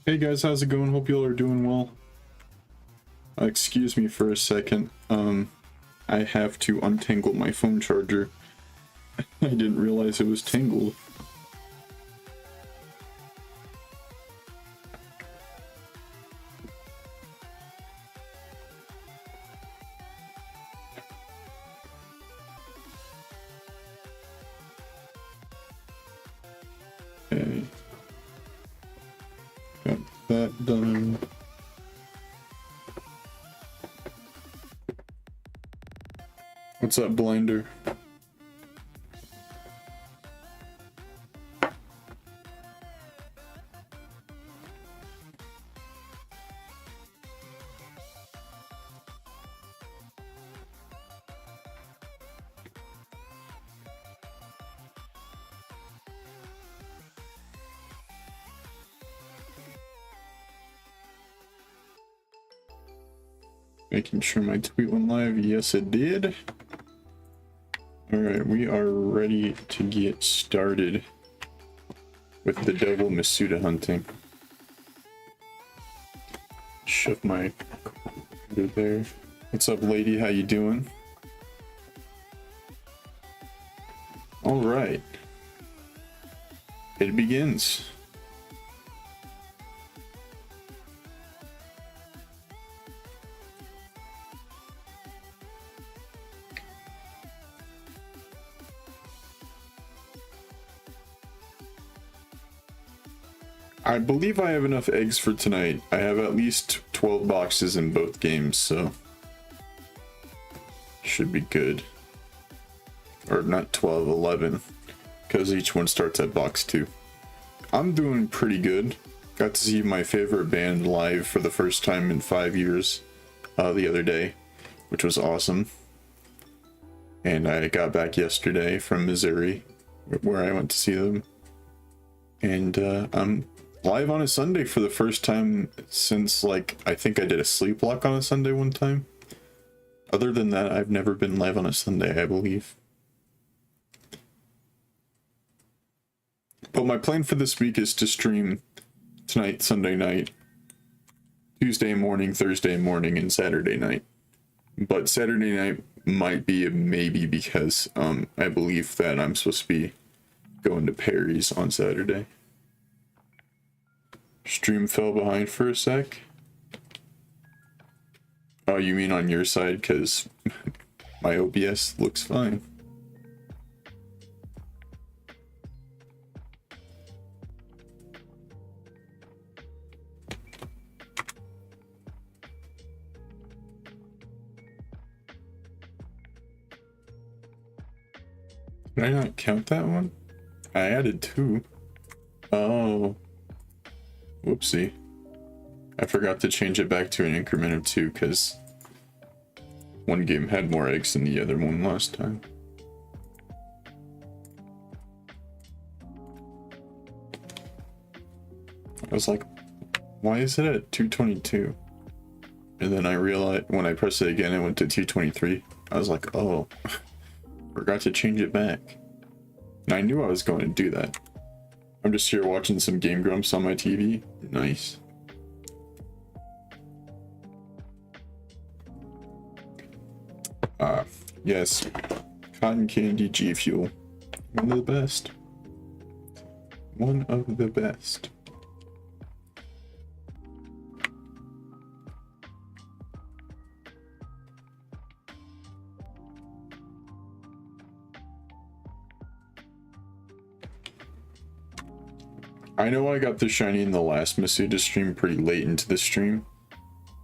Hey guys, how's it going? Hope y'all are doing well. Excuse me for a second. I have to untangle my phone charger. I didn't realize it was tangled. Okay. Got that done. What's up, Blinder? Making sure my tweet went live. Yes, it did. Alright, we are ready to get started with the devil Masuda hunting. Shove my computer there. What's up, lady? How you doing? Alright. It begins. I believe I have enough eggs for tonight. I have at least 12 boxes in both games, so should be good. Or not 12, 11, because each one starts at box 2. I'm doing pretty good. Got to see my favorite band live for the first time in 5 years the other day, which was awesome. And I got back yesterday from Missouri, where I went to see them. And I'm live on a Sunday for the first time since, like, I think I did a sleep block on a Sunday one time. Other than that, I've never been live on a Sunday, I believe. But my plan for this week is to stream tonight, Sunday night, Tuesday morning, Thursday morning, and Saturday night. But Saturday night might be a maybe because I believe that I'm supposed to be going to Perry's on Saturday. Stream fell behind for a sec. Oh, you mean on your side? Because my OBS looks fine. Did I not count that one? I added 2. Oh. Whoopsie. I forgot to change it back to an increment of 2 because one game had more eggs than the other one last time. I was like, why is it at 222? And then I realized when I pressed it again, it went to 223. I was like, oh, forgot to change it back. And I knew I was going to do that. I'm just here watching some Game Grumps on my TV. Nice. Yes. Cotton Candy G Fuel. One of the best. One of the best. I know I got the shiny in the last Masuda stream pretty late into the stream,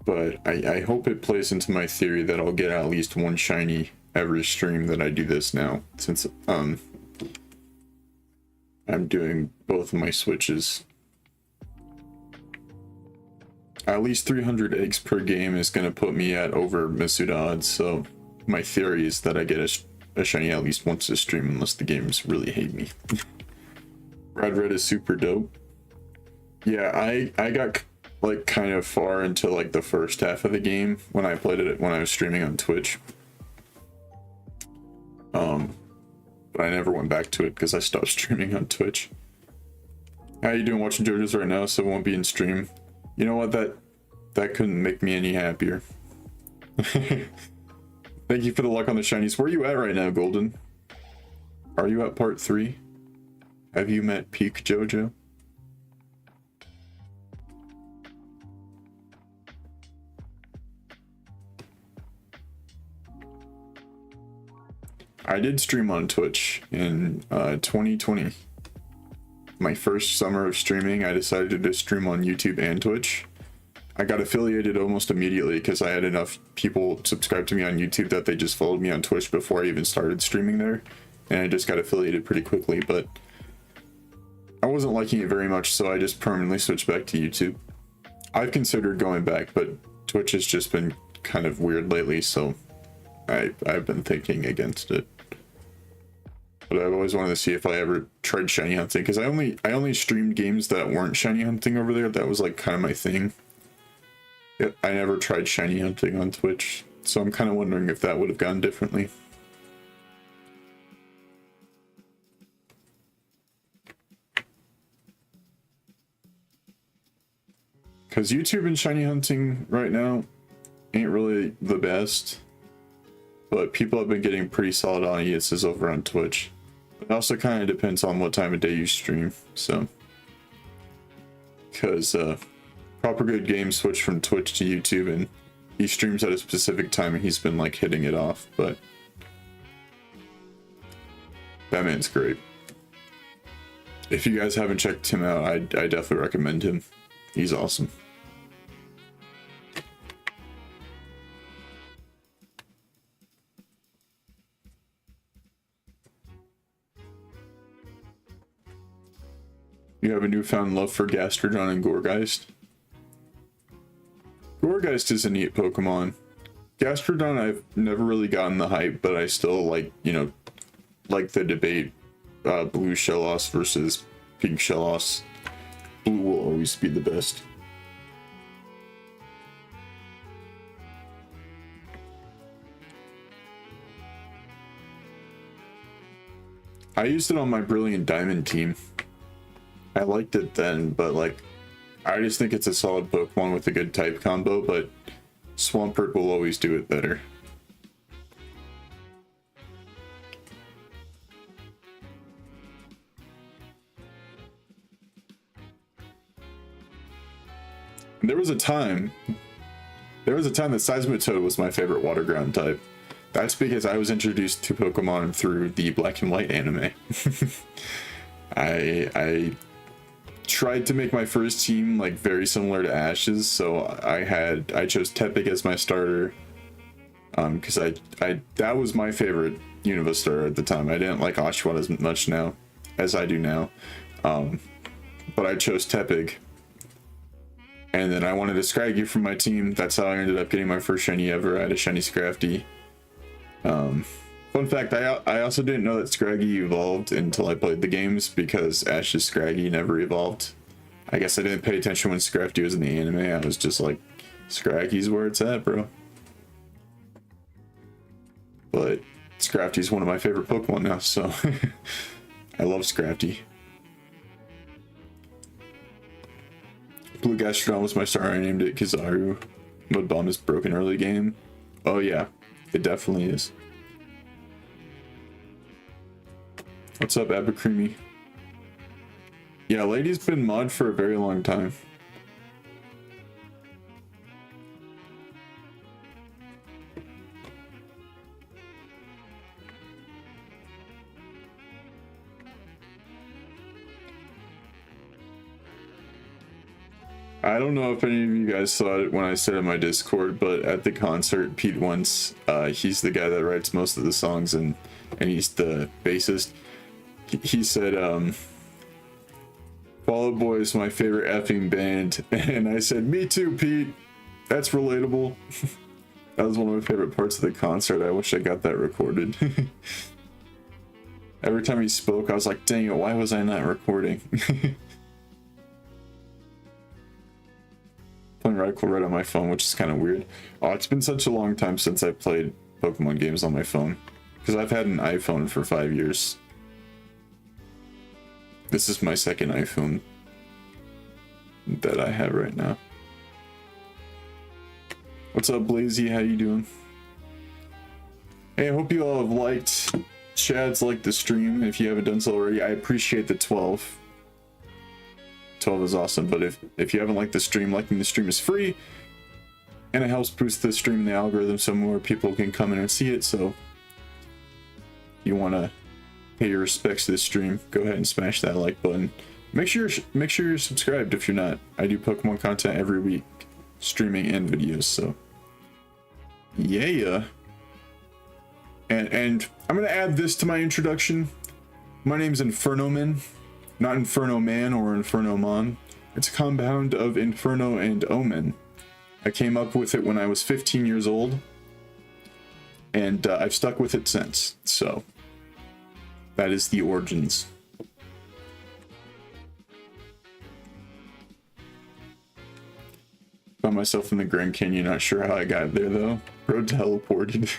but I hope it plays into my theory that I'll get at least one shiny every stream that I do this now, since I'm doing both of my switches. At least 300 eggs per game is going to put me at over Masuda odds, so my theory is that I get a shiny at least once a stream unless the games really hate me. Red is super dope. Yeah, I got like kind of far into like the first half of the game when I played it when I was streaming on Twitch. But I never went back to it because I stopped streaming on Twitch. How you doing watching JoJo's right now, so it won't be in stream? You know what, that couldn't make me any happier. Thank you for the luck on the shinies. Where are you at right now, Golden? Are you at part 3? Have you met peak JoJo? I did stream on Twitch in 2020. My first summer of streaming, I decided to stream on YouTube and Twitch. I got affiliated almost immediately because I had enough people subscribe to me on YouTube that they just followed me on Twitch before I even started streaming there. And I just got affiliated pretty quickly, but I wasn't liking it very much, so I just permanently switched back to YouTube. I've considered going back, but Twitch has just been kind of weird lately, so I've been thinking against it. But I've always wanted to see if I ever tried shiny hunting, because I only streamed games that weren't shiny hunting over there. That was like kind of my thing. I never tried shiny hunting on Twitch, so I'm kind of wondering if that would have gone differently. Because YouTube and shiny hunting right now ain't really the best, but people have been getting pretty solid audiences over on Twitch. It also kind of depends on what time of day you stream, so. Because Proper Good Game switched from Twitch to YouTube, and he streams at a specific time and he's been like hitting it off, but that man's great. If you guys haven't checked him out, I definitely recommend him. He's awesome. You have a newfound love for Gastrodon and Gourgeist. Gourgeist is a neat Pokemon. Gastrodon, I've never really gotten the hype, but I still like, you know, like the debate, blue Shellos versus pink Shellos. Blue will always be the best. I used it on my Brilliant Diamond team. I liked it then, but like, I just think it's a solid Pokemon with a good type combo, but Swampert will always do it better. There was a time that Seismitoad was my favorite water ground type. That's because I was introduced to Pokemon through the Black and White anime. I tried to make my first team like very similar to Ash's, so I chose Tepig as my starter, because that was my favorite Unova starter at the time. I didn't like Oshawott as much now as I do now, but I chose Tepig, and then I wanted a Scraggy from my team. That's how I ended up getting my first shiny ever. I had a shiny Scrafty. Fun fact, I also didn't know that Scraggy evolved until I played the games, because Ash's Scraggy never evolved. I guess I didn't pay attention when Scrafty was in the anime. I was just like, Scraggy's where it's at, bro. But Scrafty's one of my favorite Pokemon now, so I love Scrafty. Blue Gastrodon was my starter. I named it Kizaru. Mud Bomb is broken early game. Oh yeah, it definitely is. What's up, Abacreamy? Yeah, Lady's been mod for a very long time. I don't know if any of you guys saw it when I said in my Discord, but at the concert, Pete Wentz, he's the guy that writes most of the songs, and he's the bassist. He said, Fall Out Boy is my favorite effing band. And I said, me too, Pete. That's relatable. That was one of my favorite parts of the concert. I wish I got that recorded. Every time he spoke, I was like, dang it, why was I not recording? Playing Radical Red on my phone, which is kind of weird. Oh, it's been such a long time since I played Pokemon games on my phone, because I've had an iPhone for 5 years. This is my second iPhone. that I have right now. What's up, Blazy? How you doing? Hey, I hope you all have liked Chad's liked the stream. If you haven't done so already, I appreciate the 12. 12 is awesome, but if you haven't liked the stream, liking the stream is free, and it helps boost the stream and the algorithm so more people can come in and see it. So if you want to pay your respects to this stream, go ahead and smash that like button. Make sure you're subscribed if you're not. I do Pokemon content every week, streaming and videos, so yeah. And I'm gonna add this to my introduction. My name's Infernoman, not Inferno Man or Infernomon. It's a compound of Inferno and Omen. I came up with it when I was 15 years old, and I've stuck with it since. So that is the origins. Found myself in the Grand Canyon, not sure how I got there though. Road teleported.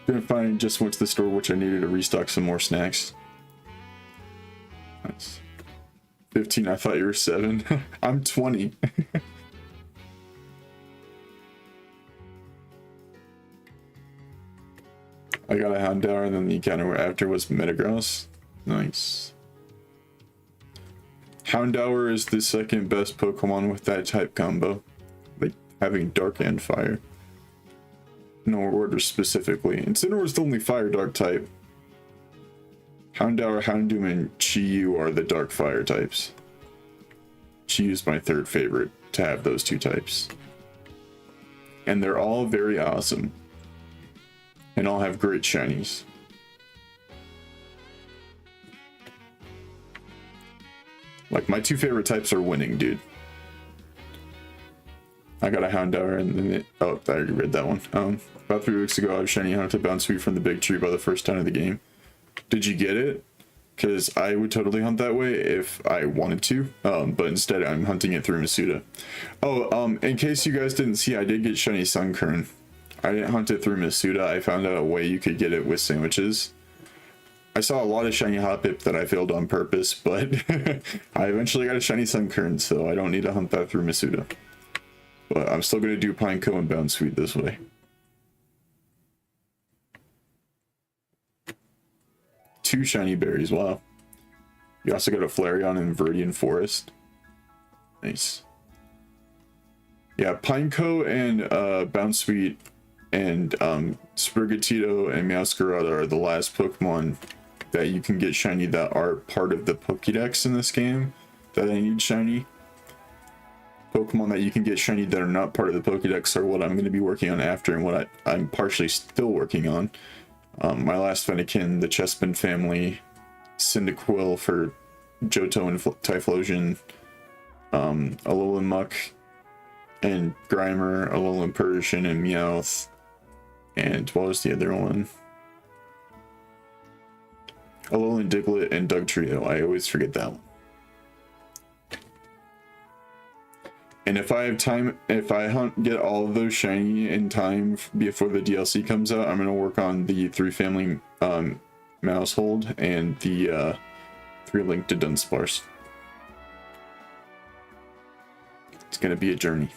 Didn't find it, just went to the store, which I needed to restock some more snacks. Nice. 15, I thought you were 7. I'm 20. I got a Houndour, and then the encounter after was Metagross. Nice. Houndour is the second best Pokemon with that type combo. Like, having Dark and Fire. No order specifically. Incineroar is the only Fire Dark type. Houndour, Houndoom, and Chi-Yu are the Dark Fire types. Chi-Yu is my third favorite to have those two types. And they're all very awesome. And all have great shinies. Like, my two favorite types are winning, dude. I got a Houndour and then oh, I already read that one. About 3 weeks ago, I was shiny hunted Bounsweet from the big tree by the first time of the game. Did you get it? Because I would totally hunt that way if I wanted to, but instead I'm hunting it through Masuda. Oh, in case you guys didn't see, I did get shiny Sunkern. I didn't hunt it through Masuda. I found out a way you could get it with sandwiches. I saw a lot of shiny Hoppip that I failed on purpose, but I eventually got a shiny Sunkern, so I don't need to hunt that through Masuda. But I'm still going to do Pineco and Bounsweet this way. 2 shiny berries, wow. You also got a Flareon in Viridian Forest. Nice. Yeah, Pineco and Bounsweet and Sprigatito and Meowscarada are the last Pokemon that you can get shiny that are part of the Pokédex in this game that I need shiny. Pokemon that you can get shiny that are not part of the Pokédex are what I'm going to be working on after, and what I'm partially still working on. My last Fennekin, the Chespin family, Cyndaquil for Johto and Typhlosion, Alolan Muck, and Grimer, Alolan Persian, and Meowth. And what was the other one? Alolan Diglett and Dugtrio. I always forget that one. And if I have time, if I get all of those shiny in time before the DLC comes out, I'm going to work on the 3 family Mousehold and the 3 Link to Dunsparce. It's going to be a journey.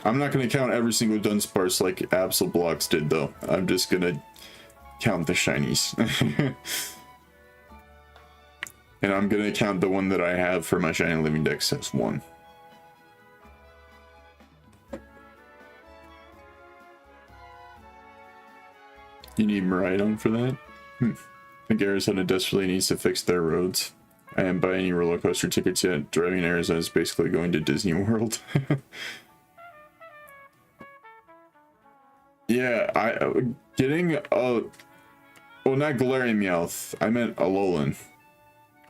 I'm not going to count every single Dunsparce like Absolblocks did, though. I'm just going to count the shinies. And I'm going to count the one that I have for my Shiny Living Dex as 1. You need Miraidon for that? I think Arizona desperately needs to fix their roads. I didn't buy any roller coaster tickets yet. Driving in Arizona is basically going to Disney World. Yeah, getting a... Well, not Galarian Meowth. I meant Alolan.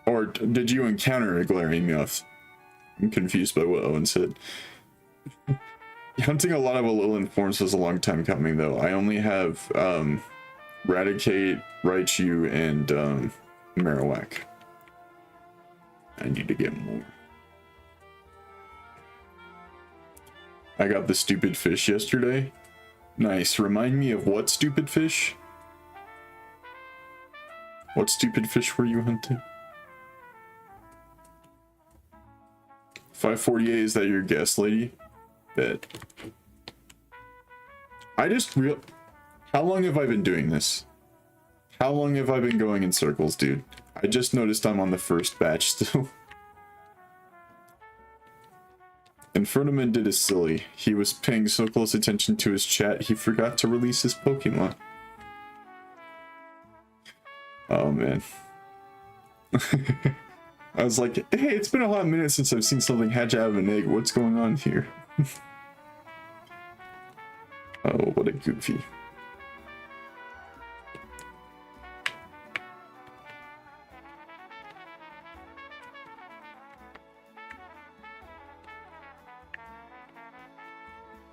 Or did you encounter a Galarian Meowth? I'm confused by what Owen said. Hunting a lot of Alolan forms was a long time coming, though. I only have Raticate, Raichu, and Marowak. I need to get more. I got the stupid fish yesterday. Nice. Remind me of what stupid fish? What stupid fish were you hunting? 548, is that your guess, lady? Bet. I just how long have I been doing this? How long have I been going in circles, dude? I just noticed I'm on the first batch still. Infernoman did a silly. He was paying so close attention to his chat, he forgot to release his Pokemon. Oh, man. I was like, hey, it's been a hot minute since I've seen something hatch out of an egg. What's going on here? Oh, what a goofy.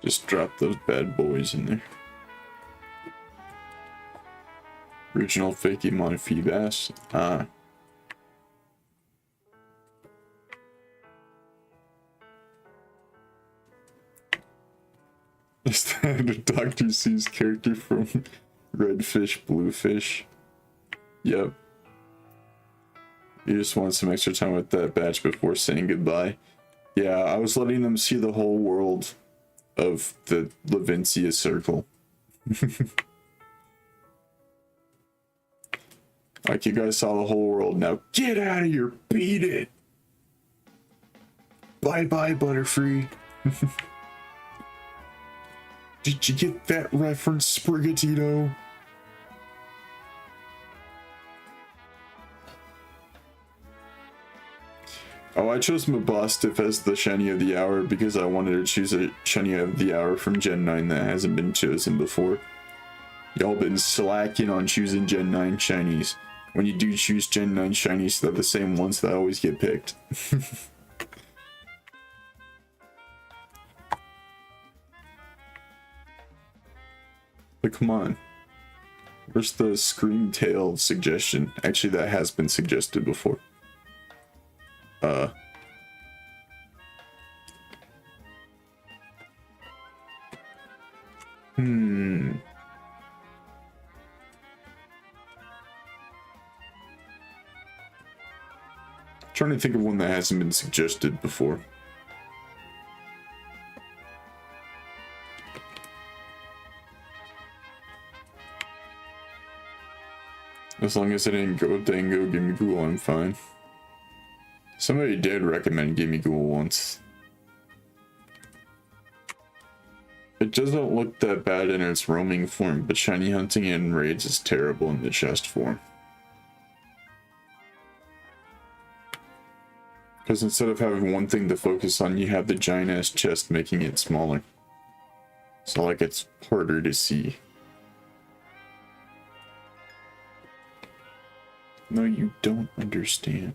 Just drop those bad boys in there. Original Fakemon Feebas. Ah. Is that a Dr. Seuss character from Red Fish, Blue Fish? Yep. You just want some extra time with that batch before saying goodbye. Yeah, I was letting them see the whole world of the Levincia circle. Like, you guys saw the whole world, now get out of here, beat it! Bye bye, Butterfree. Did you get that reference, Sprigatito? Oh, I chose Mabosstiff as the shiny of the hour because I wanted to choose a shiny of the hour from Gen 9 that hasn't been chosen before. Y'all been slacking on choosing Gen 9 shinies. When you do choose Gen 9 shinies, they're the same ones that always get picked. But come on. Where's the Scream Tail suggestion? Actually, that has been suggested before. Trying to think of one that hasn't been suggested before. As long as it didn't go Dango, Gimmighoul, I'm fine. Somebody did recommend Gimmighoul once. It doesn't look that bad in its roaming form, but shiny hunting and raids is terrible in the chest form. Because instead of having one thing to focus on, you have the giant ass chest making it smaller. So like it's harder to see. No, you don't understand.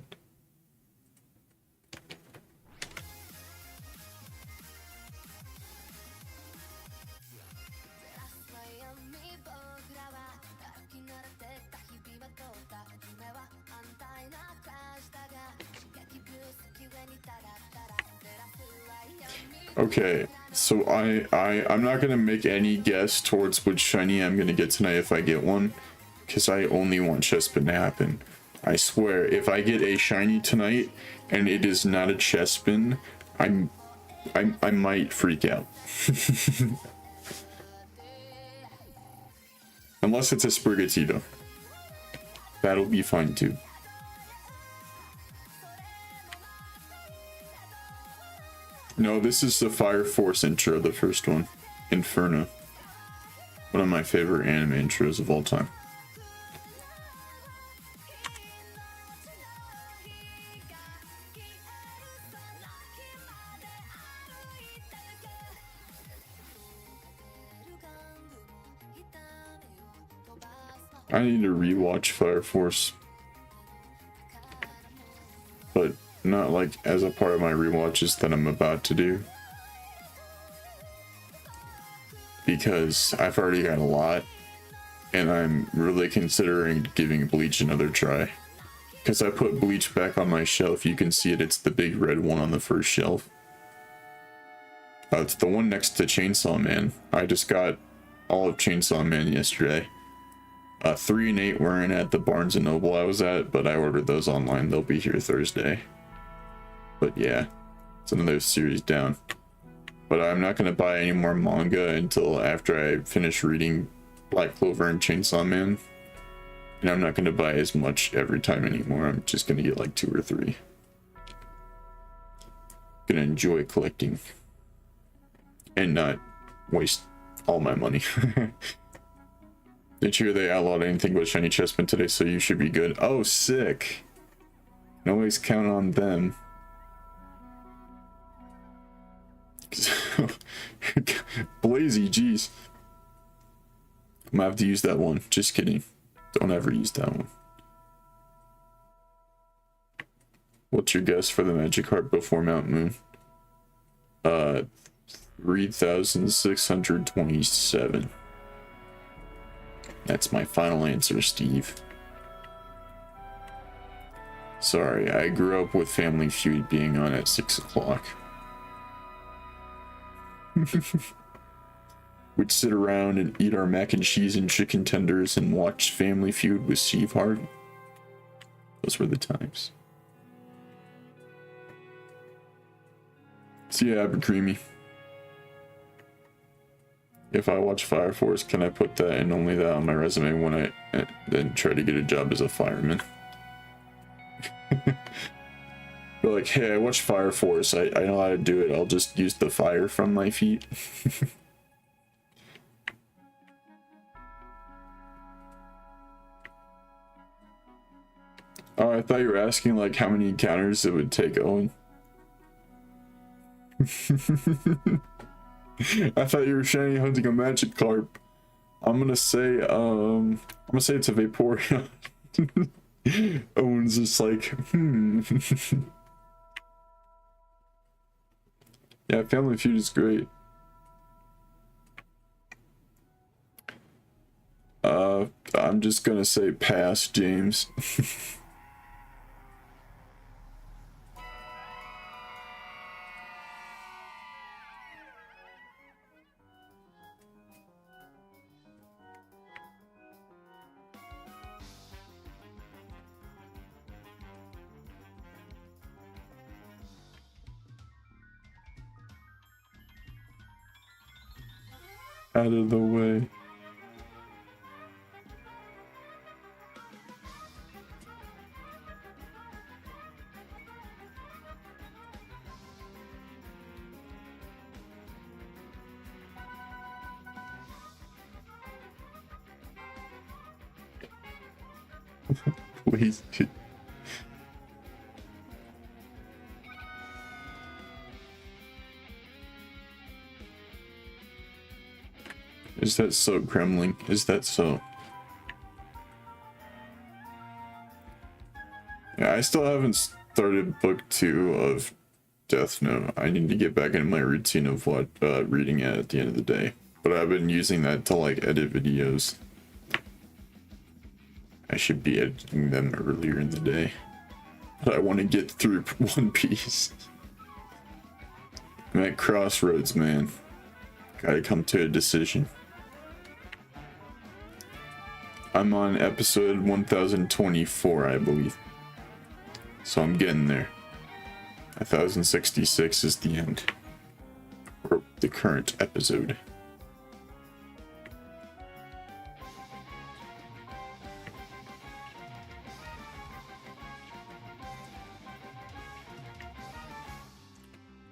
Okay, so I'm not gonna make any guess towards which shiny I'm gonna get tonight if I get one, because I only want Chespin to happen. I swear, if I get a shiny tonight and it is not a Chespin, I might freak out. Unless it's a Sprigatito. That'll be fine too. No, this is the Fire Force intro, the first one. Inferno. One of my favorite anime intros of all time. I need to rewatch Fire Force. But not like as a part of my rewatches that I'm about to do. Because I've already got a lot. And I'm really considering giving Bleach another try. Because I put Bleach back on my shelf. You can see it. It's the big red one on the first shelf. It's the one next to Chainsaw Man. I just got all of Chainsaw Man yesterday. 3 and 8 weren't at the Barnes & Noble I was at, but I ordered those online. They'll be here Thursday. But yeah. It's another series down. But I'm not going to buy any more manga until after I finish reading Black Clover and Chainsaw Man. And I'm not going to buy as much every time anymore. I'm just going to get like 2 or 3. Gonna enjoy collecting. And not waste all my money. Did you hear they outlawed anything but shiny Chespin today, so you should be good. Oh, sick. Can always count on them. Blazy, jeez. I'm gonna have to use that one. Just kidding. Don't ever use that one. What's your guess for the Magikarp before Mount Moon? 3,627. That's my final answer, Steve. Sorry, I grew up with Family Feud being on at 6 o'clock. We'd sit around and eat our mac and cheese and chicken tenders and watch Family Feud with Steve Hart. Those were the times. See ya, Abercreamy. If I watch Fire Force, can I put that and only that on my resume when I then try to get a job as a fireman? Be like, hey, I watched Fire Force. I know how to do it. I'll just use the fire from my feet. Oh, I thought you were asking like how many encounters it would take, Owen. I thought you were shiny hunting a Magikarp. I'm gonna say it's a Vaporeon. Owen's just like, Yeah, Family Feud is great. I'm just gonna say pass, James. Out of the way. Please. Is that so, Kremling? Is that so? Yeah, I still haven't started book 2 of Death Note. I need to get back into my routine of what reading at the end of the day. But I've been using that to like edit videos. I should be editing them earlier in the day. But I want to get through One Piece. I'm at crossroads, man. Gotta come to a decision. I'm on episode 1024, I believe. So I'm getting there. 1066 is the end. Or the current episode.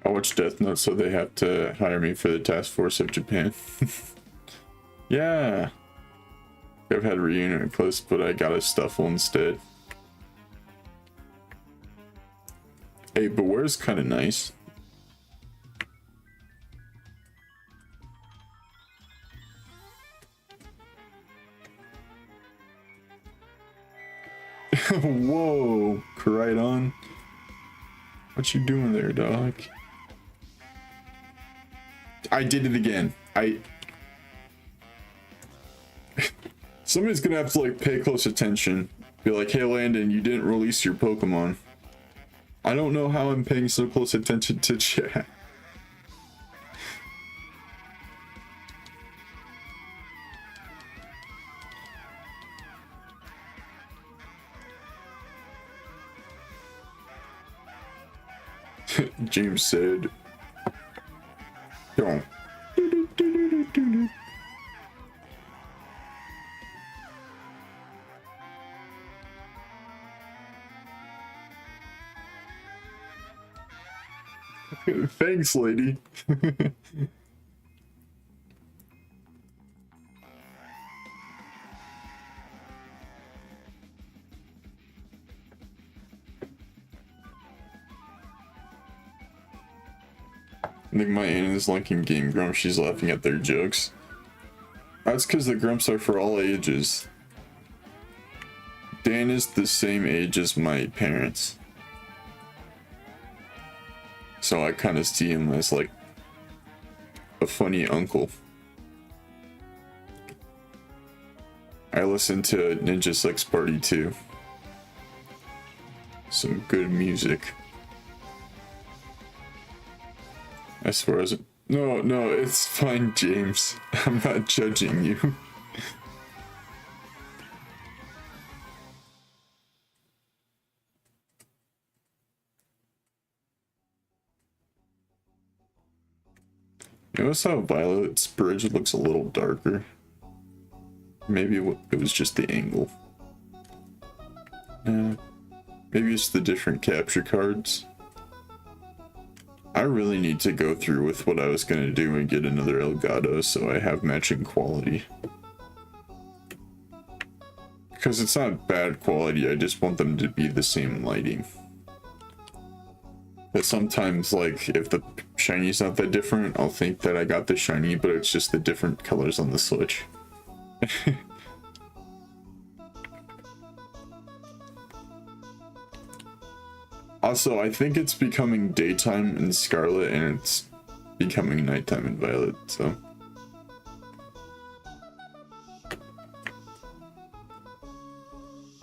I watched Death Note, so they have to hire me for the task force of Japan. Yeah. I've had a reunion request, but I got a Stuffle instead. Hey, but where's kind of nice? Whoa, right on. What you doing there, dog? I did it again. Somebody's gonna have to like pay close attention. Be like, hey Landon, you didn't release your Pokemon. I don't know how I'm paying so close attention to chat. James said, don't. Thanks, lady. I think my aunt is liking Game Grumps. She's laughing at their jokes. That's because the Grumps are for all ages. Dan is the same age as my parents. So I kind of see him as like a funny uncle. I listen to Ninja Sex Party too. Some good music. As far as no, it's fine, James. I'm not judging you. Notice how Violet's bridge looks a little darker. Maybe it was just the angle. Maybe it's the different capture cards. I really need to go through with what I was going to do and get another Elgato so I have matching quality. Because it's not bad quality, I just want them to be the same lighting. But sometimes, like, if the shiny's not that different, I'll think that I got the shiny, but it's just the different colors on the Switch. Also, I think it's becoming daytime in Scarlet and it's becoming nighttime in Violet, so.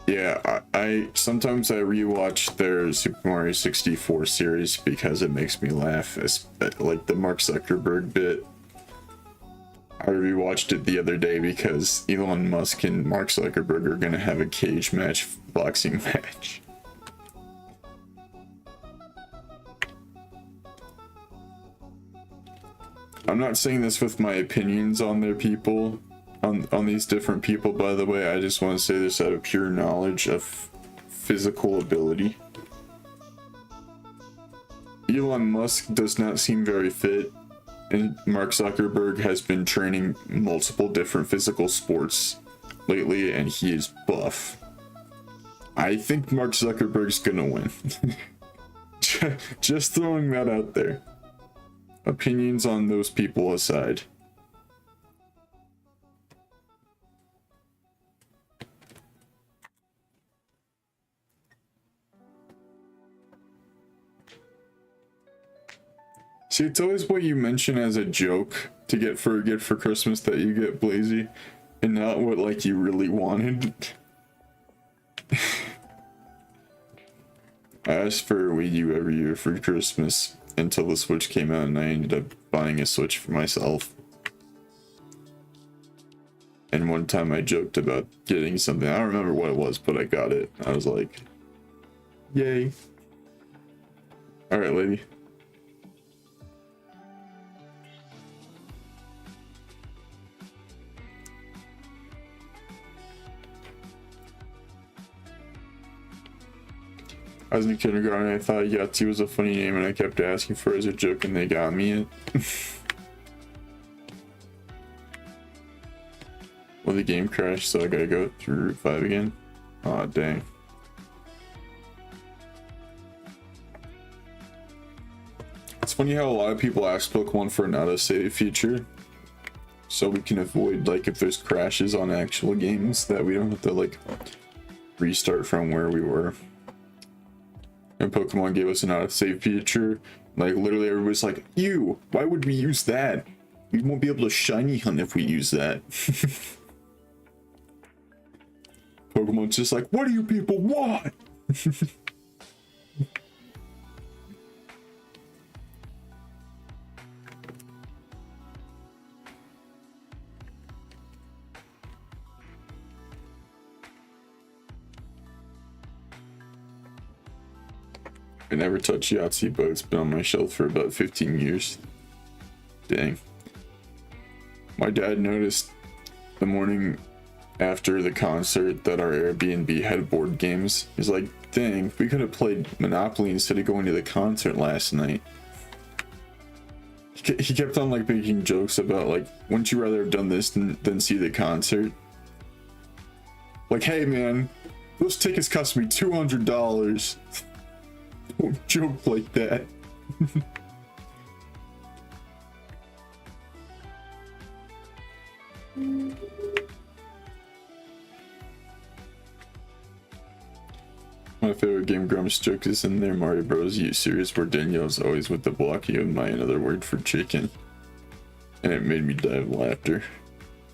Yeah, I sometimes I rewatch their Super Mario 64 series because it makes me laugh, like the Mark Zuckerberg bit. I rewatched it the other day because Elon Musk and Mark Zuckerberg are gonna have a cage match, boxing match. I'm not saying this with my opinions on their people, on these different people, by the way. I just want to say this out of pure knowledge of physical ability. Elon Musk does not seem very fit, and Mark Zuckerberg has been training multiple different physical sports lately, and he is buff. I think Mark Zuckerberg's gonna win. Just throwing that out there. Opinions on those people aside. See, it's always what you mention as a joke to get for a gift for Christmas that you get, Blazy, and not what, like, you really wanted. I asked for a Wii U every year for Christmas until the Switch came out, and I ended up buying a Switch for myself. And one time I joked about getting something. I don't remember what it was, but I got it. I was like, yay. Alright, lady. I was in kindergarten and I thought Yahtzee was a funny name and I kept asking for it as a joke and they got me it. Well, the game crashed, so I gotta go through Route 5 again. Aw, dang. It's funny how a lot of people ask Pokemon for an autosave feature. So we can avoid, like, if there's crashes on actual games, that we don't have to, like, restart from where we were. And Pokemon gave us an autosave feature. Like, literally everybody's like, ew, why would we use that? We won't be able to shiny hunt if we use that. Pokemon's just like, what do you people want? I never touched Yahtzee, but it's been on my shelf for about 15 years. Dang. My dad noticed the morning after the concert that our Airbnb had board games. He's like, dang, we could have played Monopoly instead of going to the concert last night. He kept on like making jokes about like, wouldn't you rather have done this than see the concert? Like, hey man, those tickets cost me $200. Don't joke like that. My favorite Game Grumps joke is in their Mario Bros. U series where Danielle's always with the blocky of my another word for chicken. And it made me die of laughter.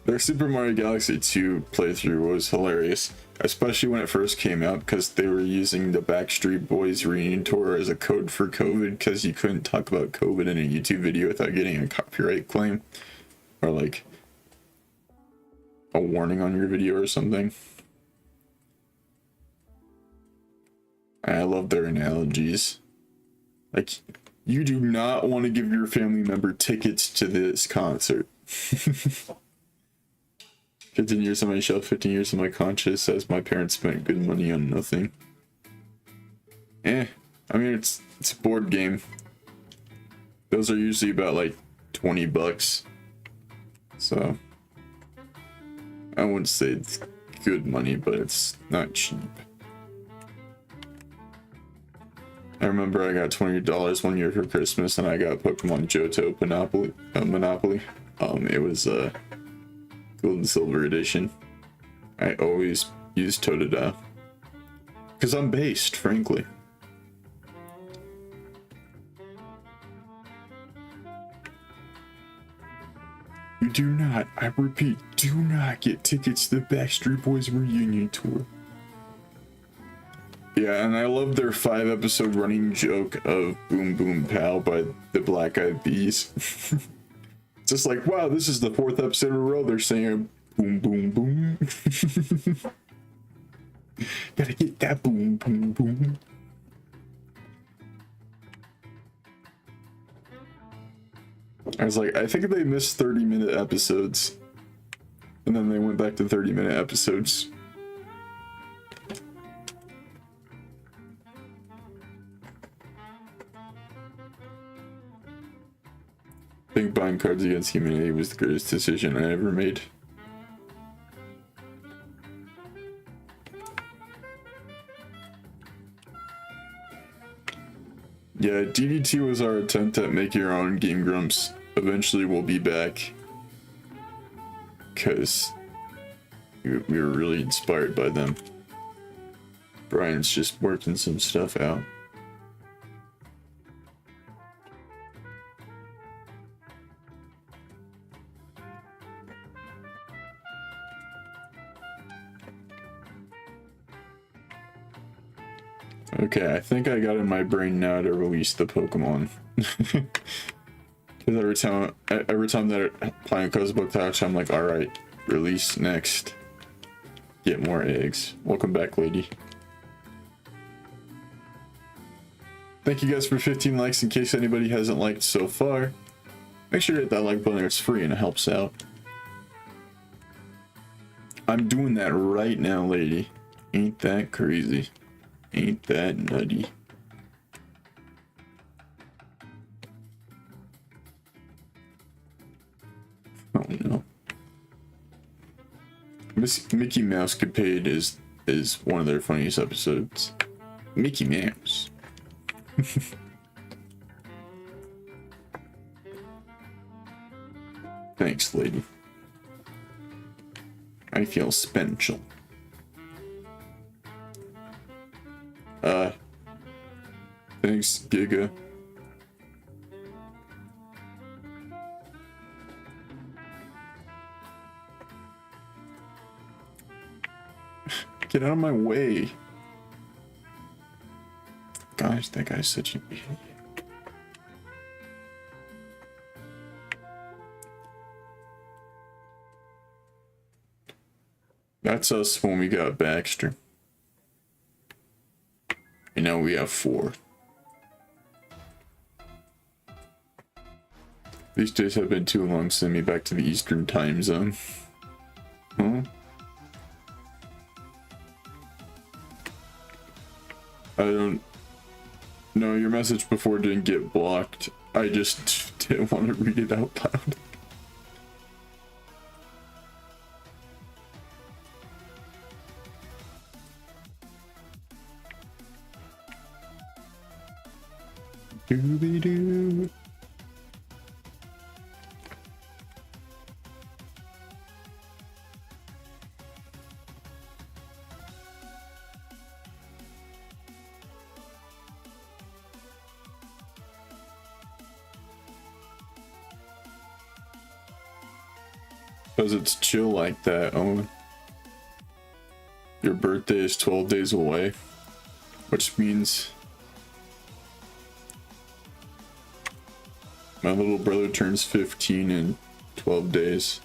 Their Super Mario Galaxy 2 playthrough was hilarious, especially when it first came out because they were using the Backstreet Boys reunion tour as a code for COVID because you couldn't talk about COVID in a YouTube video without getting a copyright claim or like a warning on your video or something. I love their analogies. Like, you do not want to give your family member tickets to this concert. 15 years on my shelf, 15 years on my conscience says my parents spent good money on nothing. I mean, it's a board game. Those are usually about like 20 bucks. So, I wouldn't say it's good money, but it's not cheap. I remember I got $20 one year for Christmas and I got Pokemon Johto Monopoly. It was a gold and silver edition. I always use Totodile. Because I'm based, frankly. You do not, I repeat, do not get tickets to the Backstreet Boys reunion tour. Yeah, and I love their 5-episode running joke of Boom Boom Pow by the Black Eyed Peas. Just like, wow, this is the 4th episode in a row they're saying boom boom boom. Gotta get that boom boom boom. I was like, I think they missed 30-minute episodes. And then they went back to 30-minute episodes. I think buying Cards Against Humanity was the greatest decision I ever made. Yeah, DDT was our attempt at making our own Game Grumps. Eventually we'll be back. Because we were really inspired by them. Brian's just working some stuff out. Okay, I think I got in my brain now to release the Pokemon. Because every time that Pineco's book touch, I'm like, alright, release next. Get more eggs. Welcome back, lady. Thank you guys for 15 likes. In case anybody hasn't liked so far, make sure to hit that like button. It's free and it helps out. I'm doing that right now, lady. Ain't that crazy? Ain't that nutty? Oh no. Mickey Mouse Capade is one of their funniest episodes. Mickey Mouse. Thanks, lady. I feel special. Thanks, Giga. Get out of my way. Gosh, that guy's such an idiot. That's us when we got Baxter. And now we have 4. These days have been too long. Send me back to the Eastern time zone. Huh? I don't know. Your message before didn't get blocked. I just didn't want to read it out loud. Doobie-doo. Because it's chill like that, Owen. Your birthday is 12 days away, which means my little brother turns 15 in 12 days.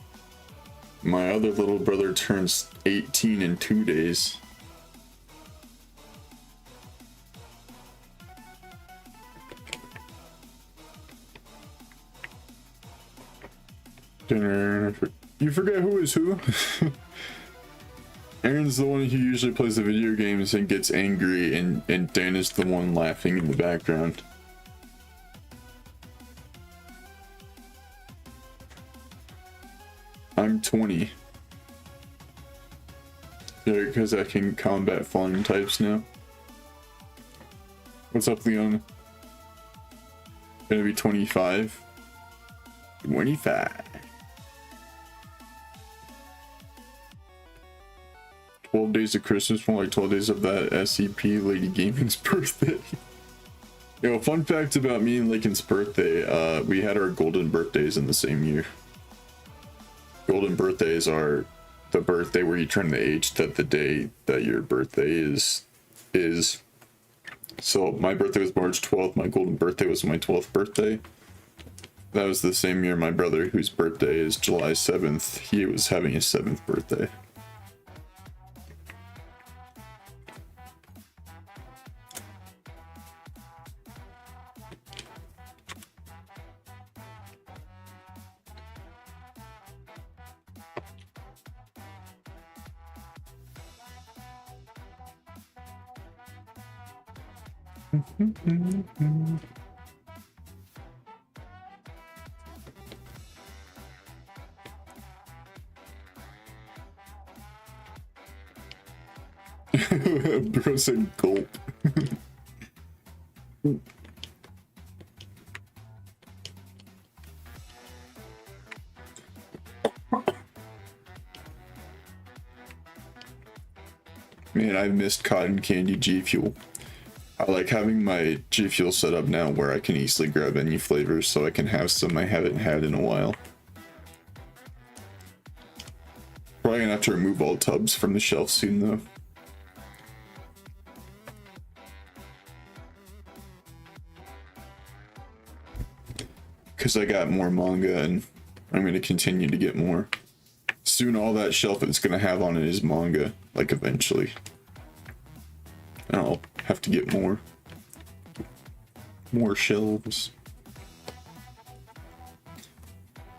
My other little brother turns 18 in 2 days. Dinner. You forget who is who? Aaron's the one who usually plays the video games and gets angry, and Dan is the one laughing in the background. I'm 20. Yeah, because I can combat flying types now. What's up, Leon? Gonna be 25. 25. 12 days of Christmas, more like 12 days of that SCP Lady Gaming's birthday. Yo, fun fact about me and Lakin's birthday, we had our golden birthdays in the same year. Golden birthdays are the birthday where you turn the age that the day that your birthday is. So my birthday was March 12th, my golden birthday was my 12th birthday. That was the same year my brother, whose birthday is July 7th, he was having his 7th birthday. Bro said gulp. Man, I missed cotton candy G Fuel. I like having my G Fuel set up now where I can easily grab any flavors, so I can have some I haven't had in a while. Probably gonna have to remove all tubs from the shelf soon though. Because I got more manga and I'm going to continue to get more. Soon all that shelf it's going to have on it is manga, like eventually. And I'll have to get more. More shelves.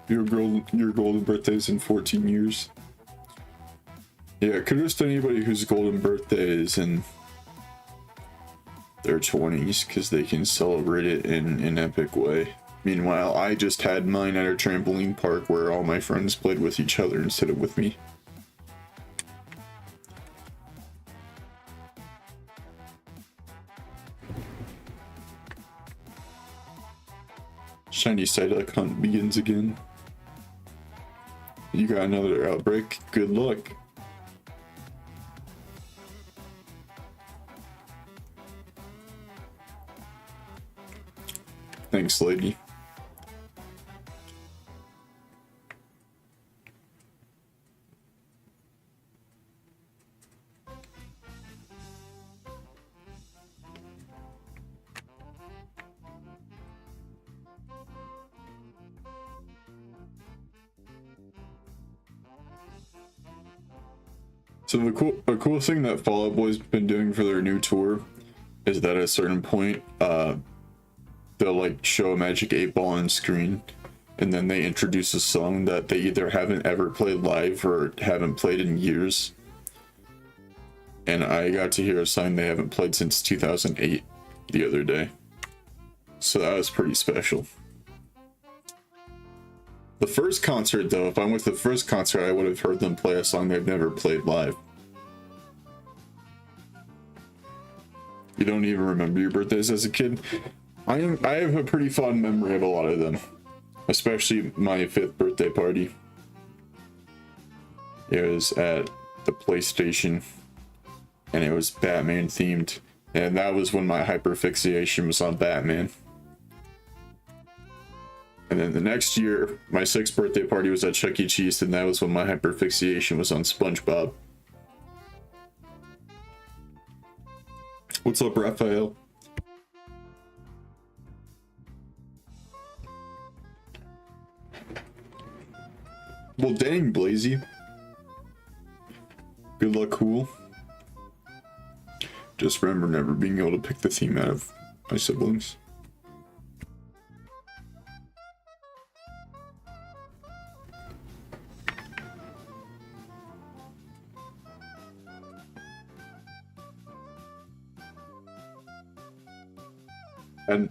Your golden birthday's in 14 years. Yeah, kudos to anybody whose golden birthday is in their 20s, because they can celebrate it in an epic way. Meanwhile, I just had mine at a trampoline park where all my friends played with each other instead of with me. Shiny Psyduck hunt begins again. You got another outbreak. Good luck. Thanks, lady. So the cool thing that Fall Out Boy's been doing for their new tour is that at a certain point, they'll like show a magic 8-ball on screen, and then they introduce a song that they either haven't ever played live or haven't played in years. And I got to hear a song they haven't played since 2008 the other day. So that was pretty special. The first concert, though, if I went to the first concert, I would have heard them play a song they've never played live. You don't even remember your birthdays as a kid? I have a pretty fond memory of a lot of them. Especially my 5th birthday party. It was at the PlayStation. And it was Batman themed. And that was when my hyperfixation was on Batman. And then the next year, my 6th birthday party was at Chuck E. Cheese, and that was when my hyperfixation was on SpongeBob. What's up, Raphael? Well, dang, Blazy. Good luck, cool. Just remember never being able to pick the theme out of my siblings. And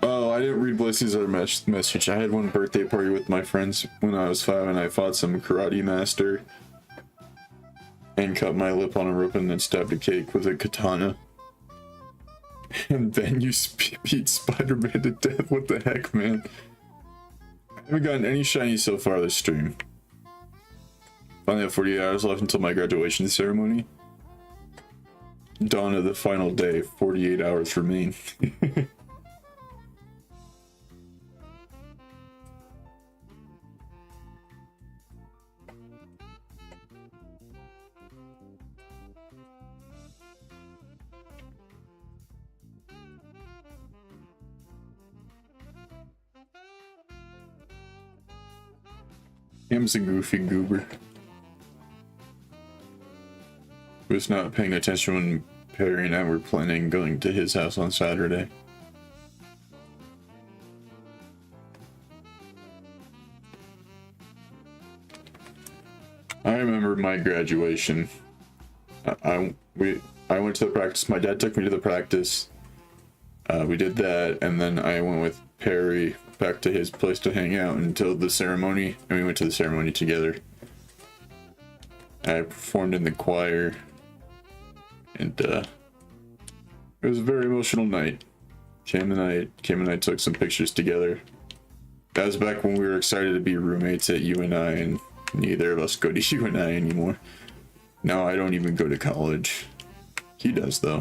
oh, I didn't read Blessing's other message. I had one birthday party with my friends when I was 5, and I fought some karate master and cut my lip on a rope and then stabbed a cake with a katana. And then you beat Spider-Man to death. What the heck, man? I haven't gotten any shiny so far this stream. I only have 48 hours left until my graduation ceremony. Dawn of the final day, 48 hours remain. Him's a goofy goober. Was not paying attention when Perry and I were planning going to his house on Saturday. I remember my graduation. I went to the practice. My dad took me to the practice. We did that, and then I went with Perry back to his place to hang out until the ceremony, and we went to the ceremony together. I performed in the choir, and it was a very emotional night. Kim and I took some pictures together. That was back when we were excited to be roommates at UNI, and neither of us go to UNI anymore. Now I don't even go to college. He does, though.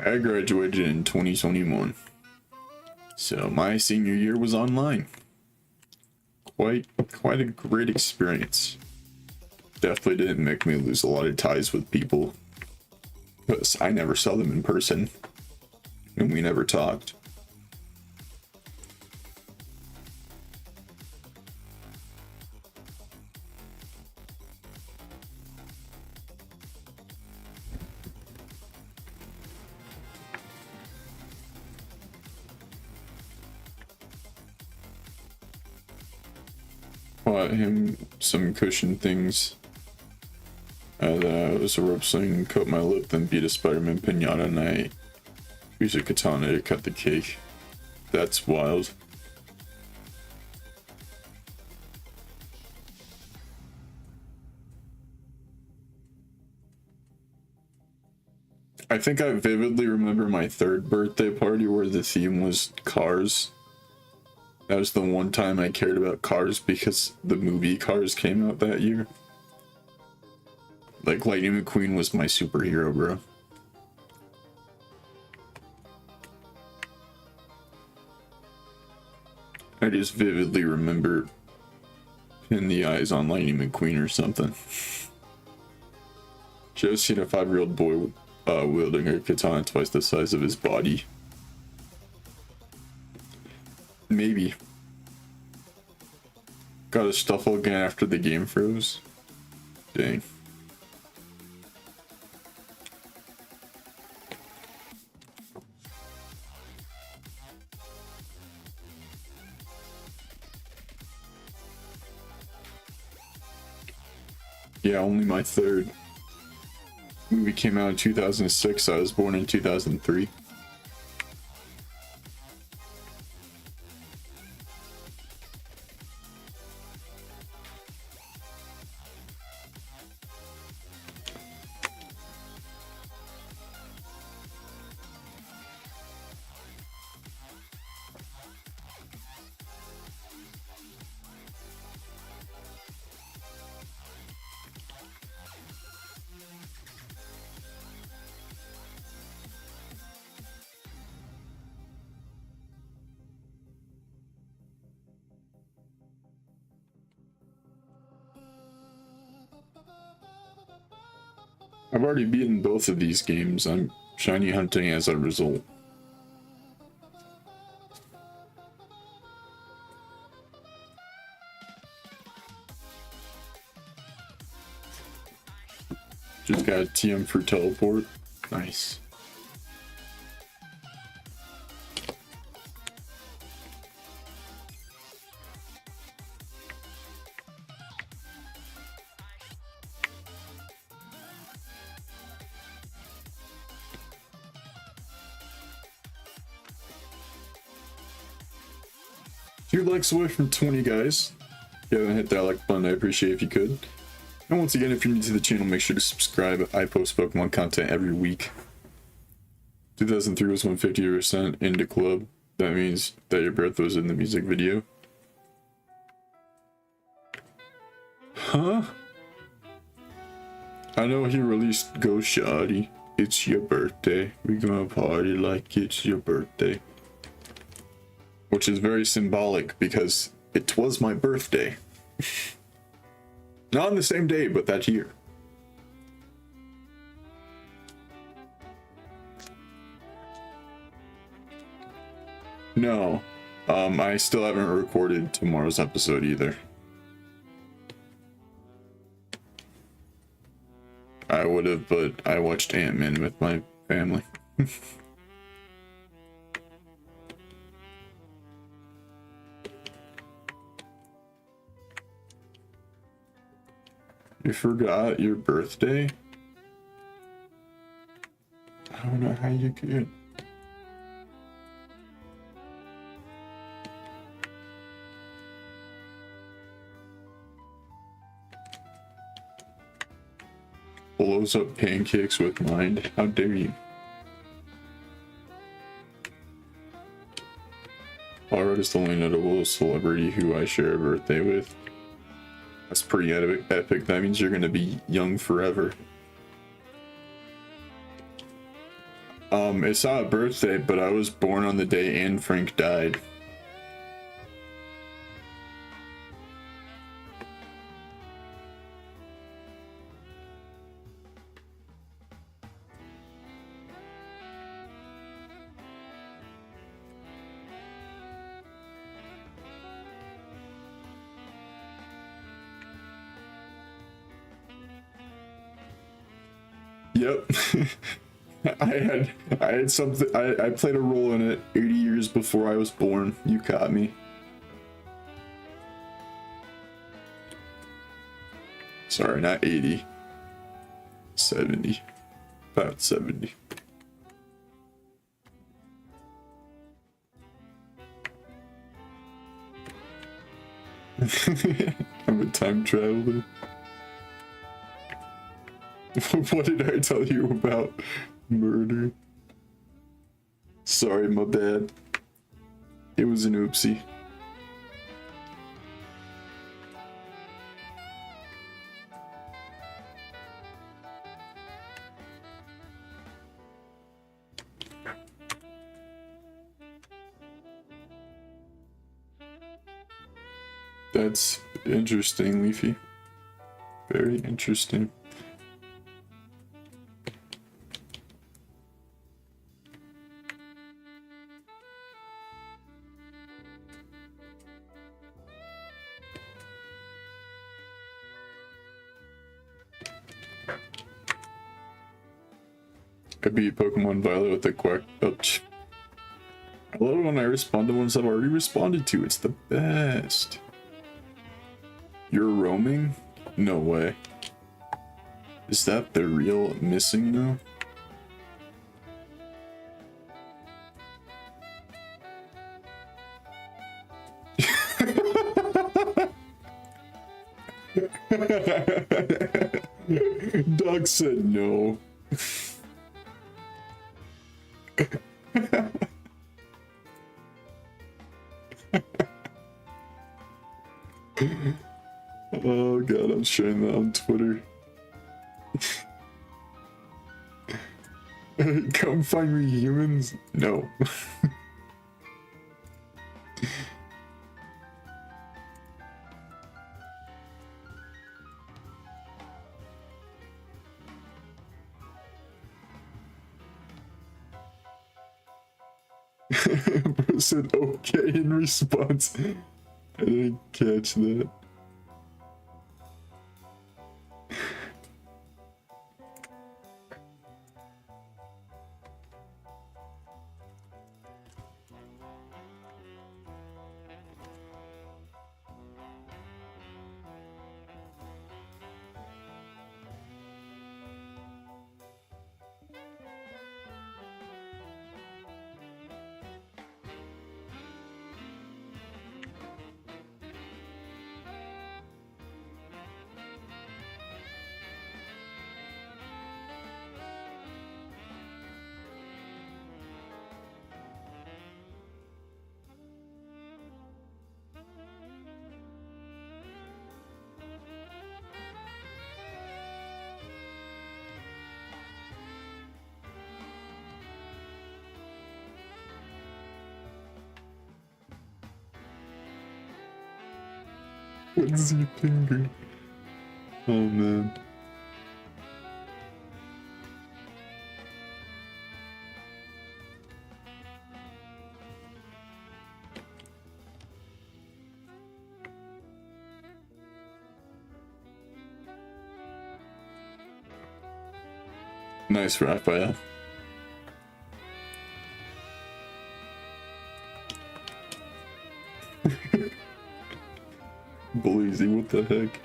I graduated in 2021, so my senior year was online. Quite a great experience. Definitely didn't make me lose a lot of ties with people, because I never saw them in person, and we never talked. Bought him some cushion things. It was a rope swing, cut my lip, then beat a Spider-Man pinata, and I used a katana to cut the cake. That's wild. I think I vividly remember my 3rd birthday party where the theme was cars. That was the one time I cared about Cars because the movie Cars came out that year. Like, Lightning McQueen was my superhero, bro. I just vividly remember pinning the eyes on Lightning McQueen or something. Just seen a 5-year-old boy wielding a katana twice the size of his body. Maybe. Got a Stuffle again after the game froze. Dang. Yeah, only my third. Movie came out in 2006. I was born in 2003. I've already beaten both of these games. I'm shiny hunting as a result. Just got a TM for teleport. Nice. Few likes away from 20, guys. If you haven't hit that like button, I appreciate if you could. And once again, if you're new to the channel, make sure to subscribe. I post Pokemon content every week. 2003 was when 50% into club. That means that your birth was in the music video. Huh? I know he released Go Shawty. It's your birthday. We gonna party like it's your birthday. Which is very symbolic because it was my birthday. Not on the same day, but that year. No, I still haven't recorded tomorrow's episode either. I would have, but I watched Ant-Man with my family. You forgot your birthday? I don't know how you could. Blows up pancakes with mind. How dare you? Alright is the only notable celebrity who I share a birthday with. That's pretty epic. That means you're gonna be young forever. It's not a birthday, but I was born on the day Anne Frank died. Yep. I had something. I played a role in it 80 years before I was born. You caught me. Sorry, not 80. 70. About 70. I'm a time traveler. What did I tell you about murder? Sorry, my bad. It was an oopsie. That's interesting, Leafy. Very interesting. I beat Pokemon Violet with the quack. Oh, I love it when I respond to ones I've already responded to. It's the best. You're roaming? No way. Is that the real missing now? Doug said no. Oh god, I'm sharing that on Twitter. Come find me, humans. No. Bro said okay in response. I didn't catch that. What's he thinking? Oh man. Nice Raphael. Bleezy, what the heck?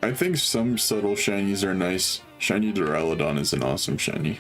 I think some subtle shinies are nice. Shiny Duraludon is an awesome shiny.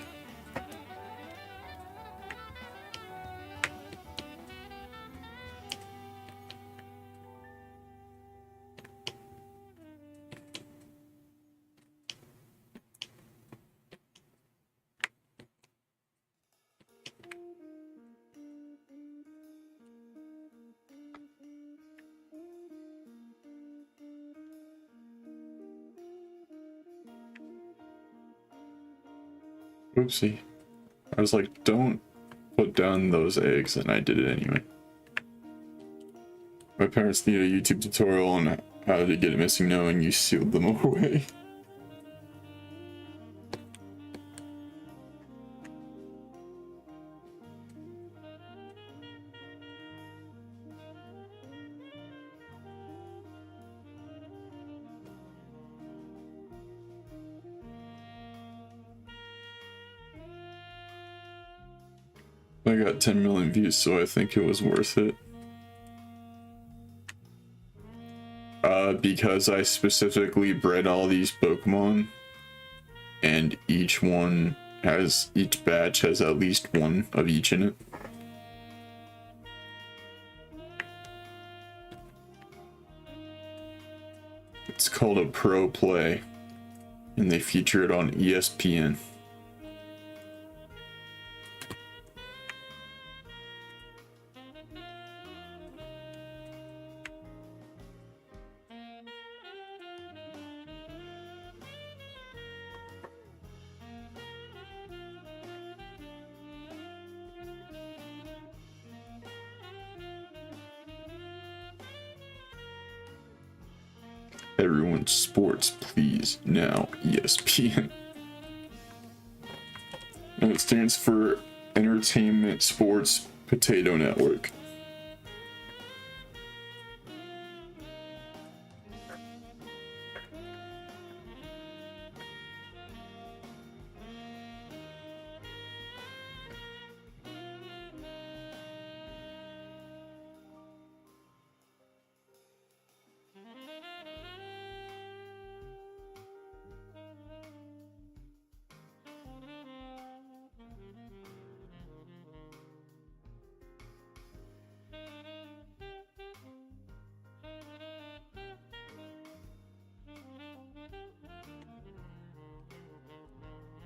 Oopsie. I was like, don't put down those eggs, and I did it anyway. My parents need a YouTube tutorial on how to get it missing no, and you sealed them away. I got 10 million views, so I think it was worth it. Because I specifically bred all these Pokemon, and each batch has at least one of each in it. It's called a pro play, and they feature it on ESPN. Everyone, sports, please. Now, ESPN. And it stands for Entertainment Sports Potato Network.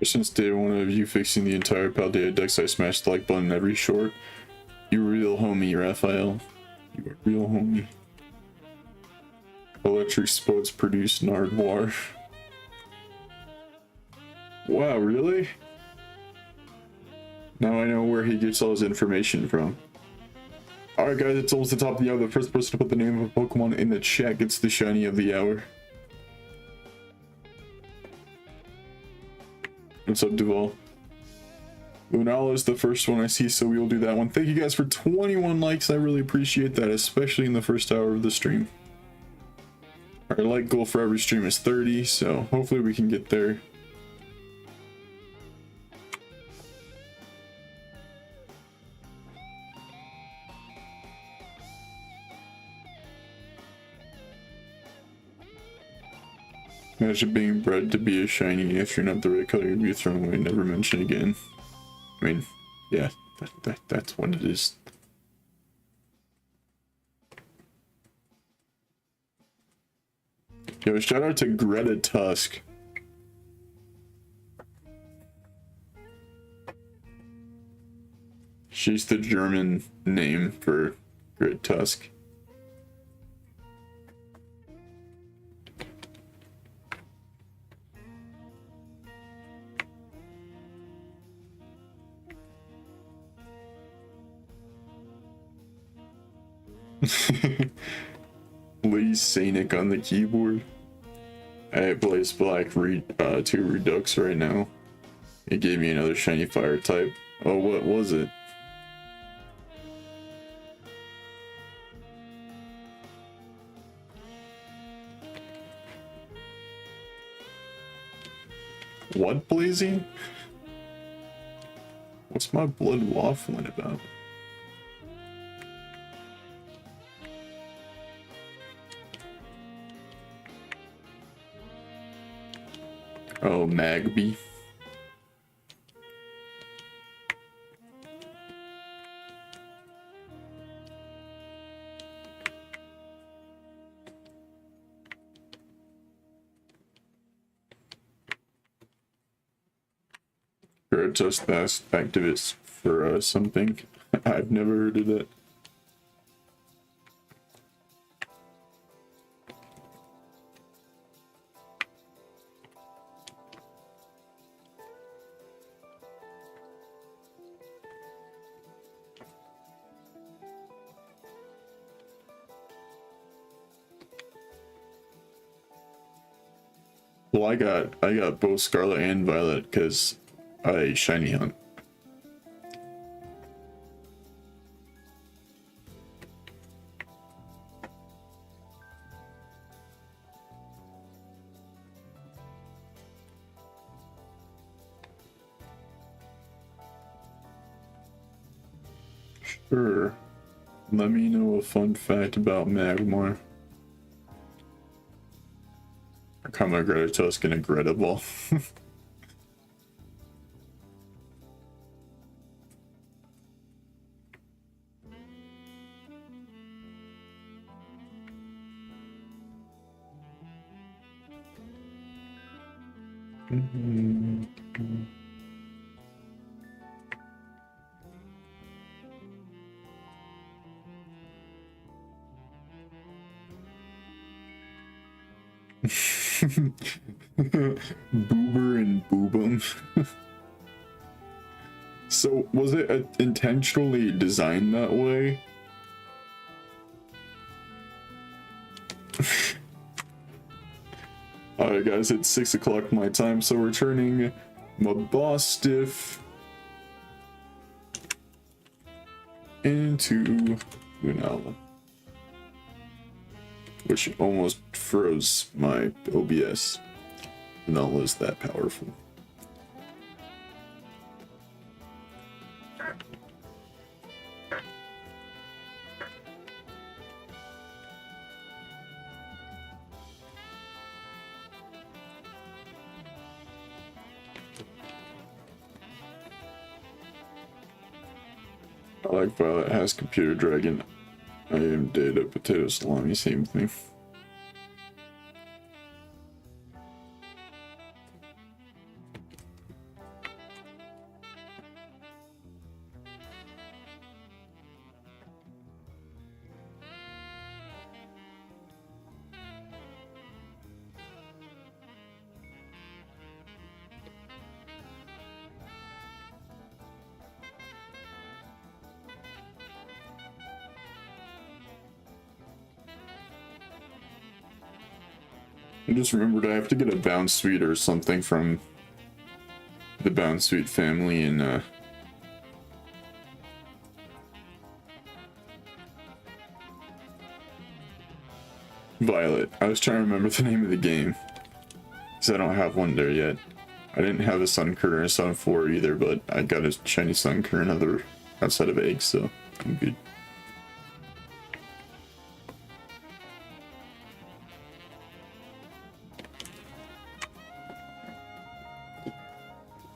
Since day one of you fixing the entire Paldea decks, I smashed the like button every short. You real homie, Raphael. You a real homie. Electric spots produce Nardwar. Wow, really? Now I know where he gets all his information from. Alright guys, it's almost the top of the hour. The first person to put the name of a Pokemon in the chat gets the shiny of the hour. What's up, Duval? Lunala is the first one I see, so we will do that one. Thank you guys for 21 likes. I really appreciate that, especially in the first hour of the stream. Our like goal for every stream is 30, so hopefully we can get there. Imagine being bred to be a shiny. If you're not the right color, you'd be thrown away, never mention again. I mean, yeah, that's what it is. Yo, shout out to Greta Tusk. She's the German name for Greta Tusk. Lee Sanic on the keyboard. I place Black 2 Redux right now. It gave me another shiny fire type. Oh, what was it? What blazing? What's my blood waffling about? Oh, Magby. Or just ask activists for something. I've never heard of that. Well, I got both Scarlet and Violet because I shiny hunt. Sure. Let me know a fun fact about Magmar. Come on, Greta Tusk and a Greta Ball. Boober and Boobum. So, was it intentionally designed that way? Alright guys, it's 6 o'clock my time, so we're turning Mabostiff into Lunala, which almost froze my OBS. Lunala is that powerful. I like Violet has Computer Dragon. I am Data Potato Salami, same thing. I just remembered I have to get a Bounce Suite or something from the Bounce Suite family in Violet. I was trying to remember the name of the game, because I don't have one there yet. I didn't have a Sunkern or a Sunflora either, but I got a shiny Sunkern other outside of eggs, so I'm good.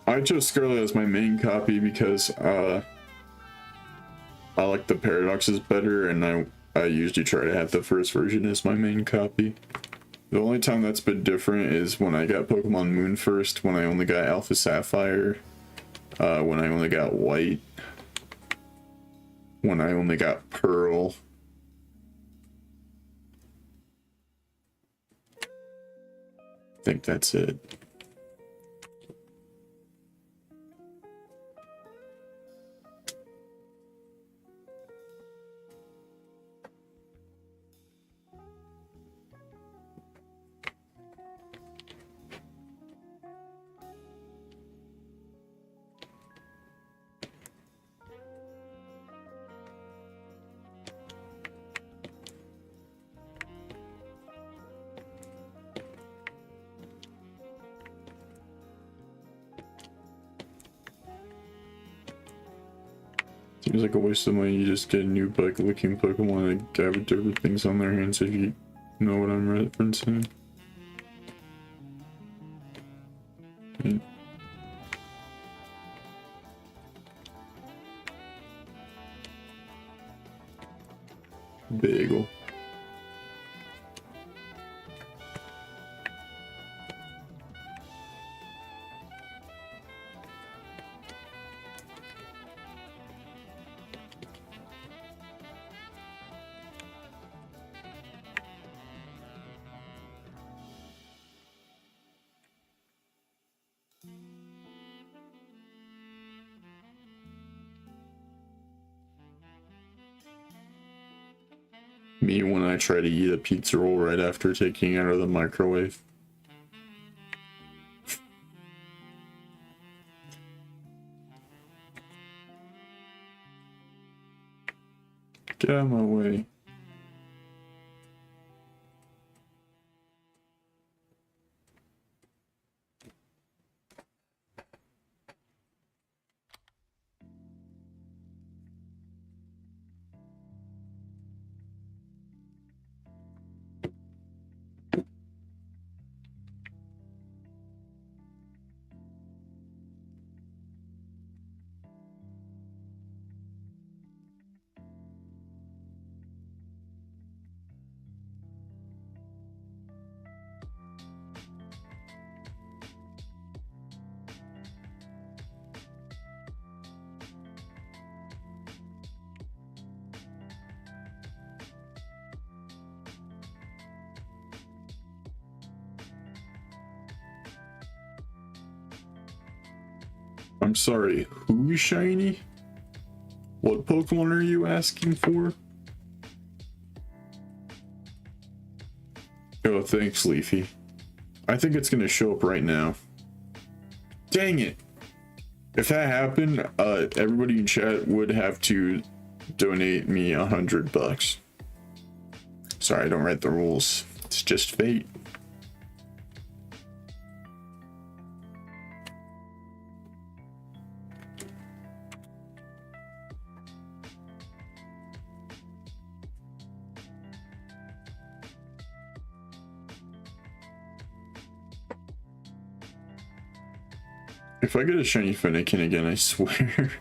I chose Scarlet as my main copy because I like the paradoxes better, and I usually try to have the first version as my main copy. The only time that's been different is when I got Pokemon Moon first, when I only got Alpha Sapphire, when I only got White, when I only got Pearl. I think that's it. Seems like a waste of money. You just get a new bug-looking Pokemon and Gabba things on their hands, if you know what I'm referencing. Bagel. Me when I try to eat a pizza roll right after taking it out of the microwave. Get out of my way. I'm sorry, who's shiny? What Pokemon are you asking for? Oh, thanks, Leafy. I think it's gonna show up right now. Dang it! If that happened, everybody in chat would have to donate me $100. Sorry, I don't write the rules. It's just fate. If I get a shiny Fennekin again, I swear.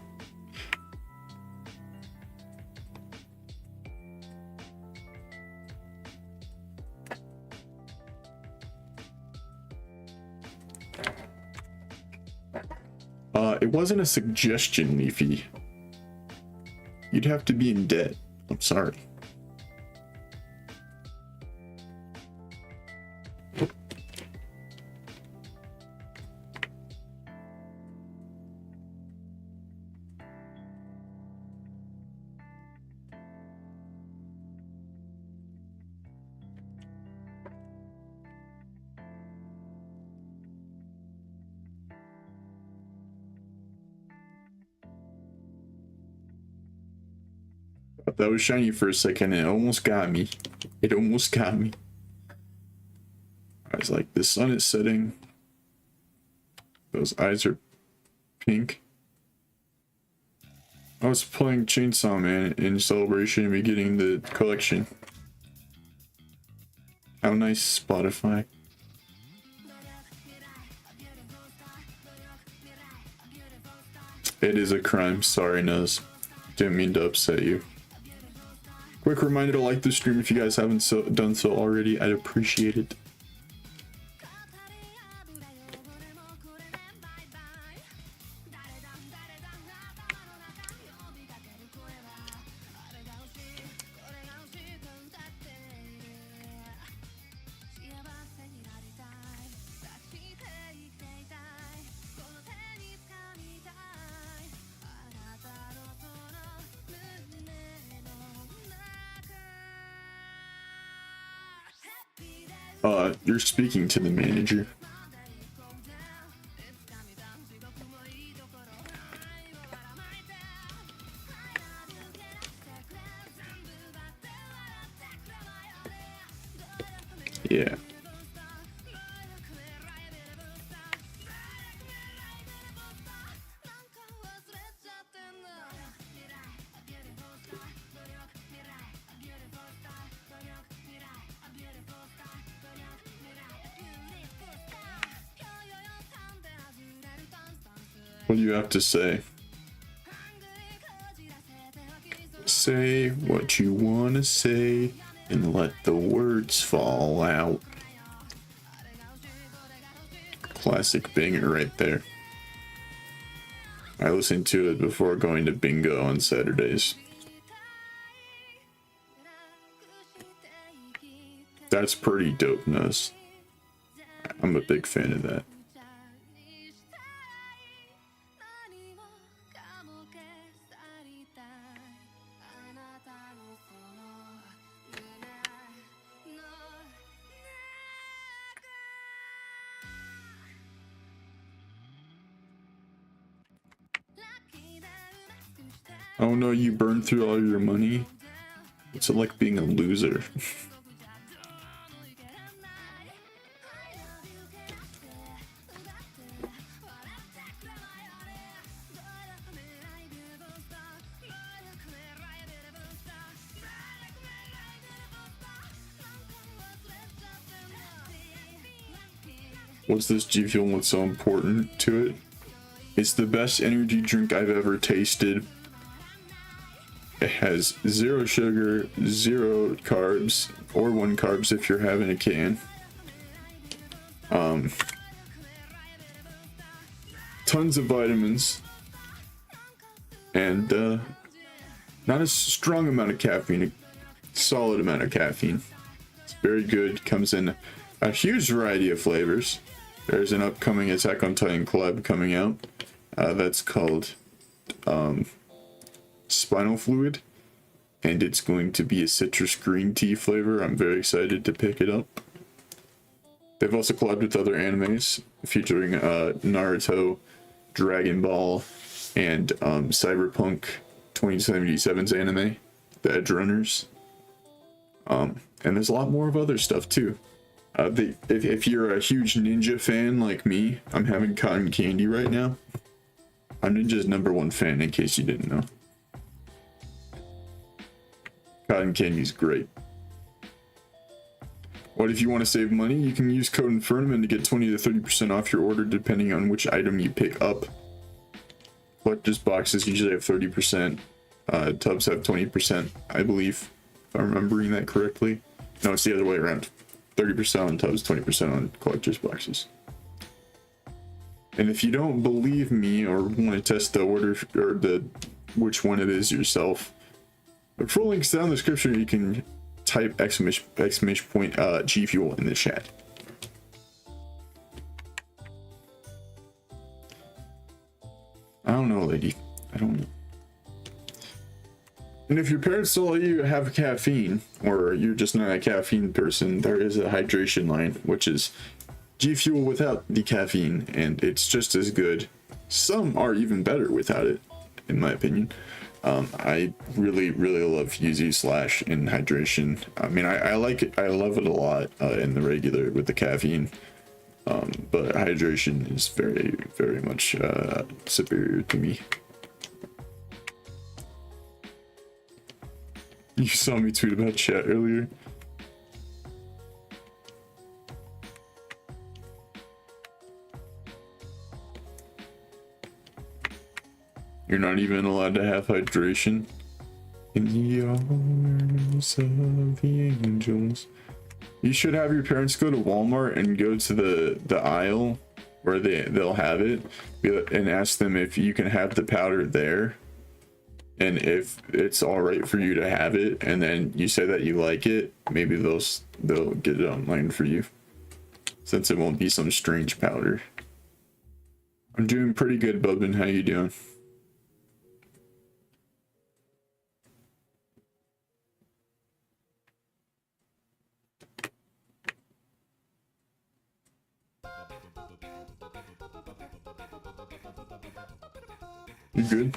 It wasn't a suggestion, Leafy. You'd have to be in debt. I'm sorry. Thought that was shiny for a second and it almost got me. It almost got me. I was like, the sun is setting. Those eyes are pink. I was playing Chainsaw Man in celebration of me getting the collection. How nice, Spotify. It is a crime. Sorry, Nuz. Didn't mean to upset you. Quick reminder to like the stream if you guys haven't done so already. I'd appreciate it. You're speaking to the manager. Yeah. What do you have to say? Say what you want to say and let the words fall out. Classic banger right there. I listened to it before going to bingo on Saturdays. That's pretty dope, Nuz. I'm a big fan of that. Oh no, you burned through all your money? What's it like being a loser? What's this G Fuel? What's so important to it? It's the best energy drink I've ever tasted. It has 0 sugar, 0 carbs, or 1 carbs if you're having a can. Tons of vitamins. And not a strong amount of caffeine, a solid amount of caffeine. It's very good. Comes in a huge variety of flavors. There's an upcoming Attack on Titan collab coming out. That's called Spinal Fluid, and it's going to be a citrus green tea flavor. I'm very excited to pick it up. They've also collabed with other animes featuring Naruto, Dragon Ball, and Cyberpunk 2077's anime, The Edge Runners. And there's a lot more of other stuff too. If you're a huge Ninja fan like me, I'm having cotton candy right now. I'm Ninja's #1 fan, in case you didn't know. Cotton candy's great. What if you want to save money? You can use code Infernum to get 20 to 30% off your order depending on which item you pick up. Collector's boxes usually have 30%. Tubs have 20%, I believe, if I'm remembering that correctly. No, it's the other way around. 30% on tubs, 20% on collector's boxes. And if you don't believe me or want to test the order or which one it is yourself, the full link's down in the description. You can type exclamation point G Fuel in the chat. I don't know, lady. I don't know. And if your parents don't let you have caffeine, or you're just not a caffeine person, there is a hydration line, which is G Fuel without the caffeine, and it's just as good. Some are even better without it, in my opinion. I really love UZ Slash in hydration. I mean, I like it, I love it a lot in the regular with the caffeine, but hydration is very much superior to me. You saw me tweet about chat earlier. You're not even allowed to have hydration in the arms of the angels. You should have your parents go to Walmart and go to the aisle where they'll have it and ask them if you can have the powder there and if it's all right for you to have it, and then you say that you like it, maybe they'll get it online for you, since it won't be some strange powder. I'm doing pretty good, Bubin. How you doing? You good?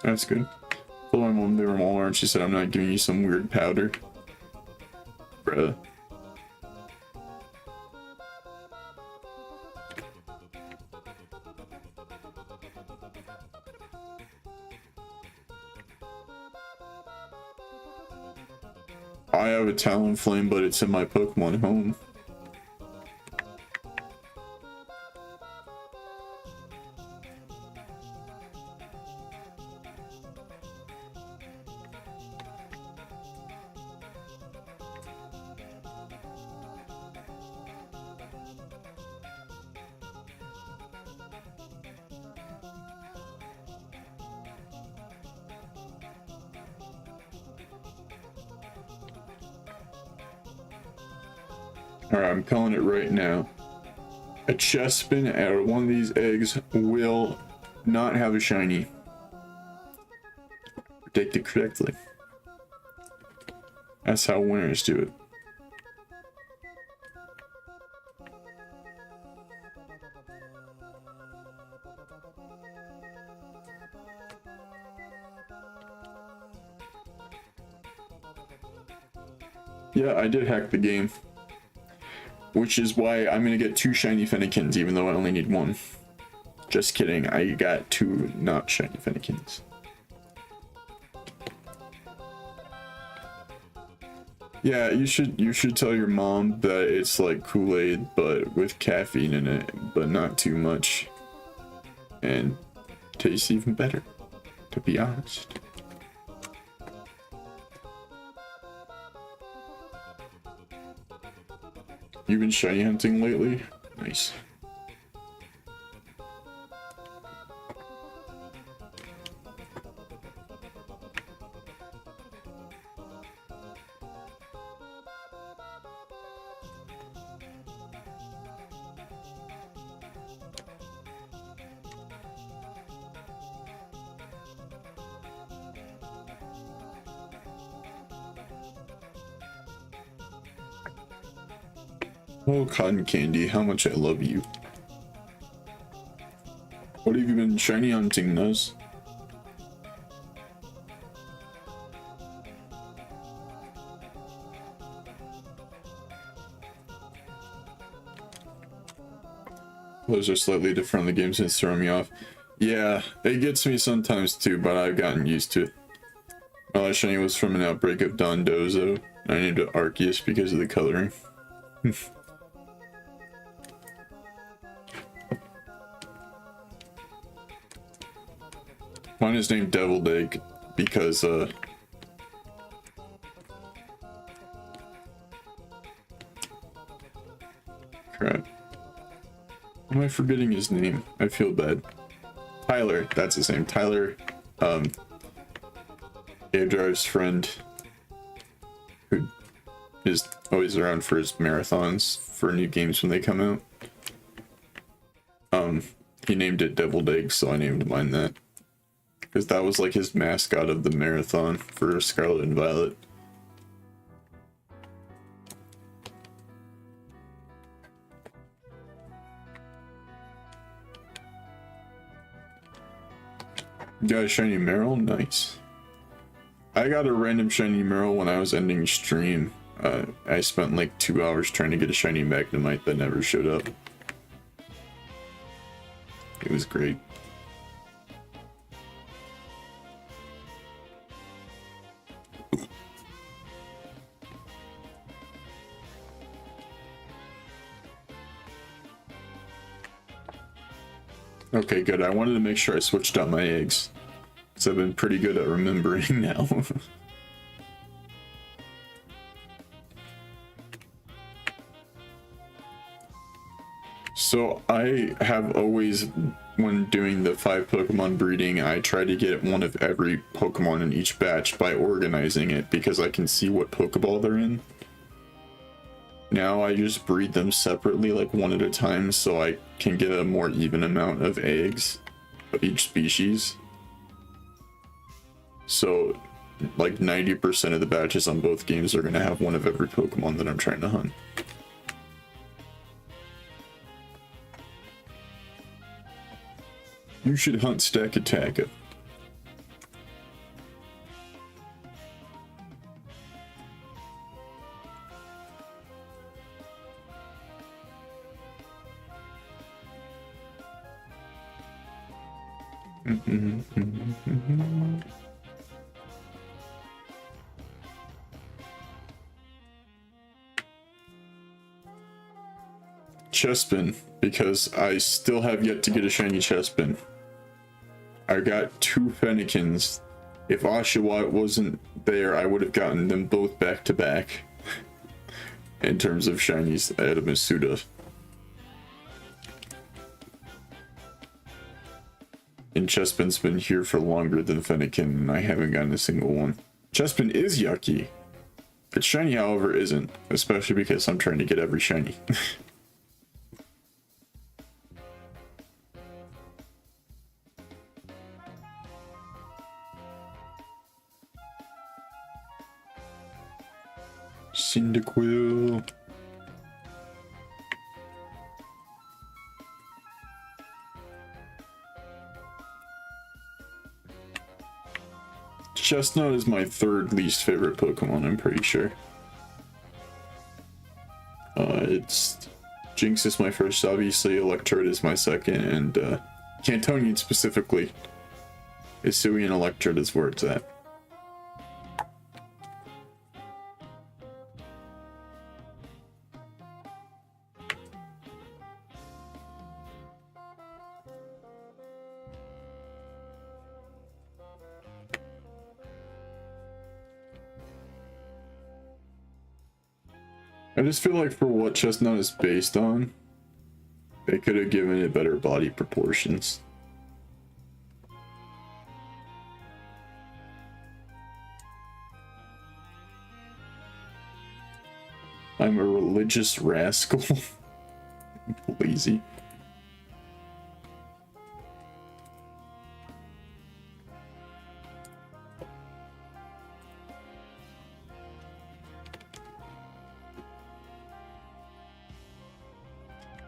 That's good. Told my mom they were in Walmart and she said, I'm not giving you some weird powder. Bruh. I have a Talonflame, but it's in my Pokemon home. Alright, I'm calling it right now. A Chespin or one of these eggs will not have a shiny. Predicted correctly. That's how winners do it. Yeah, I did hack the game. Which is why I'm gonna get 2 shiny Fennekins, even though I only need 1. Just kidding, I got 2 not shiny Fennekins. Yeah, you should tell your mom that it's like Kool-Aid, but with caffeine in it, but not too much. And tastes even better, to be honest. You've been shiny hunting lately? Nice. Oh, cotton candy, how much I love you. What have you been shiny hunting, Nuz? Those are slightly different. The game seems to throw me off. Yeah, it gets me sometimes too, but I've gotten used to it. My last shiny was from an outbreak of Dondozo. I named it Arceus because of the coloring. Mine is named Deviled Egg because, crap. Am I forgetting his name? I feel bad. Tyler, that's his name. Tyler, Adar's friend, who is always around for his marathons for new games when they come out. He named it Deviled Egg, so I named mine that. Because that was like his mascot of the marathon for Scarlet and Violet. Got a shiny Meryl? Nice. I got a random shiny Meryl when I was ending stream. I spent like 2 hours trying to get a shiny Magnemite that never showed up. It was great. Okay, good. I wanted to make sure I switched out my eggs, because I've been pretty good at remembering now. So I have always, when doing the 5 Pokemon breeding, I try to get one of every Pokemon in each batch by organizing it, because I can see what Pokeball they're in. Now I just breed them separately, like one at a time, so I can get a more even amount of eggs of each species. So like 90% of the batches on both games are going to have one of every Pokemon that I'm trying to hunt. You should hunt Stakataka. Chespin, because I still have yet to get a shiny Chespin. I got 2 Fennekins. If Oshawott wasn't there, I would have gotten them both back to back in terms of shinies at a Masuda. And Chespin's been here for longer than Fennekin, and I haven't gotten a single one. Chespin is yucky. Its shiny, however, isn't, especially because I'm trying to get every shiny. Cyndaquil. Chestnut is my 3rd least favorite Pokemon, I'm pretty sure. It's Jinx is my first, obviously, Electrode is my second, and Cantonian specifically. Isui and Electrode is where it's at. I just feel like for what Chestnut is based on, they could have given it better body proportions. I'm a religious rascal. Lazy.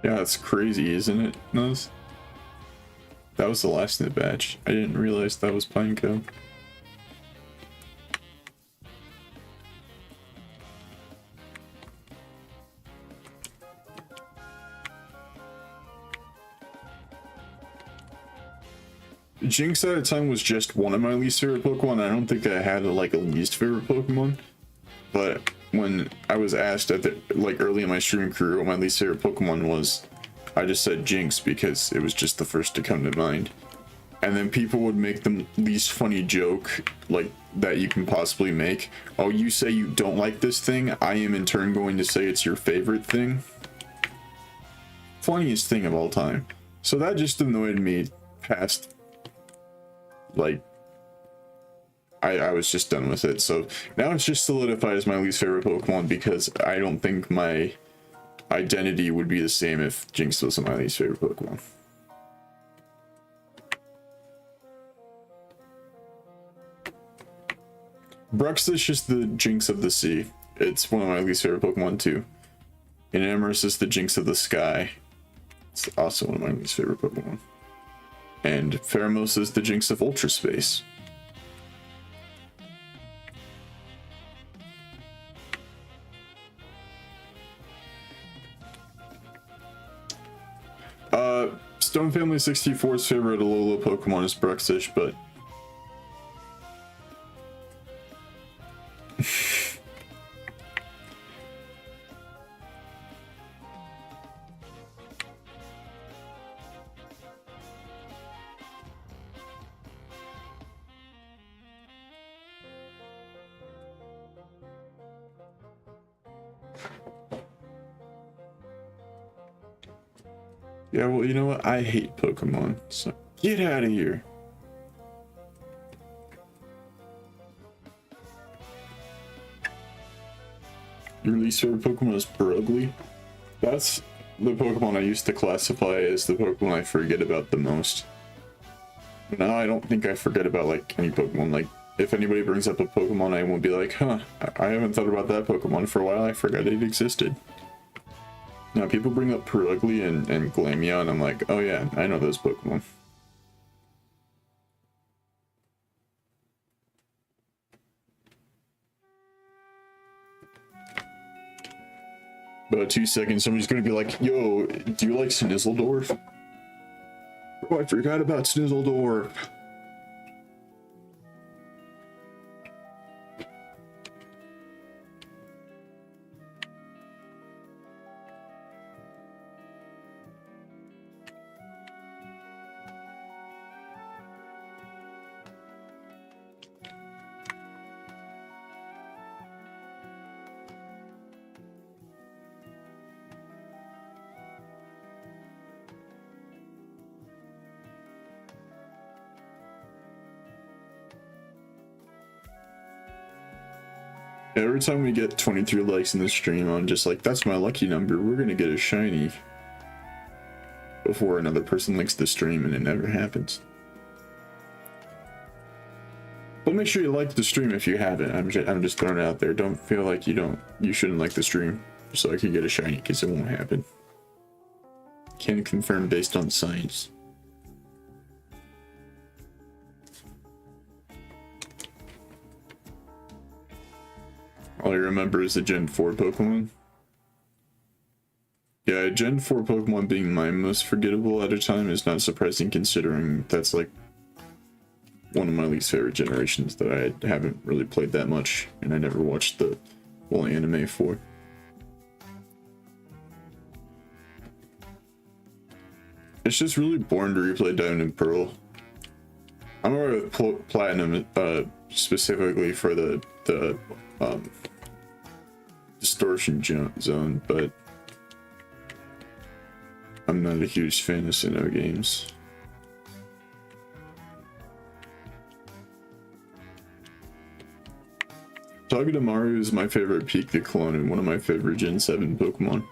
Yeah, it's crazy, isn't it, Nuz? That was the last new batch. I didn't realize that was Pineco. Jinx at the time was just one of my least favorite Pokemon. I don't think I had like a least favorite Pokemon, but when I was asked at the early in my stream career what my least favorite Pokemon was, I just said Jinx because it was just the first to come to mind. And then people would make the least funny joke like that you can possibly make. Oh, you say you don't like this thing, I am in turn going to say it's your favorite thing. Funniest thing of all time. So that just annoyed me past, like, I was just done with it. So now it's just solidified as my least favorite Pokemon because I don't think my identity would be the same if Jinx wasn't my least favorite Pokemon. Bruxish is the Jinx of the sea. It's one of my least favorite Pokemon too. And Amorous is the Jinx of the sky. It's also one of my least favorite Pokemon. And Pheromos is the Jinx of Ultra Space. Stone Family 64's favorite Alola Pokemon is Bruxish, but yeah, well, you know what? I hate Pokemon, so get out of here. Your least favorite Pokemon is Brugly? That's the Pokemon I used to classify as the Pokemon I forget about the most. Now I don't think I forget about, like, any Pokemon. Like, if anybody brings up a Pokemon, I won't be like, huh, I haven't thought about that Pokemon for a while, I forgot it existed. Now, people bring up Brugly and Glaceon, I'm like, oh yeah, I know those Pokemon. About 2 seconds, somebody's gonna be like, yo, do you like Snizzledorf? Oh, I forgot about Snizzledorf. Every time we get 23 likes in the stream, I'm just like, that's my lucky number. We're gonna get a shiny before another person likes the stream, and it never happens. But make sure you like the stream if you haven't. I'm just throwing it out there. Don't feel like you shouldn't like the stream so I can get a shiny, because it won't happen. Can't confirm based on science. All I remember is the Gen 4 Pokemon. Yeah, Gen 4 Pokemon being my most forgettable at a time is not surprising, considering that's like one of my least favorite generations that I haven't really played that much, and I never watched the full anime for. It's just really boring to replay Diamond and Pearl. I'm alright with Platinum, specifically for the distortion zone, but I'm not a huge fan of Sinnoh games. Togedemaru is my favorite Pika clone and one of my favorite Gen 7 Pokemon.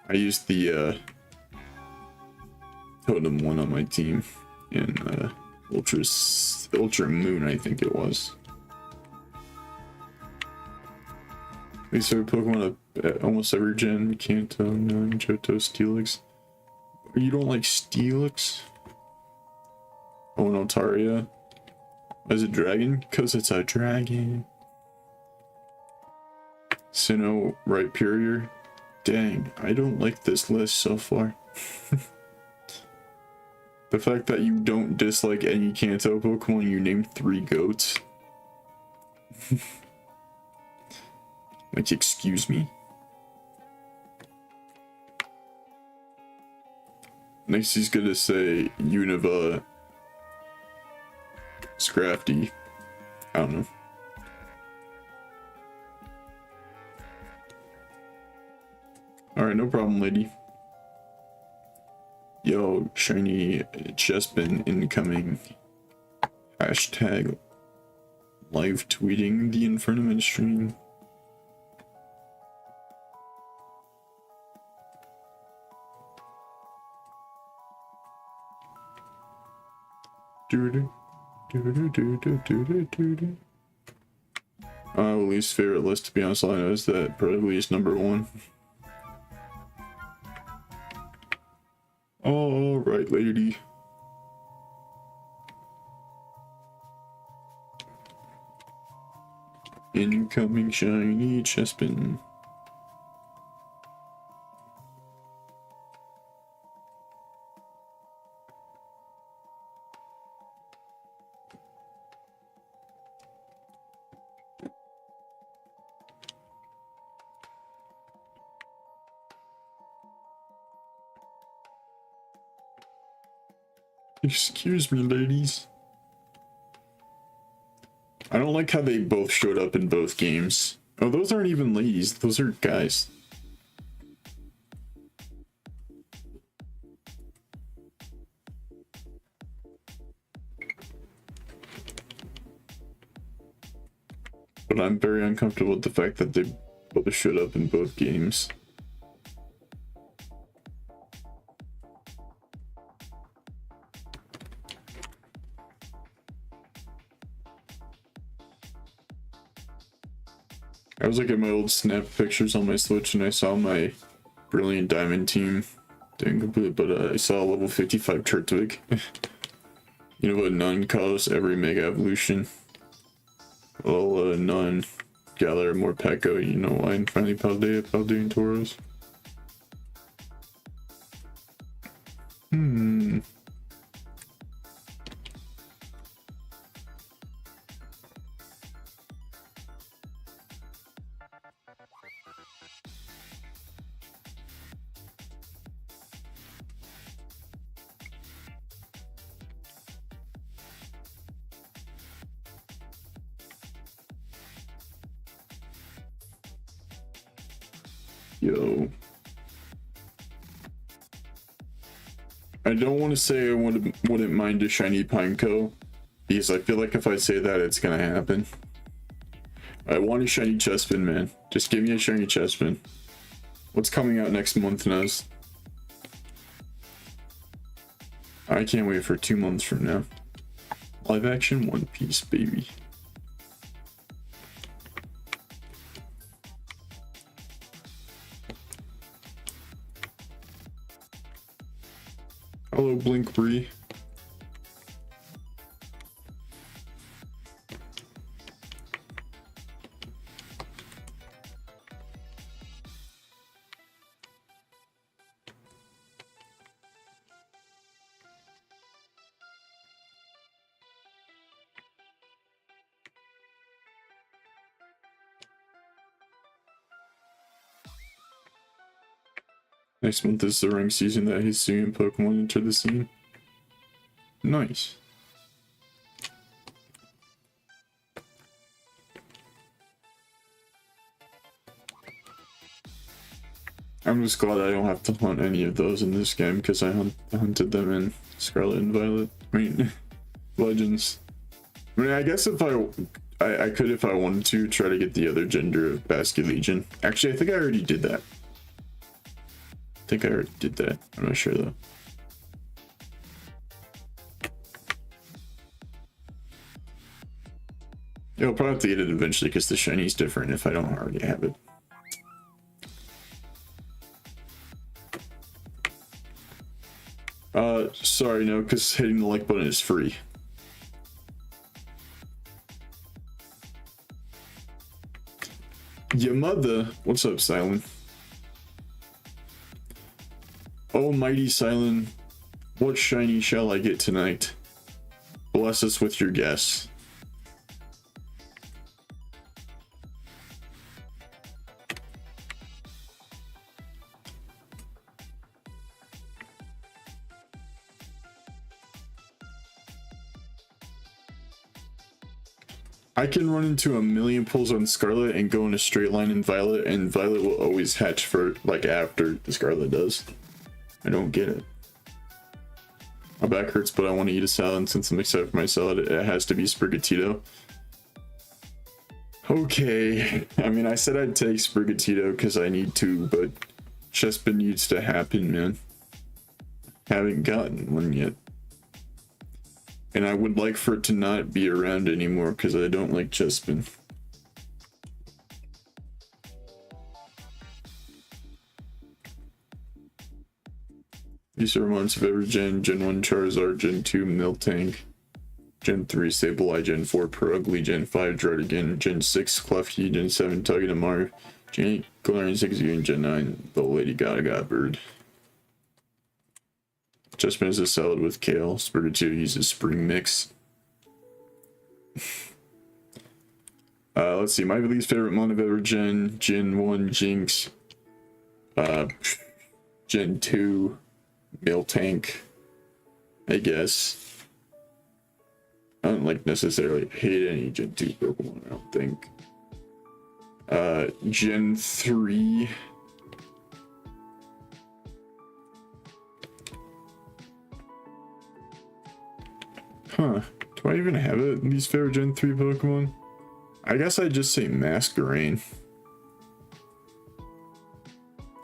I used the Totem 1 on my team in Ultra Moon, I think it was. Least favorite Pokemon at almost every gen: Kanto, Minun, Johto, Steelix. You don't like Steelix? Oh no, Taria. Is it dragon? Because it's a dragon. Sinnoh, Rhyperior. Dang, I don't like this list so far. The fact that you don't dislike any Kanto Pokemon, you named 3 goats. Like, excuse me. Next he's gonna say Unova Scrafty. I don't know. Alright, no problem, lady. Yo, shiny Chespin incoming. Hashtag live tweeting the Infernament stream. Least favorite list, to be honest, all I know is that probably is number 1. Alright, lady. Incoming shiny Chespin. Excuse me, ladies. I don't like how they both showed up in both games. Oh, those aren't even ladies. Those are guys. But I'm very uncomfortable with the fact that they both showed up in both games. I was looking at my old snap pictures on my Switch and I saw my Brilliant Diamond team doing complete, but I saw a level 55 Turtwig. You know what Nun costs every Mega Evolution? Well, Nun, Galar, more Pekka, you know why, and finally Paldea, and Tauros. Yo. I don't want to say I wouldn't mind a shiny Pineco, because I feel like if I say that, it's gonna happen. I want a shiny Chespin, man. Just give me a shiny Chespin. What's coming out next month, Nuz? I can't wait for 2 months from now. Live action One Piece, baby. Hello, Blink Bree. Next month is the ring season that History and Pokemon enter the scene. Nice. I'm just glad I don't have to hunt any of those in this game because I hunted them in Scarlet and Violet. I mean, Legends. I mean, I guess if I could, if I wanted to, try to get the other gender of Basket Legion. Actually, I think I already did that. I'm not sure though. Yeah, I'll probably have to get it eventually because the shiny's different if I don't already have it. Sorry, no, because hitting the like button is free. Your mother. What's up, Cilan? Oh, mighty Cilan, what shiny shall I get tonight? Bless us with your guess. I can run into a million pulls on Scarlet and go in a straight line in Violet, and Violet will always hatch for like after the Scarlet does. I don't get it. My back hurts, but I want to eat a salad, and since I'm excited for my salad, it has to be Sprigatito. Okay, I mean, I said I'd take Sprigatito because I need to, but Chespin needs to happen, man. Haven't gotten one yet. And I would like for it to not be around anymore because I don't like Chespin. These are reminds of every Gen 1 Charizard, Gen 2 Miltank, Gen 3 Sableye, Gen 4 Perugly, Gen 5 Druddigan, Gen 6 Klefki, Gen 7 Tuggenamar, Gen 8 Galarian 6 and Gen 9 the Lady Gaga Bird. Chespin is a salad with kale. Sprigatito uses spring mix. Let's see, my least favorite mon of ever Gen 1 Jinx, Gen 2 Miltank, I guess. I don't like necessarily hate any Gen 2 Pokemon, I don't think. Gen 3. Huh. Do I even have these favorite Gen 3 Pokemon? I guess I'd just say Masquerain.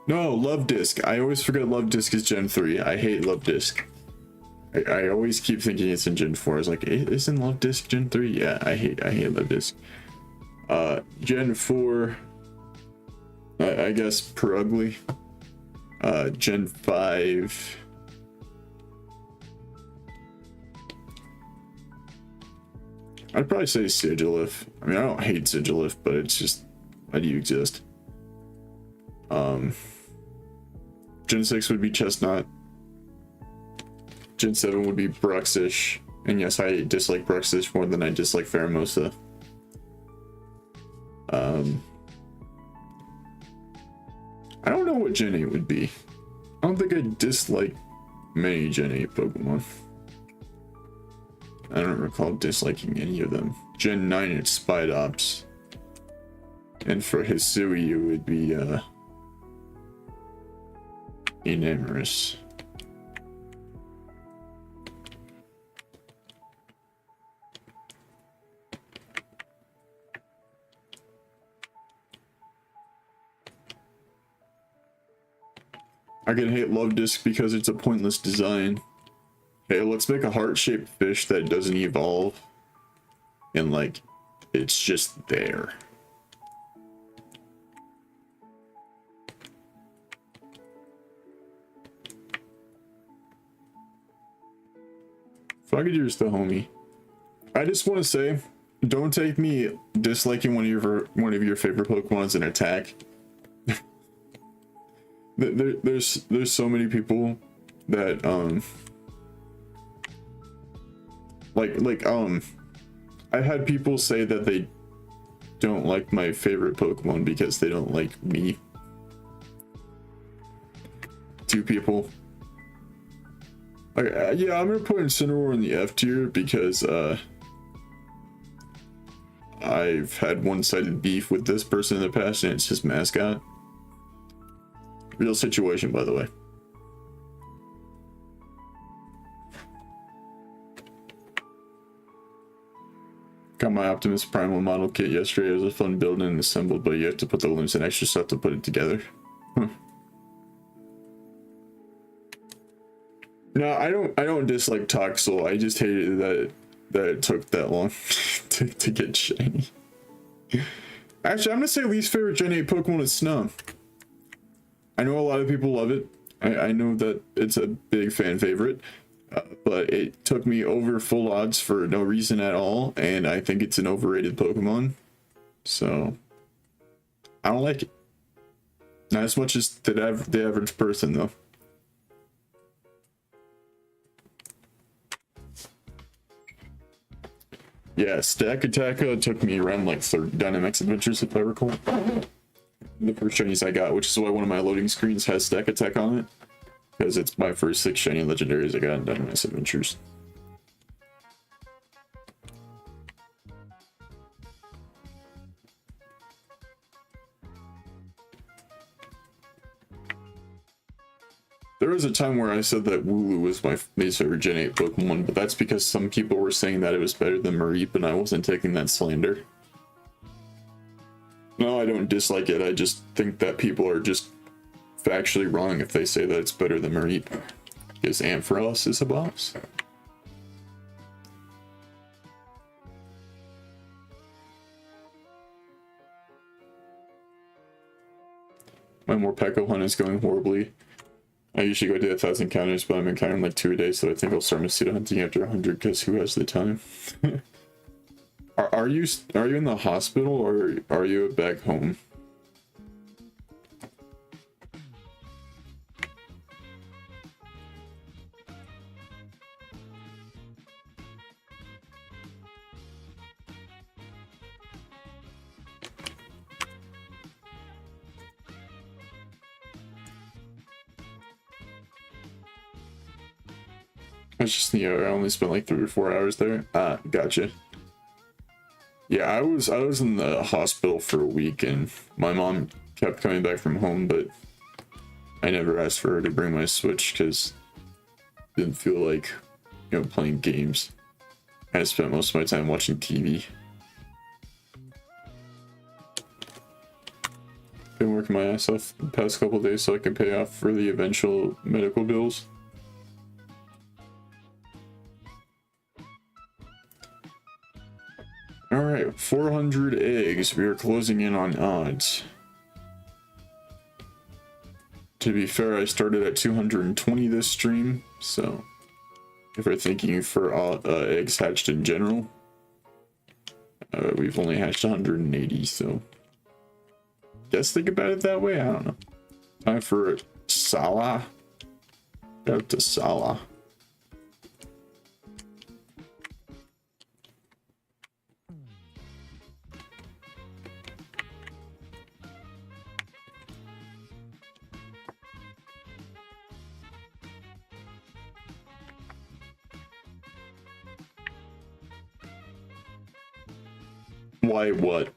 No, Love Disc. I always forget Love Disc is Gen 3. I hate Love Disc. I always keep thinking it's in Gen 4. I was like, isn't Love Disc Gen 3? Yeah, I hate Love Disc. Gen 4. I guess Perugly. Gen 5. I'd probably say Sigilif. I mean, I don't hate Sigilif, but it's just, why do you exist? Gen 6 would be Chestnut. Gen 7 would be Bruxish. And yes, I dislike Bruxish more than I dislike Pheromosa. I don't know what Gen 8 would be. I don't think I dislike many Gen 8 Pokemon. I don't recall disliking any of them. Gen 9 it's Spidops. And for Hisui it would be Enamorous. I can hate Love Disc because it's a pointless design. Hey, let's make a heart-shaped fish that doesn't evolve. And like, it's just there. Fogagear's the homie. I just want to say, don't take me disliking one of your favorite Pokemon as an attack. There's so many people that I've had people say that they don't like my favorite Pokemon because they don't like me. 2 people. Okay, yeah, I'm gonna put Incineroar in the F tier because I've had one-sided beef with this person in the past and it's his mascot. Real situation, by the way. Got my Optimus Primal model kit yesterday. It was a fun build and assembled, but you have to put the limbs and extra stuff to put it together. Huh. No, I don't dislike Toxel. I just hated that it took that long to get shiny. Actually, I'm gonna say least favorite Gen 8 Pokemon is Snub. I know a lot of people love it. I know that it's a big fan favorite, but it took me over full odds for no reason at all, and I think it's an overrated Pokemon. So, I don't like it. Not as much as the average person, though. Yeah, Stack Attacka took me around like 30 Dynamax Adventures, if I recall. The first shinies I got, which is why one of my loading screens has Stack Attack on it, because it's my first 6 shiny legendaries I got in Dynamax Adventures. There was a time where I said that Wooloo was my least favorite Gen 8 Pokemon, but that's because some people were saying that it was better than Mareep, and I wasn't taking that slander. No, I don't dislike it, I just think that people are just factually wrong if they say that it's better than Mareep. Because Ampharos is a boss. My Morpeko hunt is going horribly. I usually go do 1,000 counters, but I'm encountering like 2 a day, so I think I'll start Masuda hunting after 100, because who has the time? Are you in the hospital, or are you back home? I just, I only spent like 3 or 4 hours there. Ah, gotcha. Yeah, I was in the hospital for a week, and my mom kept coming back from home, but I never asked for her to bring my Switch because I didn't feel like, playing games. I spent most of my time watching TV. Been working my ass off the past couple days so I can pay off for the eventual medical bills. Alright, 400 eggs. We are closing in on odds. To be fair, I started at 220 this stream, so if we're thinking for eggs hatched in general, we've only hatched 180, so guess think about it that way. I don't know. Time for Salah. Shout out to Salah. Why what?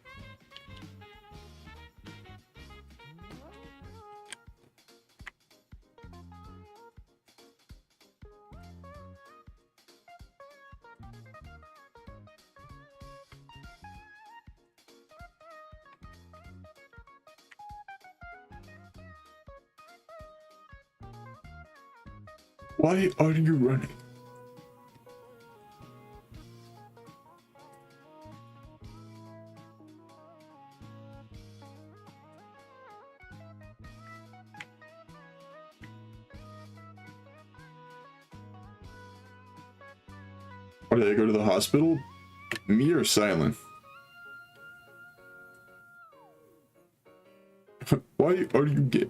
Why are you running? Or did I go to the hospital? Me or Cilan? Why are you gay?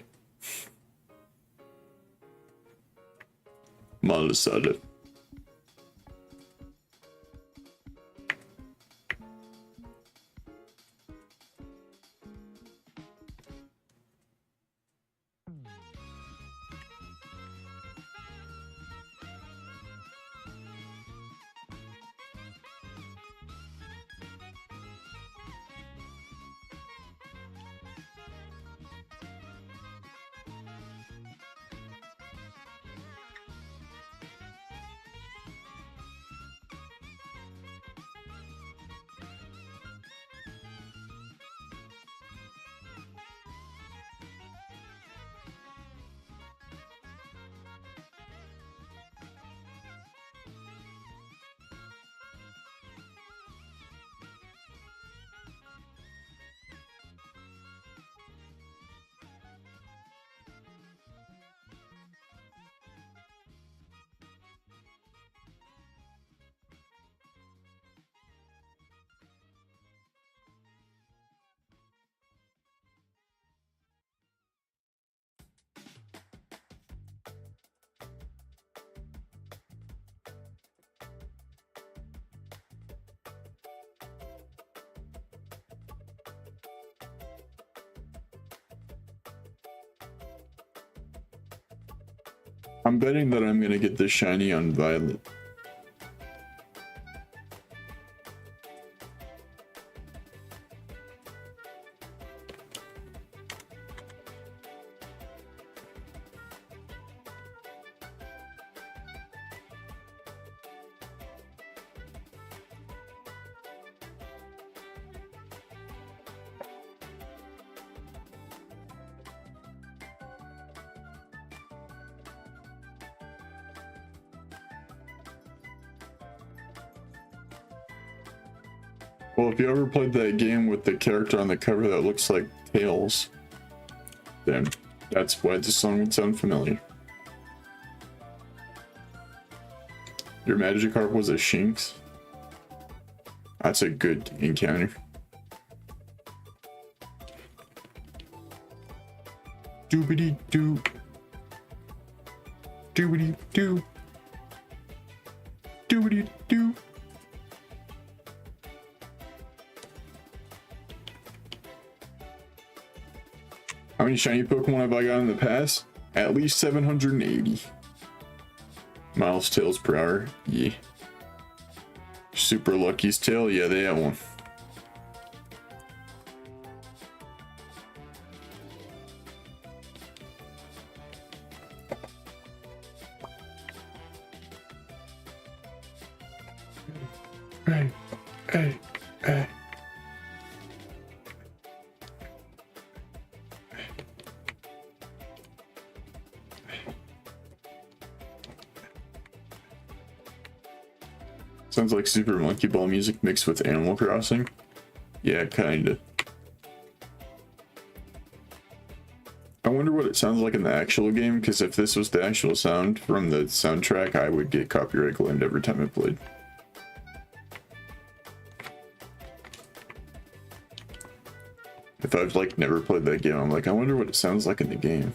Masuda. I'm betting that I'm gonna get the shiny on Violet. Well, if you ever played that game with the character on the cover that looks like Tails, then that's why the song would sound familiar. Your Magikarp was a Shinx? That's a good encounter. Doobity doo. Doobity doo. Doobity doo. How many shiny Pokemon have I got in the past? At least 780 miles tails per hour. Yeah. Super Lucky's tail. Yeah, they have one. Hey, hey, hey. Sounds like Super Monkey Ball music mixed with Animal Crossing. Yeah, kinda. I wonder what it sounds like in the actual game, because if this was the actual sound from the soundtrack, I would get copyright claimed every time I played. If I've like never played that game, I'm like, I wonder what it sounds like in the game.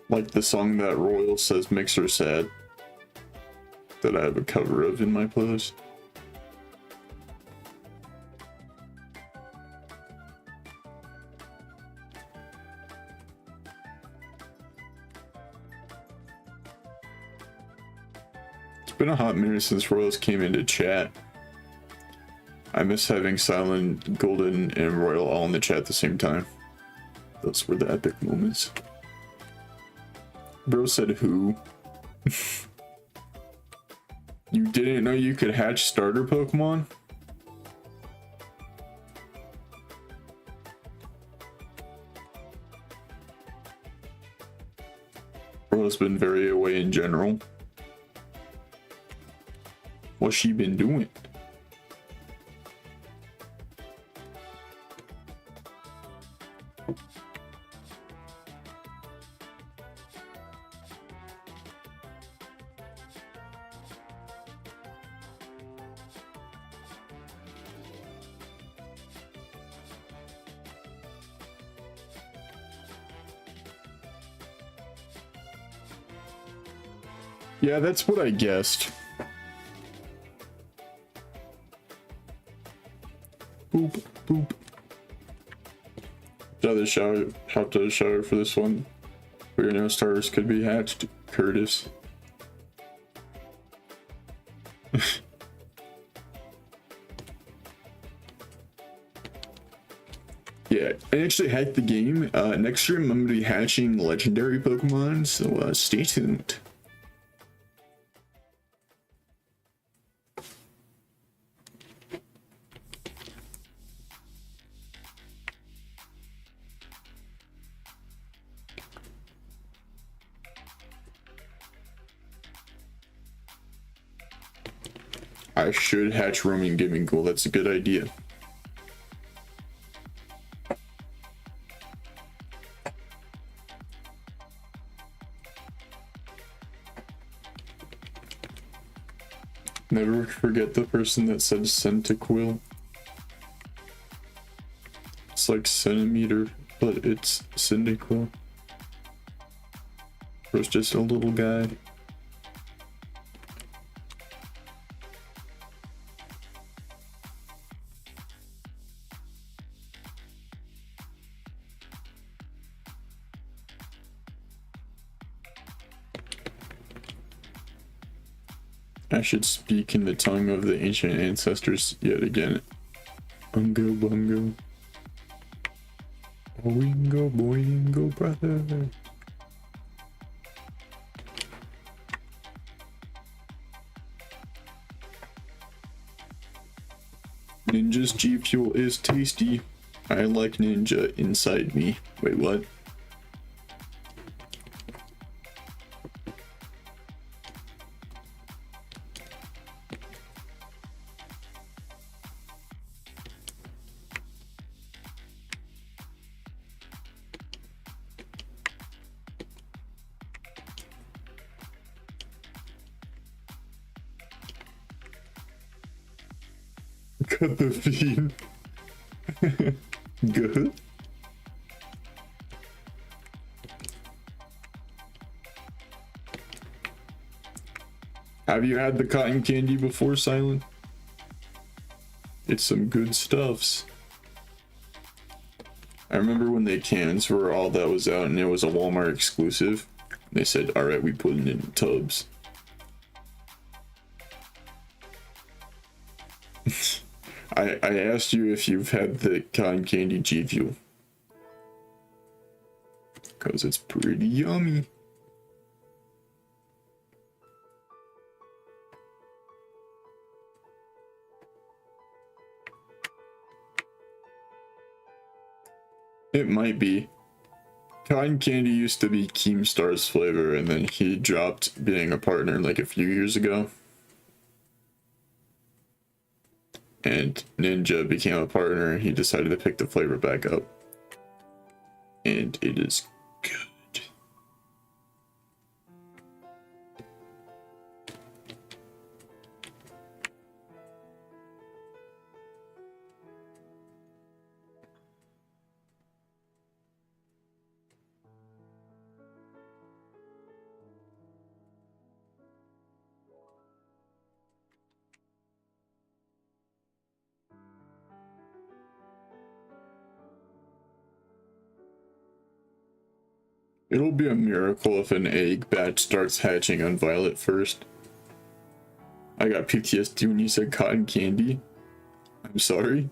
Like the song that Royal says makes her sad, that I have a cover of in my playlist. It's been a hot minute since Royals came into chat. I miss having Cilan, Golden, and Royal all in the chat at the same time. Those were the epic moments. Bro said who? You didn't know you could hatch starter Pokemon? Bro's been very away in general. What's she been doing? Yeah, that's what I guessed. Boop, boop. Hop to the shower for this one. Your no stars could be hatched, Curtis. Yeah, I actually hacked the game. Next stream I'm gonna be hatching legendary Pokemon, so stay tuned. I should hatch roaming gaming goal. That's a good idea. Never forget the person that said Cyndaquil. It's like centimeter, but it's Cyndaquil. It was just a little guy. I should speak in the tongue of the ancient ancestors yet again. Bungo bungo. Boingo boingo, brother. Ninja's G Fuel is tasty. I like ninja inside me. Wait, what? Cut the feed. Good. Have you had the cotton candy before, Cilan? It's some good stuffs. I remember when the cans were all that was out and it was a Walmart exclusive. They said, alright, we put it in tubs. I asked you if you've had the cotton candy G Fuel. Because it's pretty yummy. It might be. Cotton candy used to be Keemstar's flavor, and then he dropped being a partner like a few years ago. And Ninja became a partner, and he decided to pick the flavor back up. And it is good. It'll be a miracle if an egg batch starts hatching on Violet first. I got PTSD when you said cotton candy. I'm sorry.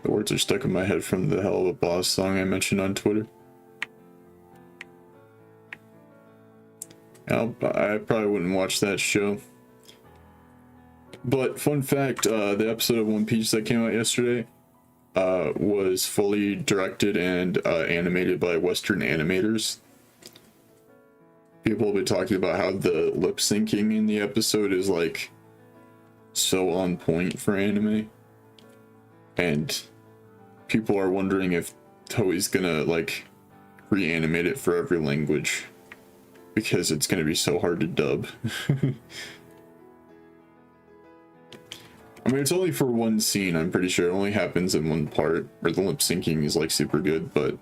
The words are stuck in my head from the Hell of a Boss song I mentioned on Twitter. I probably wouldn't watch that show. But fun fact, the episode of One Piece that came out yesterday was fully directed and animated by Western animators. People have been talking about how the lip syncing in the episode is like so on point for anime. And people are wondering if Toei's gonna like reanimate it for every language. Because it's gonna be so hard to dub. I mean, it's only for one scene, I'm pretty sure. It only happens in one part, where the lip syncing is like super good, but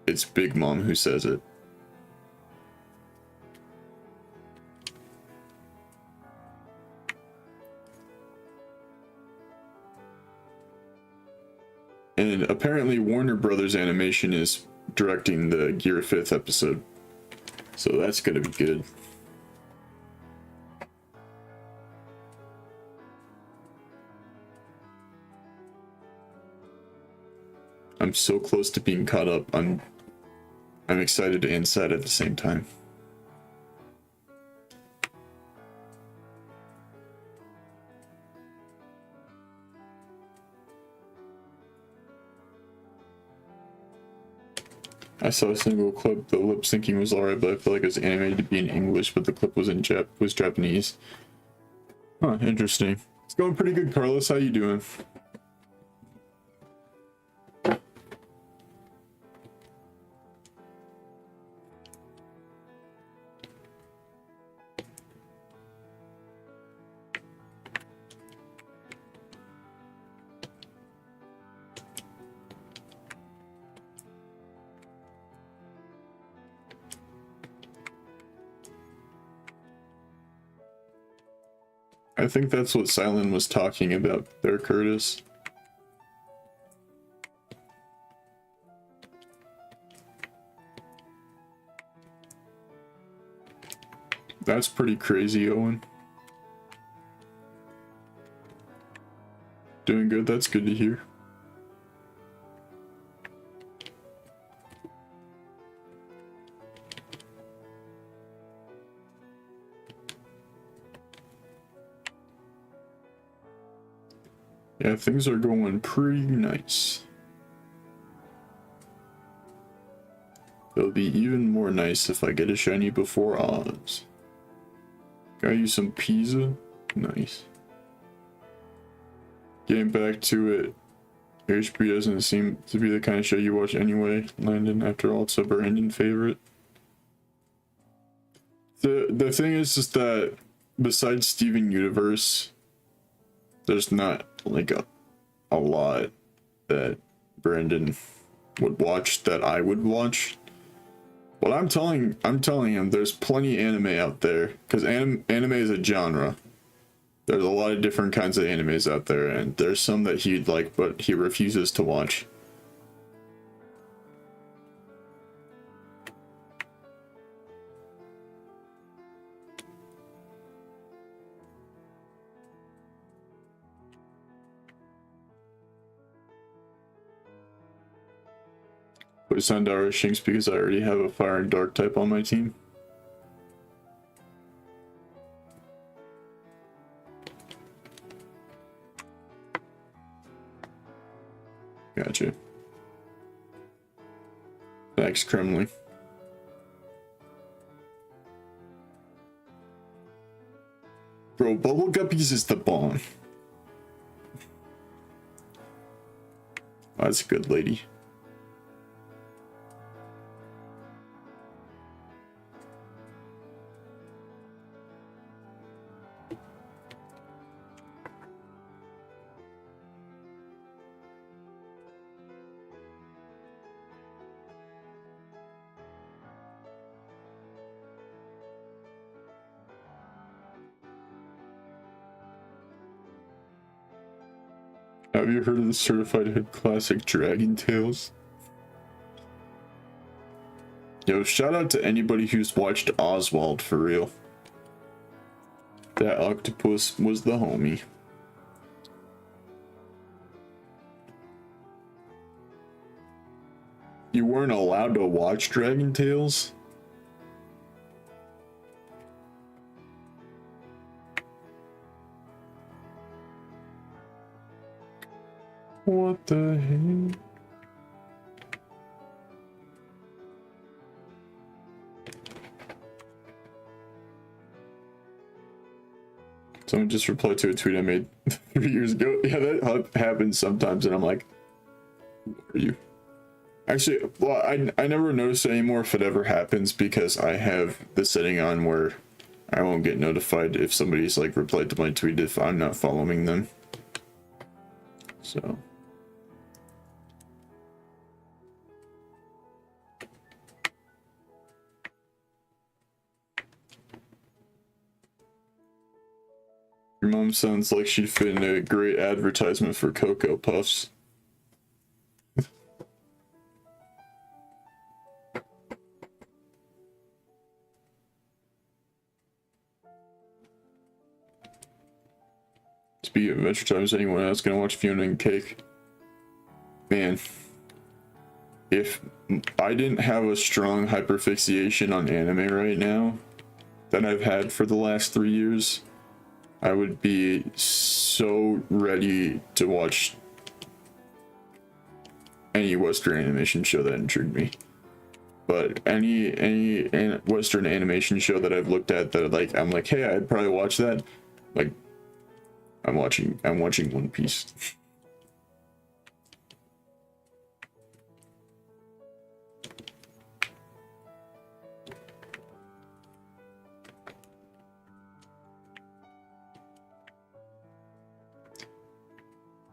it's Big Mom who says it. And apparently Warner Brothers Animation is directing the Gear 5th episode. So that's gonna be good. I'm so close to being caught up. I'm excited and sad at the same time. I saw a single clip. The lip syncing was alright, but I feel like it was animated to be in English, but the clip was in Japanese. Huh, interesting. It's going pretty good, Carlos. How you doing? I think that's what Cilan was talking about there, Curtis. That's pretty crazy, Owen. Doing good, that's good to hear. Yeah, things are going pretty nice. They'll be even more nice if I get a shiny before Oz. Got you some pizza? Nice. Getting back to it, HayezB doesn't seem to be the kind of show you watch anyway, Landon. After all, it's a Brandon favorite. The thing is that besides Steven Universe, there's not like a lot that Brandon would watch that I would watch. But I'm telling him there's plenty of anime out there, because anime is a genre. There's a lot of different kinds of animes out there, and there's some that he'd like, but he refuses to watch. Put Sandara Shinx because I already have a fire and dark type on my team. Gotcha. Thanks, Kremling. Bro, Bubble Guppies is the bomb. Oh, that's a good lady. Have you heard of the Certified Hood Classic Dragon Tales? Yo, shout out to anybody who's watched Oswald for real. That octopus was the homie. You weren't allowed to watch Dragon Tales? What the heck? Someone just replied to a tweet I made 3 years ago. Yeah, that happens sometimes, and I'm like, who are you? Actually, well, I never notice it anymore if it ever happens, because I have the setting on where I won't get notified if somebody's like replied to my tweet if I'm not following them. So. Your mom sounds like she'd fit in a great advertisement for Cocoa Puffs. Speaking of Adventure Time, is anyone else gonna watch Fiona and Cake? Man, if I didn't have a strong hyperfixation on anime right now that I've had for the last 3 years, I would be so ready to watch any Western animation show that intrigued me. But any Western animation show that I've looked at that like I'm like, hey, I'd probably watch that. Like, I'm watching One Piece.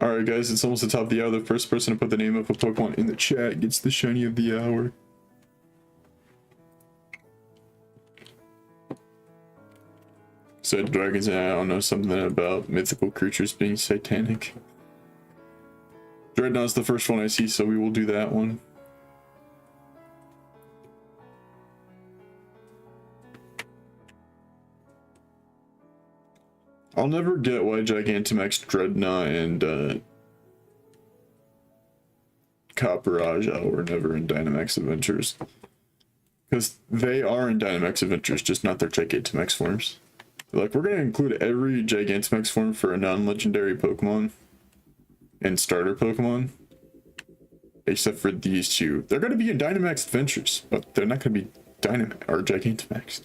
Alright guys, it's almost the top of the hour. The first person to put the name of a Pokemon in the chat gets the shiny of the hour. Said dragons, and I don't know, something about mythical creatures being satanic. Dreadnought's the first one I see, so we will do that one. I'll never get why Gigantamax, Dreadnought, and Copperaja were never in Dynamax Adventures. Because they are in Dynamax Adventures, just not their Gigantamax forms. They're like, we're going to include every Gigantamax form for a non-legendary Pokemon and starter Pokemon. Except for these two. They're going to be in Dynamax Adventures, but they're not going to be Dynamax or Gigantamax.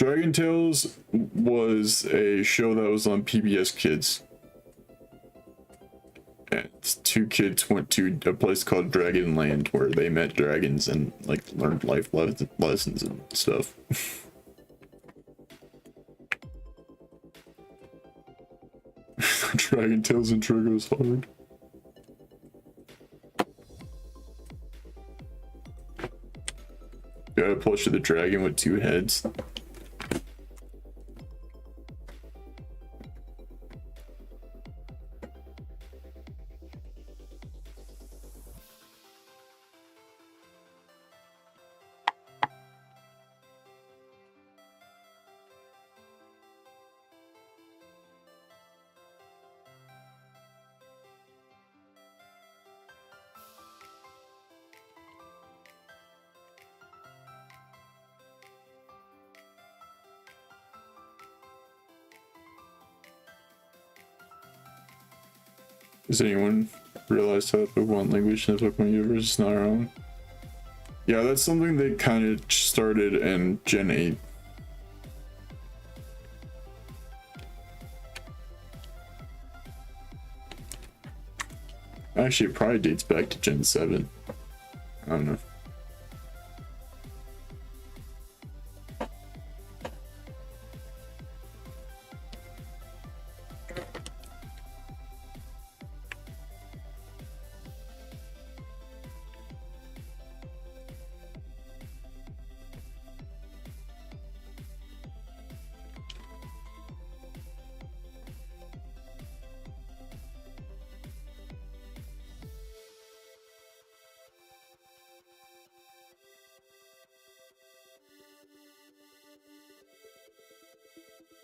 Dragon Tales was a show that was on PBS Kids. And two kids went to a place called Dragonland where they met dragons and like learned life lessons and stuff. Dragon Tales intro goes hard. Got a plush of the dragon with 2 heads. Does anyone realize how the Pokemon language in the Pokemon universe is not our own? Yeah, that's something they kind of started in Gen 8. Actually, it probably dates back to Gen 7. I don't know.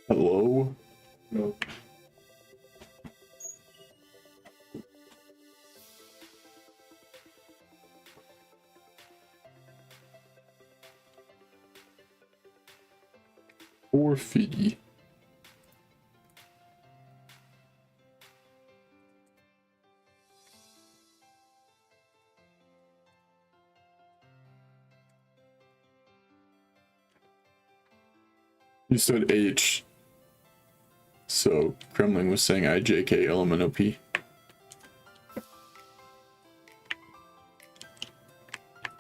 Hello? No. Orphe. You said H. So Kremling was saying IJKLMNOP.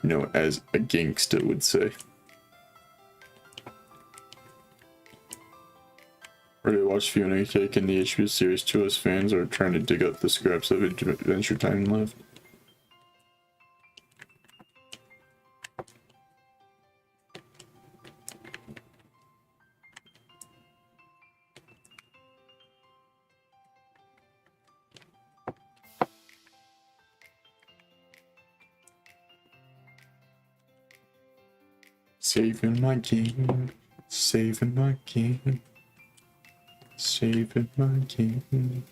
You know, as a gangsta would say. Already watched Fiona Cake in the HBO series. 2 us fans are trying to dig up the scraps of Adventure Time left. Saving my game, saving my game, saving my game.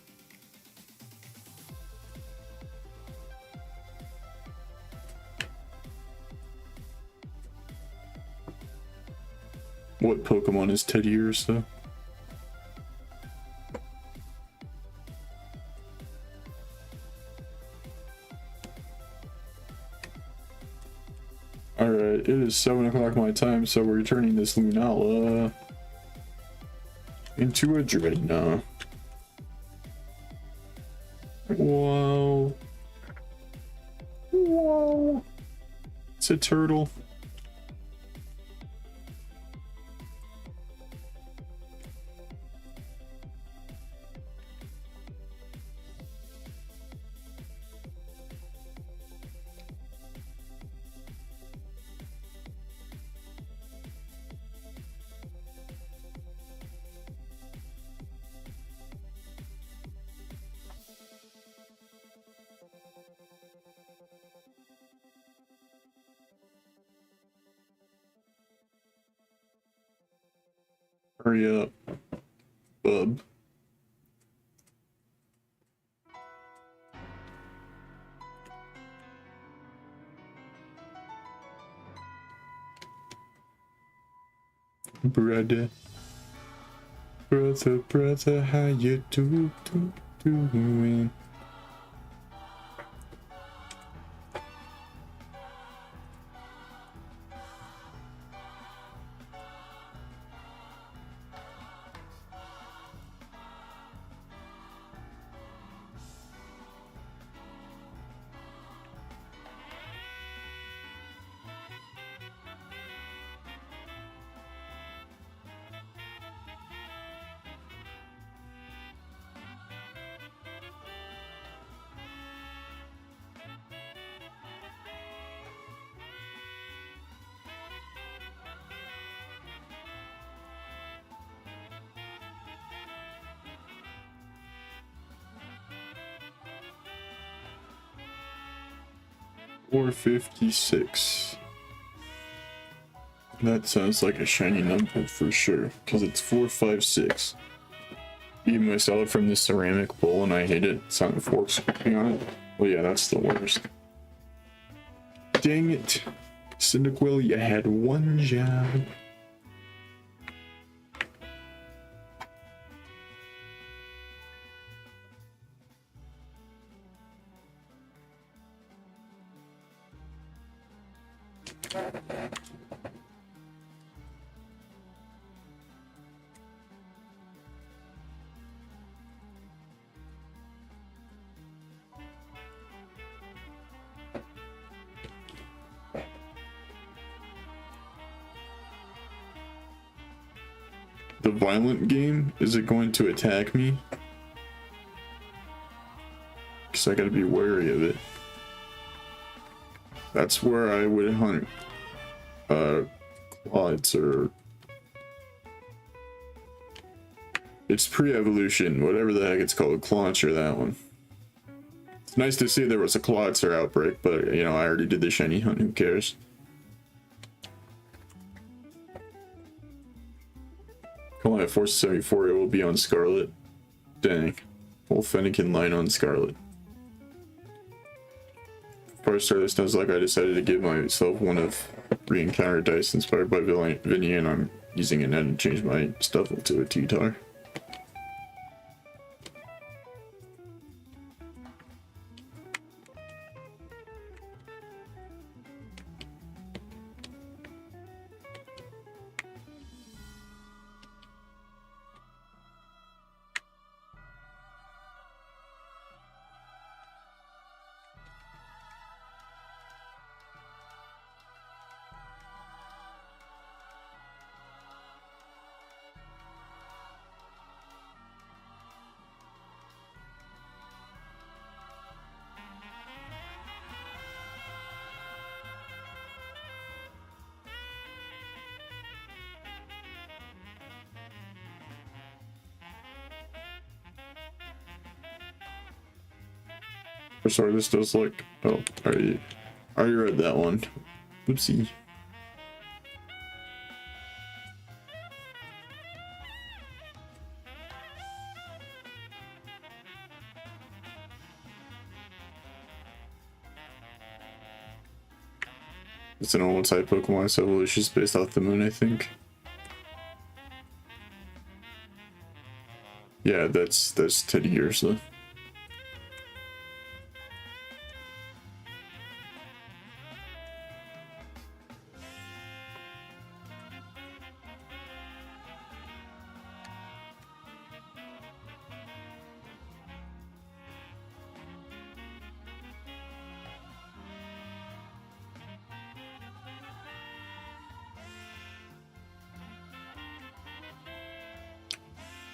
What Pokemon is Teddy Ursa? Alright, it is 7 o'clock my time, so we're turning this Lunala into a Dreadnought. Whoa. Whoa. It's a turtle. Hurry up, bub. Brother, brother, how you doing? 456. That sounds like a shiny number for sure, because it's 456. Even I saw it from the ceramic bowl and I hate it. Sound forks on it. Well, yeah, that's the worst. Dang it. Cyndaquil, you had one job. The violent game, is it going to attack me? Because I gotta be wary of it. That's where I would hunt quads, or it's pre-evolution, whatever the heck it's called, Clauncher, that one. It's nice to see there was a Clawitzer outbreak, but you know, I already did the shiny hunt, who cares? Come on, at 474 it will be on Scarlet. Dang. Whole Fennekin line on Scarlet. Before I start this, sounds like I decided to give myself one of re-encounter dice inspired by Vinny, and I'm using it now to change my Stuffle to a T-Tar. Or sorry, this does like, oh, I already read that one. Oopsie. It's an old type Pokemon, so evolution is based off the moon, I think. Yeah, that's 10 years though.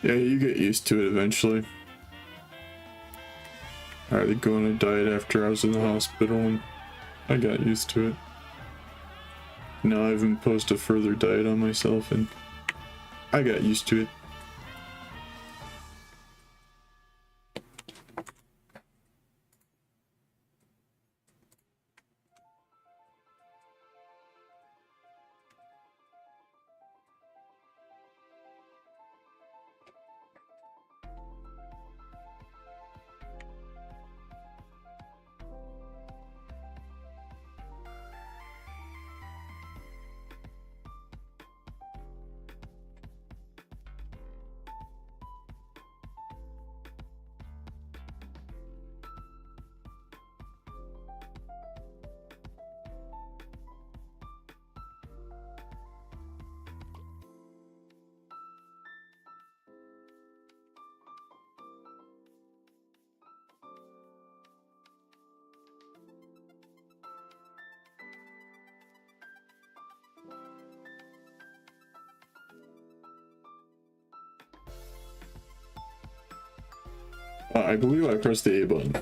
Yeah, you get used to it eventually. I had to go on a diet after I was in the hospital and I got used to it. Now I've imposed a further diet on myself and I got used to it. I believe I pressed the A button.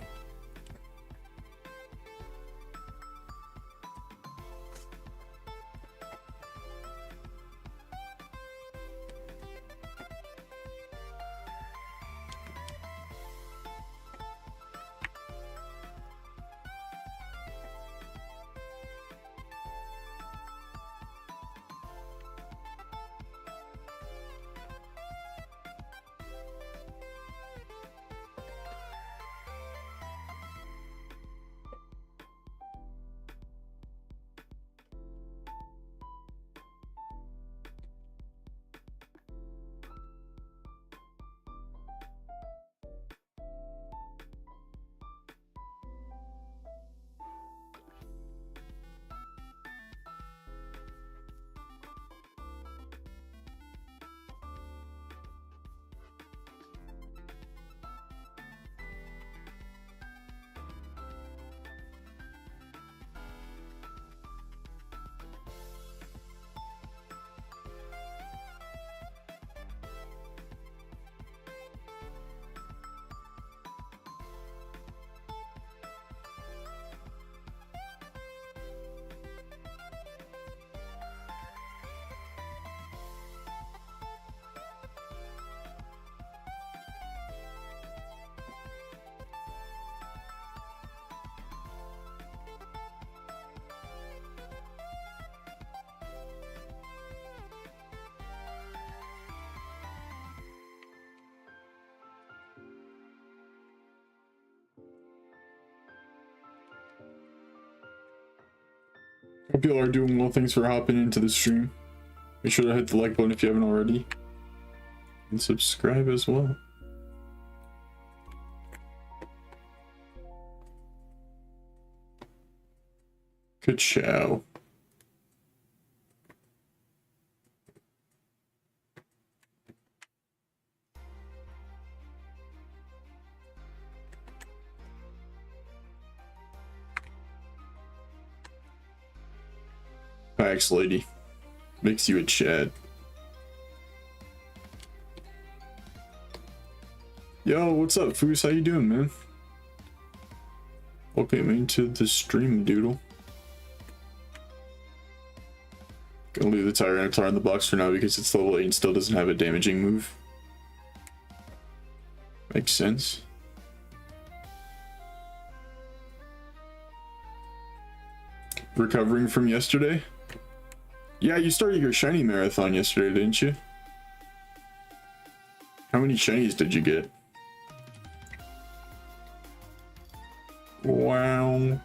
Hope y'all are doing well. Thanks for hopping into the stream. Make sure to hit the like button if you haven't already. And subscribe as well. Good chow. Packs lady. Makes you a Chad. Yo, what's up, Foos? How you doing, man? Welcome into the stream, doodle. Gonna leave the Tyranitar in the box for now because it's level 8 and still doesn't have a damaging move. Makes sense. Recovering from yesterday? Yeah, you started your shiny marathon yesterday, didn't you? How many shinies did you get? Wow.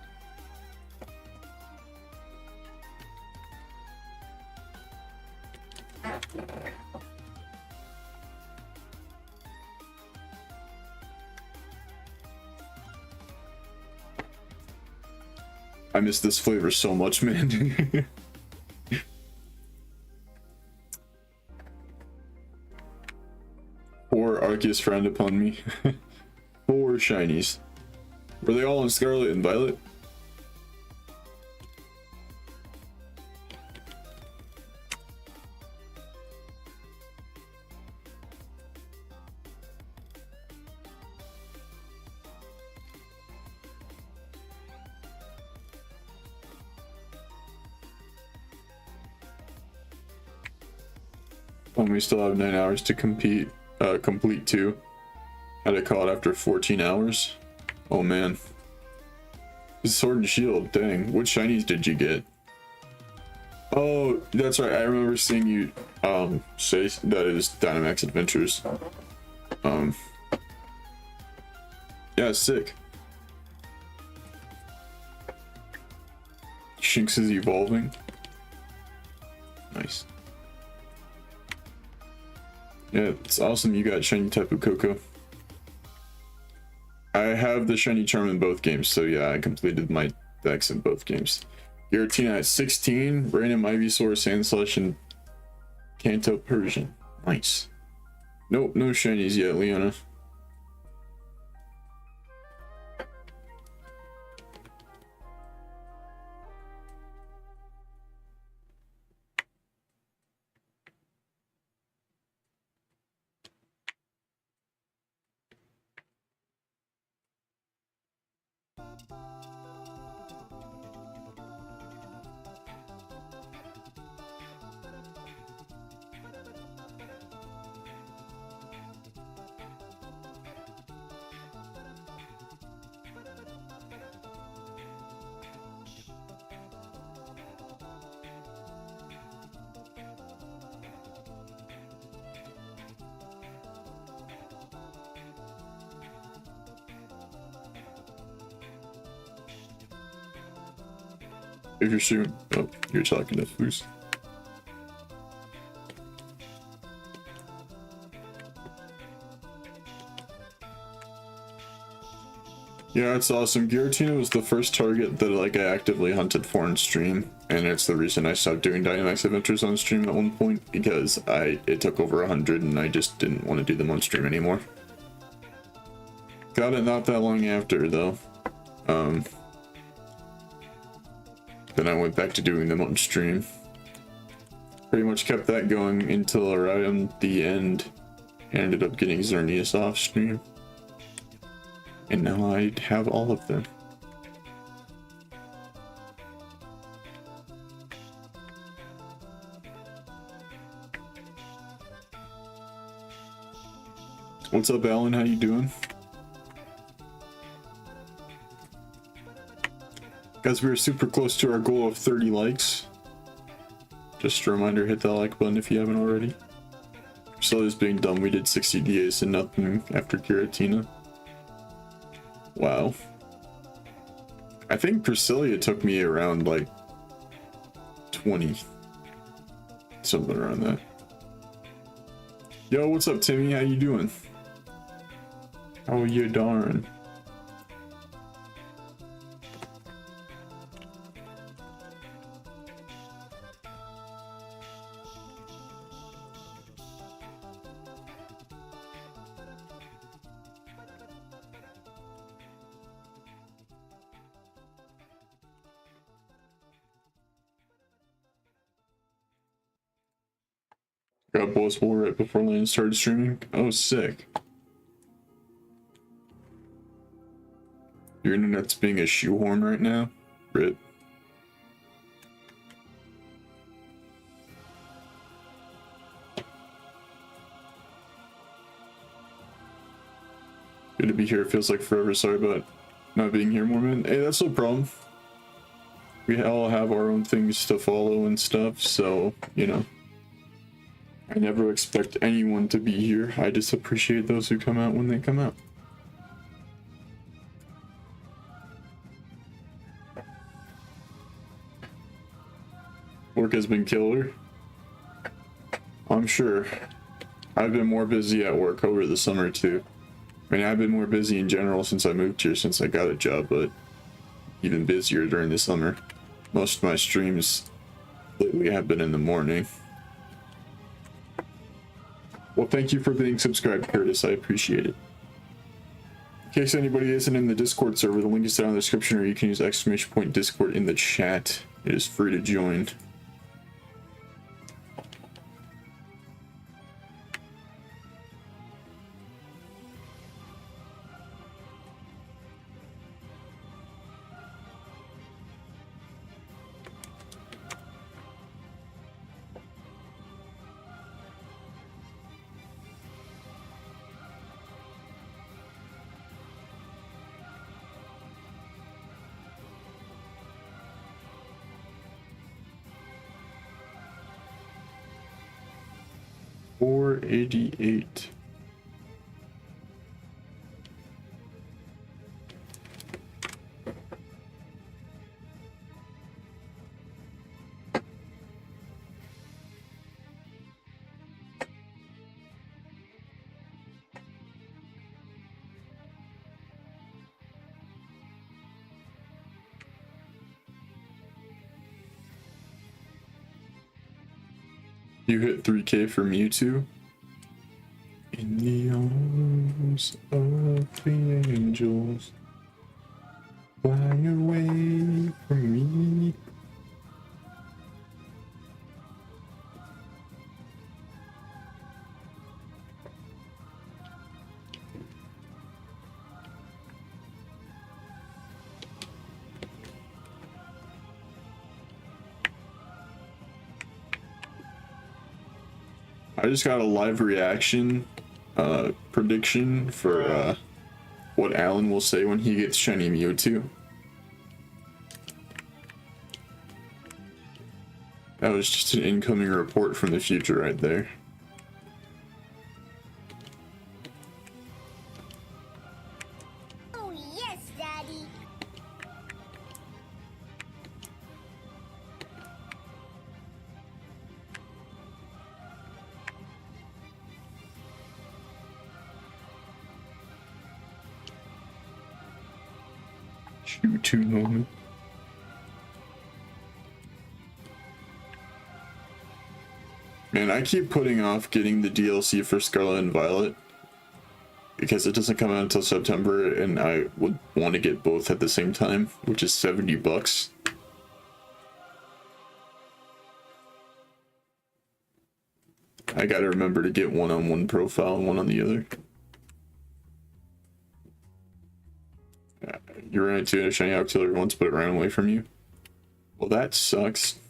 I miss this flavor so much, man. Poor Arceus frowned upon me. 4 shinies. Were they all in Scarlet and Violet? We still have 9 hours to complete 2. Had it caught after 14 hours. Oh man. Sword and Shield, dang. What shinies did you get? Oh, that's right. I remember seeing you say that it is Dynamaxed Adventures. Yeah, sick. Shinx is evolving. Nice. Yeah, it's awesome you got shiny Tapu Koko. I have the shiny charm in both games, so yeah, I completed my decks in both games. Giratina at 16, Random Ivysaur, Sandslash, and Kanto Persian. Nice. Nope, no shinies yet, Leona. If you're shooting, oh, you're talking to Foos. Yeah, it's awesome. Giratina was the first target that like I actively hunted for on stream, and it's the reason I stopped doing Dynamaxed Adventures on stream at one point, because it took over 100 and I just didn't want to do them on stream anymore. Got it not that long after though. Then I went back to doing them on stream. Pretty much kept that going until around the end. I ended up getting Xerneas off stream. And now I have all of them. What's up, Alan? How you doing? Guys, we are super close to our goal of 30 likes. Just a reminder, hit that like button if you haven't already. So is being dumb, we did 60 DAs and nothing after Giratina. Wow. I think Priscilla took me around like 20. Something around that. Yo, what's up, Timmy? How you doing? How you darn? Got Boss War right before Landon started streaming. Oh, sick. Your internet's being a shoehorn right now? Rip. Good to be here. It feels like forever. Sorry about not being here more, man. Hey, that's no problem. We all have our own things to follow and stuff, so, you know. I never expect anyone to be here. I just appreciate those who come out when they come out. Work has been killer. I'm sure. I've been more busy at work over the summer too. I mean, I've been more busy in general since I moved here, since I got a job, but even busier during the summer. Most of my streams lately have been in the morning. Well, thank you for being subscribed, Curtis. I appreciate it. In case anybody isn't in the Discord server, the link is down in the description, or you can use !Discord in the chat. It is free to join. $488. You hit 3K for Mewtwo? In the arms of the angels, fly away from me. I just got a live reaction prediction for what Alan will say when he gets shiny Mewtwo. That was just an incoming report from the future right there. Oh yes, Daddy. Mewtwo moment. Man, I keep putting off getting the DLC for Scarlet and Violet because it doesn't come out until September, and I would want to get both at the same time, which is $70. I gotta remember to get one on one profile and one on the other. You ran into a shiny Octillery once, but it ran away from you. Well, that sucks.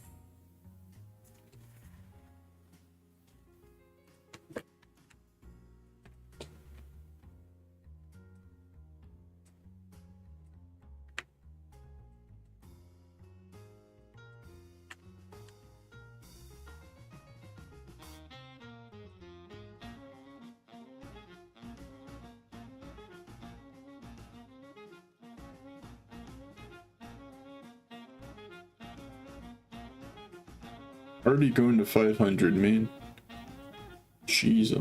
Already going to 500, man. Jeez,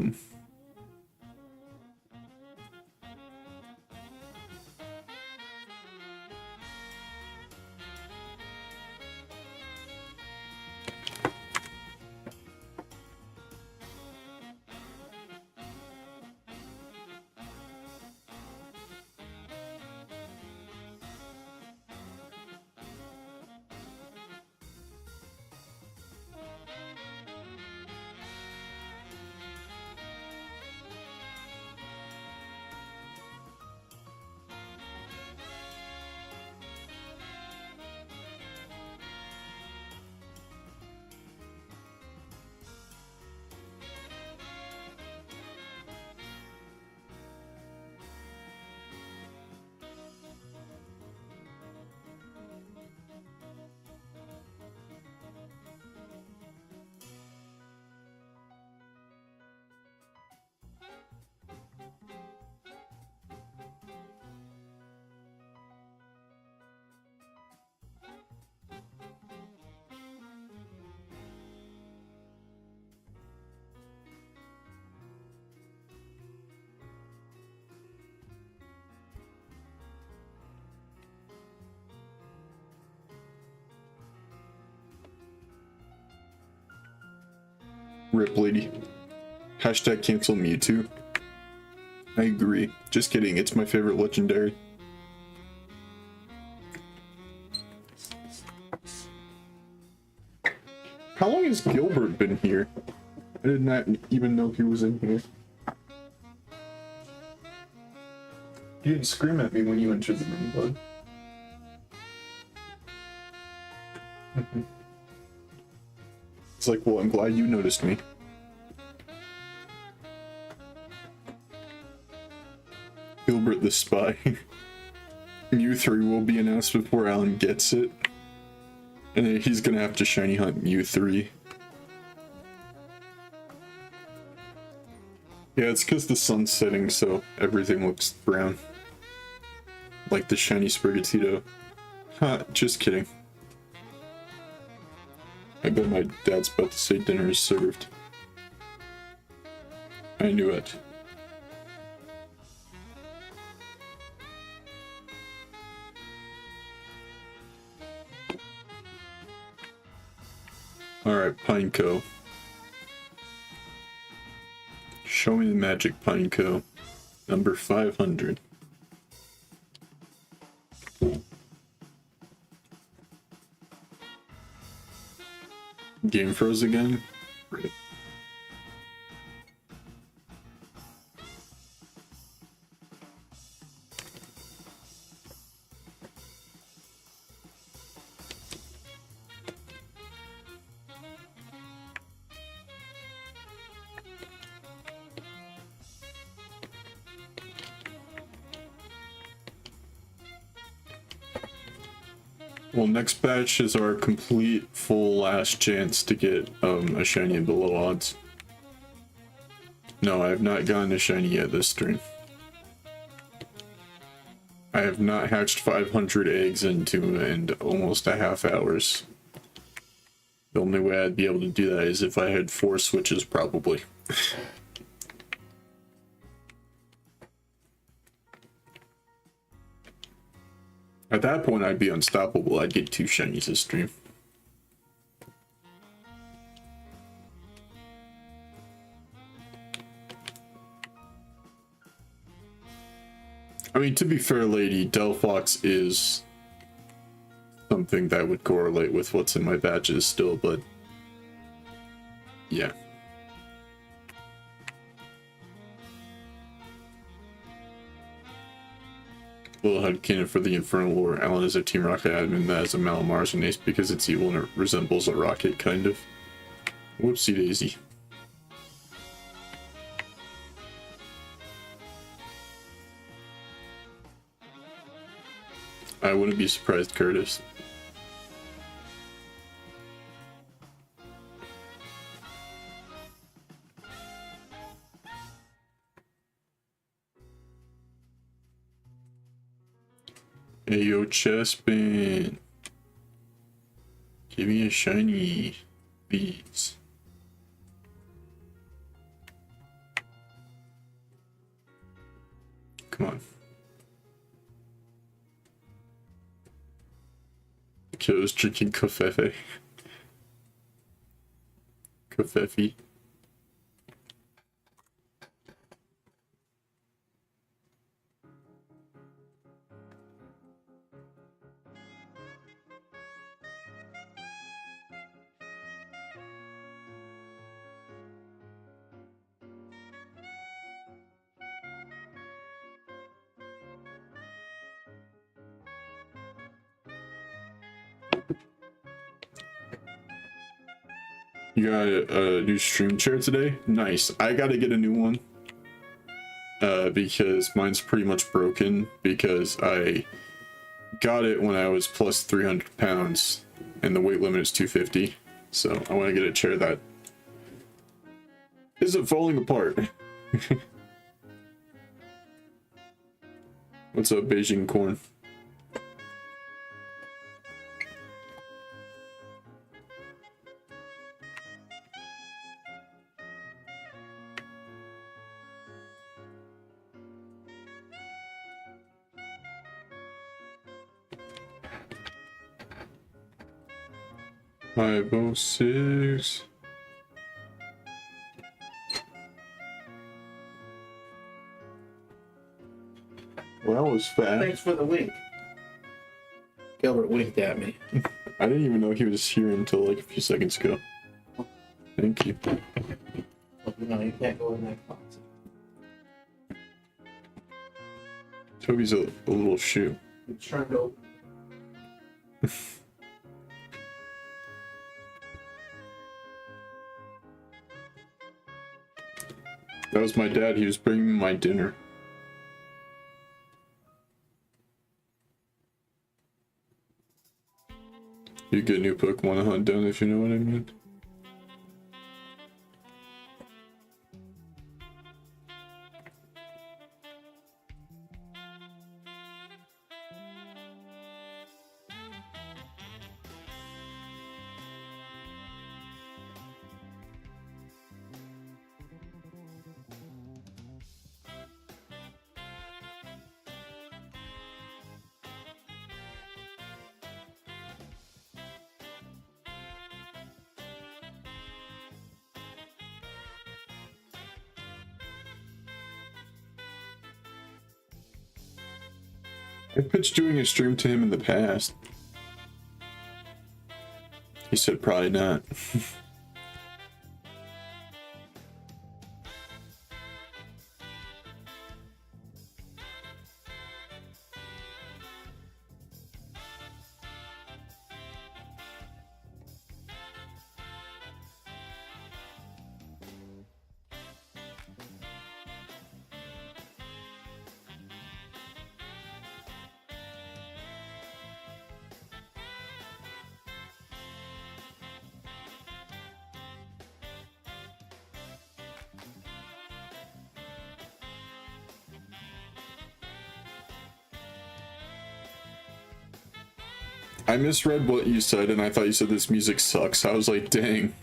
Rip lady. Hashtag cancel Mewtwo. I agree. Just kidding, it's my favorite legendary. How long has Gilbert been here? I did not even know he was in here. You didn't scream at me when you entered the room, bud. It's like, well, I'm glad you noticed me. Gilbert the Spy. Mew 3 will be announced before Alan gets it. And then he's gonna have to shiny hunt Mew 3. Yeah, it's because the sun's setting, so everything looks brown. Like the shiny Sprigatito. Ha, just kidding. I bet my dad's about to say dinner is served. I knew it. Alright, Pineco. Show me the magic, Pineco. Number 500. Game froze again? Rip. Well, next batch is our complete full last chance to get a shiny at below odds. No, I have not gotten a shiny yet this stream. I have not hatched 500 eggs in 2 and almost a half hours. The only way I'd be able to do that is if I had 4 switches, probably. At that point, I'd be unstoppable. I'd get 2 shinies this stream. I mean, to be fair, lady, Delphox is something that would correlate with what's in my badges still, but yeah. Little headcanon for the Infernal Lore. Alan is a Team Rocket admin that has a Malamars and Ace because it's evil and it resembles a rocket, kind of. Whoopsie daisy. I wouldn't be surprised, Curtis. Hey yo, Chespin. Give me a shiny. these. Come on. Kiddo's drinking kofefe. Kofefe. You got a new stream chair today? Nice. I gotta get a new one. Because mine's pretty much broken because I got it when I was plus 300 pounds and the weight limit is 250. So I want to get a chair that isn't falling apart. What's up, Beijing corn? Five oh six. Well, that was fast. Thanks for the wink. Gilbert winked at me. I didn't even know he was here until like a few seconds ago. Thank you. Oh, no, you can't go in that box. Toby's a little shoe. It's turned over. That was my dad. He was bringing me my dinner. You get new Pokemon to hunt down, if you know what I mean. I pitched doing a stream to him in the past. He said probably not. I misread what you said and I thought you said this music sucks. I was like, dang.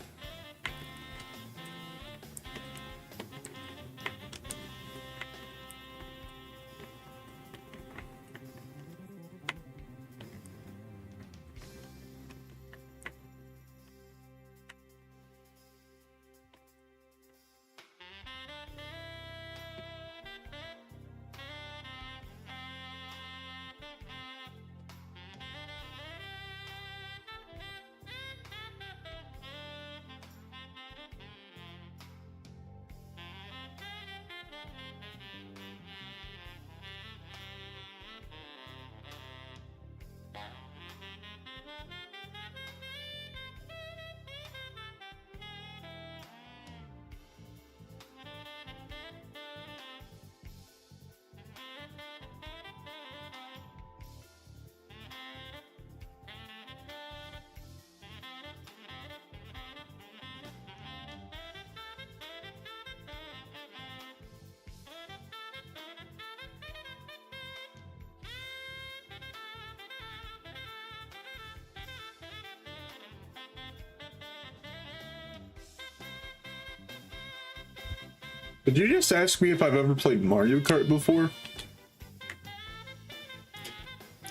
Did you just ask me if I've ever played Mario Kart before?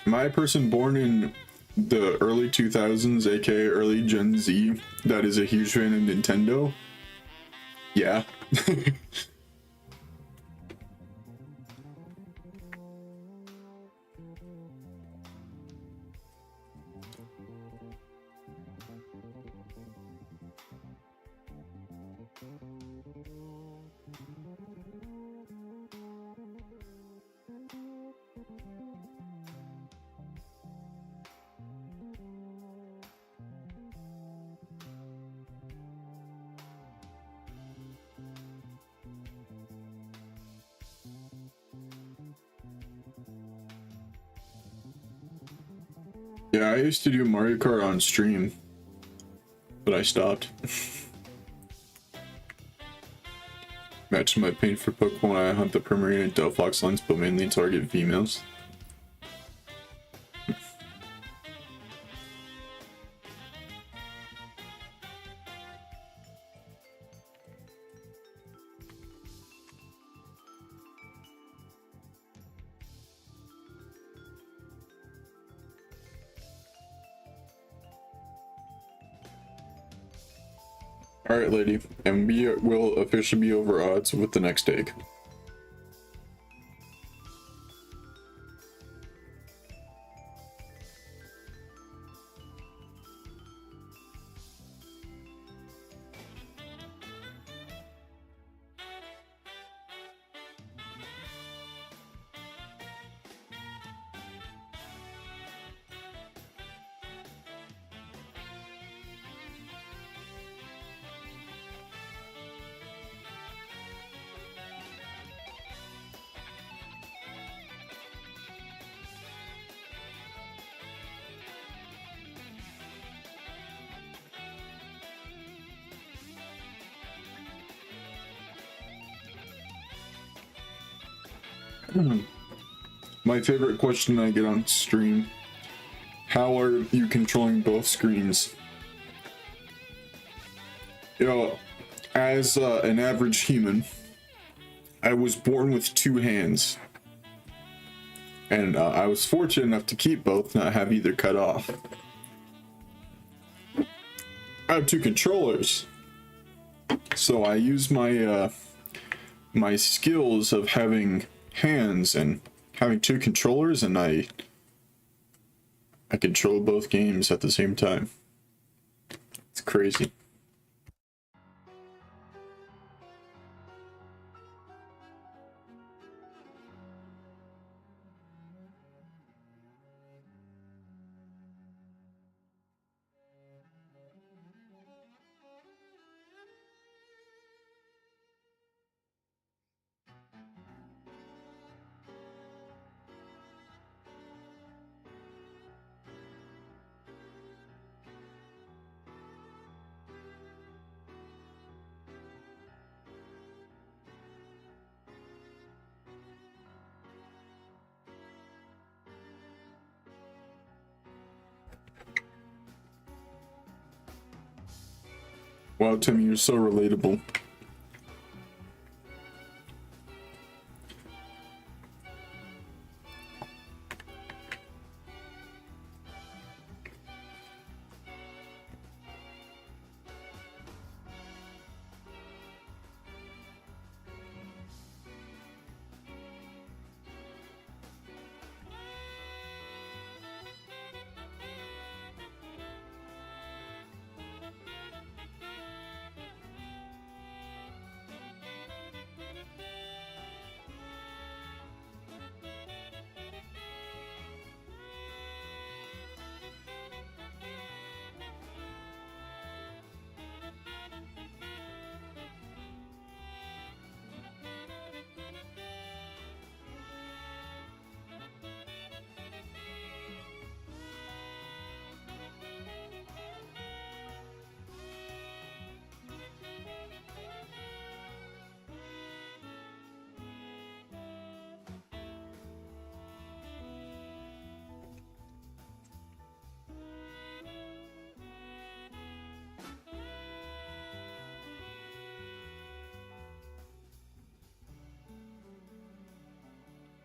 Am I a person born in the early 2000s, aka early Gen Z, that is a huge fan of Nintendo? Yeah. Yeah, I used to do Mario Kart on stream, but I stopped. Matching my pain for Pokemon, I hunt the Primarine and Delphox lines, but mainly target females. Alright, lady, and we will officially be over odds with the next egg. My favorite question I get on stream: how are you controlling both screens? You know, as an average human, I was born with two hands, and I was fortunate enough to keep both, not have either cut off. I have two controllers, so I use my my skills of having hands and having two controllers, and I control both games at the same time. It's crazy. Wow, Timmy, you're so relatable.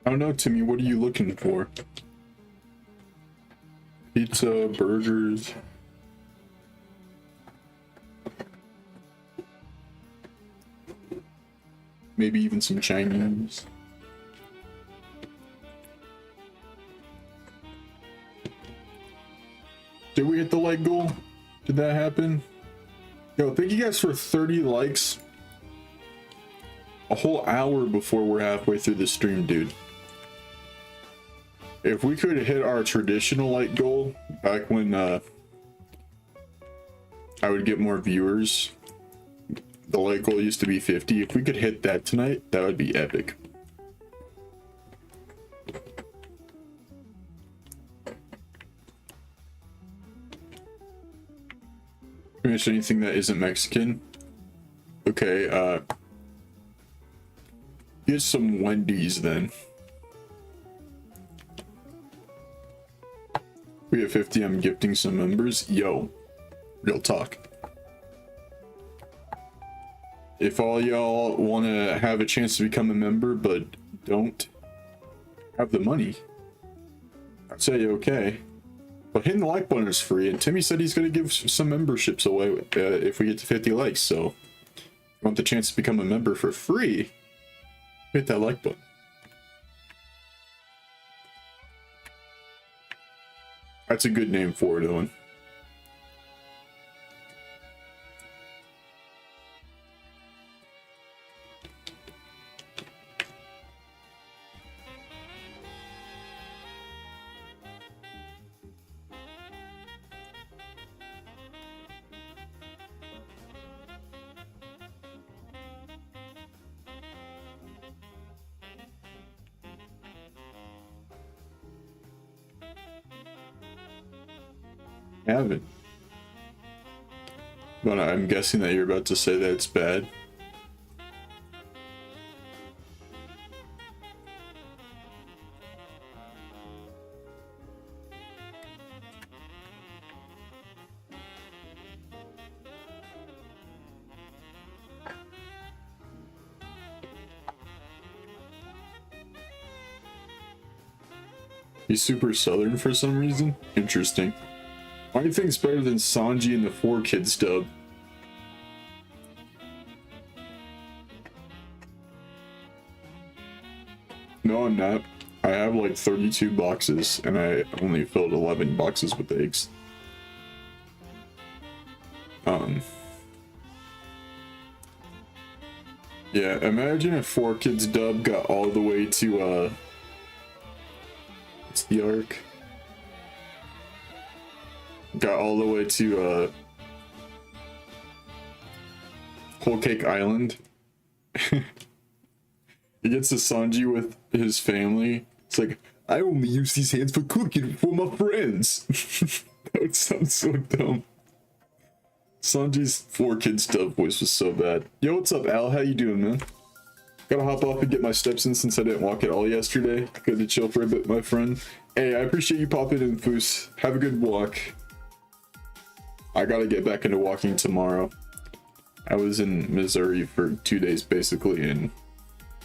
I don't know, Timmy, what are you looking for? Pizza, burgers. Maybe even some Chinese. Did we hit the like goal? Did that happen? Yo, thank you guys for 30 likes. A whole hour before we're halfway through the stream, dude. If we could hit our traditional like goal back when I would get more viewers, the like goal used to be 50. If we could hit that tonight, that would be epic. Finish anything that isn't Mexican. Okay, get some Wendy's then. We have 50, I'm gifting some members. Yo, real talk. If all y'all want to have a chance to become a member but don't have the money, I'd say okay. But hitting the like button is free, and Timmy said he's going to give some memberships away if we get to 50 likes, so if you want the chance to become a member for free, hit that like button. That's a good name for it, Owen. Haven't. But I'm guessing that you're about to say that it's bad. He's super southern for some reason. Interesting. Why do you think it's better than Sanji and the 4Kids dub? No, I'm not. I have like 32 boxes, and I only filled 11 boxes with eggs. Yeah, imagine if 4Kids dub got all the way to, what's the arc? Got all the way to Whole Cake Island. He gets to Sanji with his family. It's like, I only use these hands for cooking for my friends. That would sound so dumb. Sanji's 4Kids dub voice was so bad. Yo, what's up, Al? How you doing, man? Gotta hop off and get my steps in since I didn't walk at all yesterday. Good to chill for a bit, my friend. Hey, I appreciate you popping in, Foos. Have a good walk. I gotta get back into walking tomorrow. I was in Missouri for 2 days basically and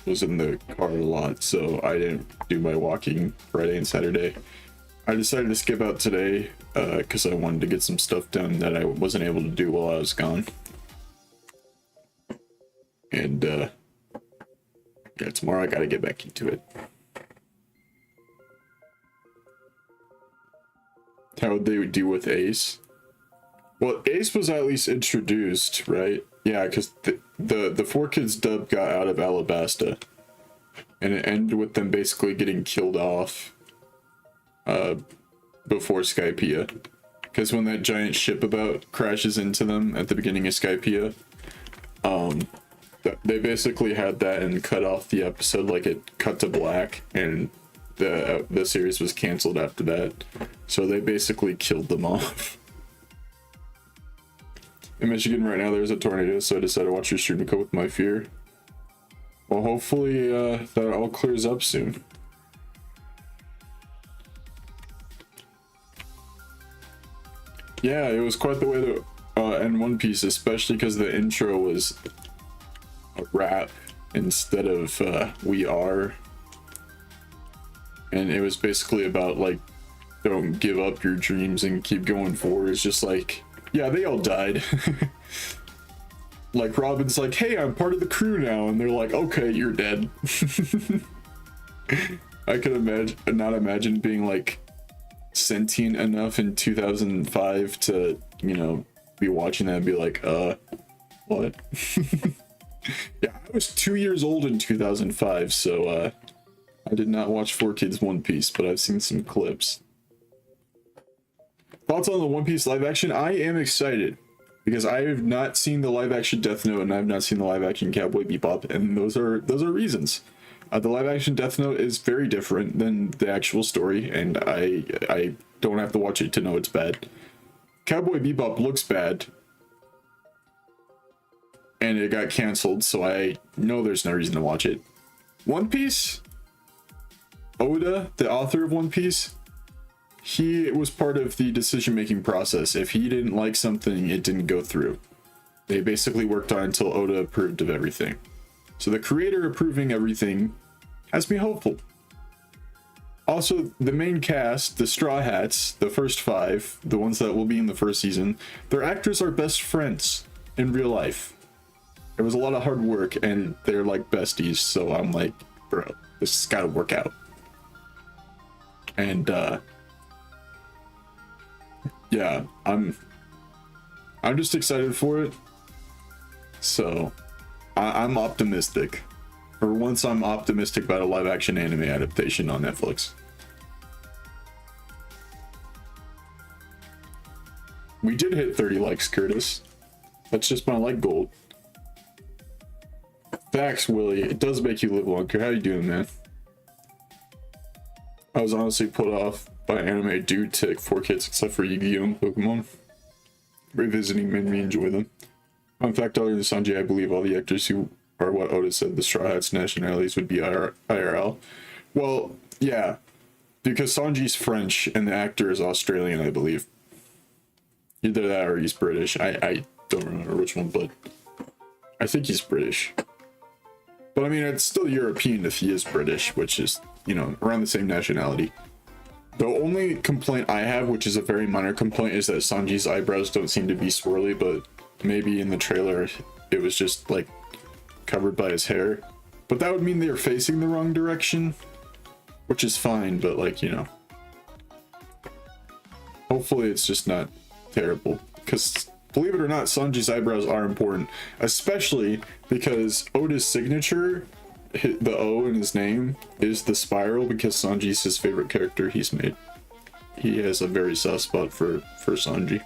was in the car a lot, so I didn't do my walking Friday and Saturday. I decided to skip out today because I wanted to get some stuff done that I wasn't able to do while I was gone. And yeah, tomorrow I gotta get back into it. How would they do with Ace? Well, Ace was at least introduced, right? Yeah, because the 4Kids dub got out of Alabasta. And it ended with them basically getting killed off before Skypiea. Because when that giant ship about crashes into them at the beginning of Skypiea, they basically had that and cut off the episode, like it cut to black, and the series was canceled after that. So they basically killed them off. In Michigan right now there's a tornado, so I decided to watch your stream to cope with my fear. Well, hopefully that all clears up soon. Yeah, it was quite the way to end One Piece, especially because the intro was a rap instead of We Are. and it was basically about like, don't give up your dreams and keep going forward. It's just like, yeah, they all died. Like Robin's like, hey, I'm part of the crew now, and they're like, okay, you're dead. I could not imagine being like sentient enough in 2005 to, you know, be watching that and be like, what? Yeah, I was 2 years old in 2005, so I did not watch 4Kids One Piece, but I've seen some clips. Thoughts on the One Piece live action? I am excited because I have not seen the live action Death Note and I have not seen the live action Cowboy Bebop, and those are reasons. The live action Death Note is very different than the actual story, and I don't have to watch it to know it's bad. Cowboy Bebop looks bad, and it got canceled, so I know there's no reason to watch it. One Piece? Oda, the author of One Piece, he was part of the decision-making process. If he didn't like something, it didn't go through. They basically worked on until Oda approved of everything. So the creator approving everything has me hopeful. Also, the main cast, the Straw Hats, the first 5, the ones that will be in the first season, their actors are best friends in real life. There was a lot of hard work, and they're like besties, so I'm like, bro, this has gotta work out. And, yeah, I'm just excited for it. So, I'm optimistic. For once, I'm optimistic about a live-action anime adaptation on Netflix. We did hit 30 likes, Curtis. That's just my like goal. Facts, Willie. It does make you live longer. How you doing, man? I was honestly put off by anime due to 4Kids, except for Yu-Gi-Oh! And Pokemon. Revisiting made me enjoy them. Fun fact, other than Sanji, I believe all the actors who are what Oda said the Straw Hats' nationalities would be IRL. Well, yeah, because Sanji's French and the actor is Australian, I believe. Either that or he's British. I don't remember which one, but I think he's British. But I mean, it's still European if he is British, which is, you know, around the same nationality. The only complaint I have, which is a very minor complaint, is that Sanji's eyebrows don't seem to be swirly, but maybe in the trailer it was just like covered by his hair. But that would mean they're facing the wrong direction, which is fine, but like, you know, hopefully it's just not terrible, because believe it or not, Sanji's eyebrows are important, especially because Oda's signature, the O in his name, is the spiral, because Sanji's his favorite character he's made. He has a very soft spot for Sanji.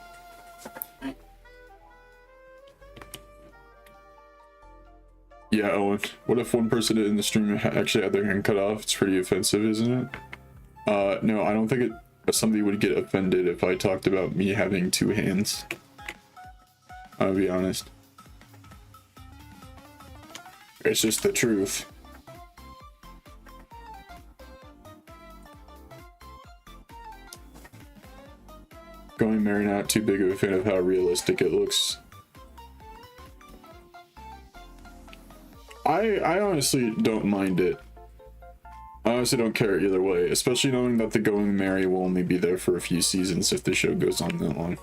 Yeah, Owen, what if one person in the stream actually had their hand cut off? It's pretty offensive, isn't it? No, I don't think somebody would get offended if I talked about me having 2 hands. I'll be honest. It's just the truth. Going Mary, not too big of a fan of how realistic it looks. I honestly don't mind it. I honestly don't care either way, especially knowing that the Going Merry will only be there for a few seasons if the show goes on that long.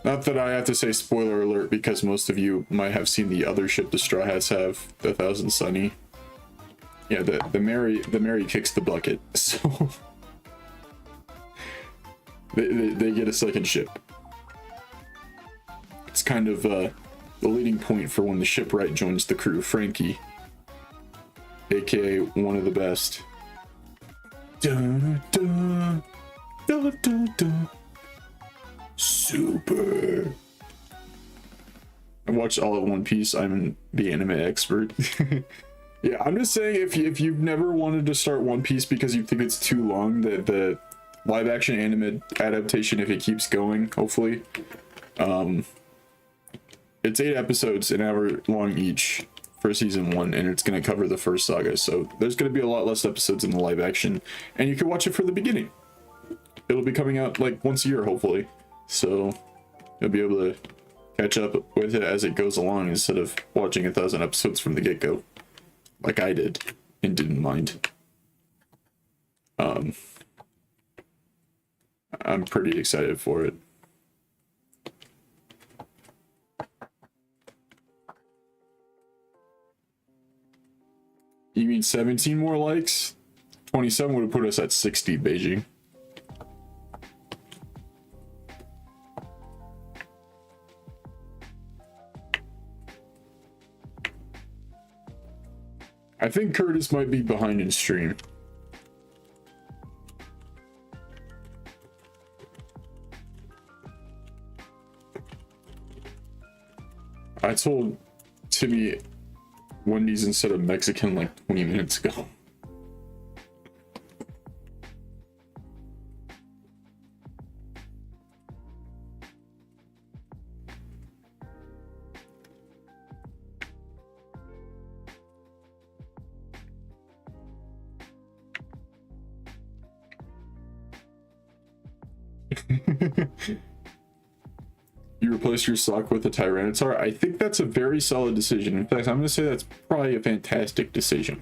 Not that I have to say spoiler alert, because most of you might have seen the other ship the Straw Hats have, the Thousand Sunny. Yeah, the Merry kicks the bucket, so they get a second ship. It's kind of the leading point for when the shipwright joins the crew, Frankie, aka one of the best. Dun, dun, dun, dun, dun. Super. I watched all of One Piece. I'm the anime expert. Yeah, I'm just saying, if you've never wanted to start One Piece because you think it's too long, the live action anime adaptation, if it keeps going, hopefully, it's 8 episodes, an hour long each for season 1, and it's going to cover the first saga, so there's going to be a lot less episodes in the live action, and you can watch it from the beginning. It'll be coming out like once a year, hopefully, so you'll be able to catch up with it as it goes along instead of watching 1,000 episodes from the get-go, like I did and didn't mind. I'm pretty excited for it. You mean 17 more likes? 27 would have put us at 60, Beijing. I think Curtis might be behind in stream. I told Timmy Wendy's instead of Mexican like 20 minutes ago. You replace your sock with a Tyranitar? I think that's a very solid decision. In fact, I'm going to say that's probably a fantastic decision.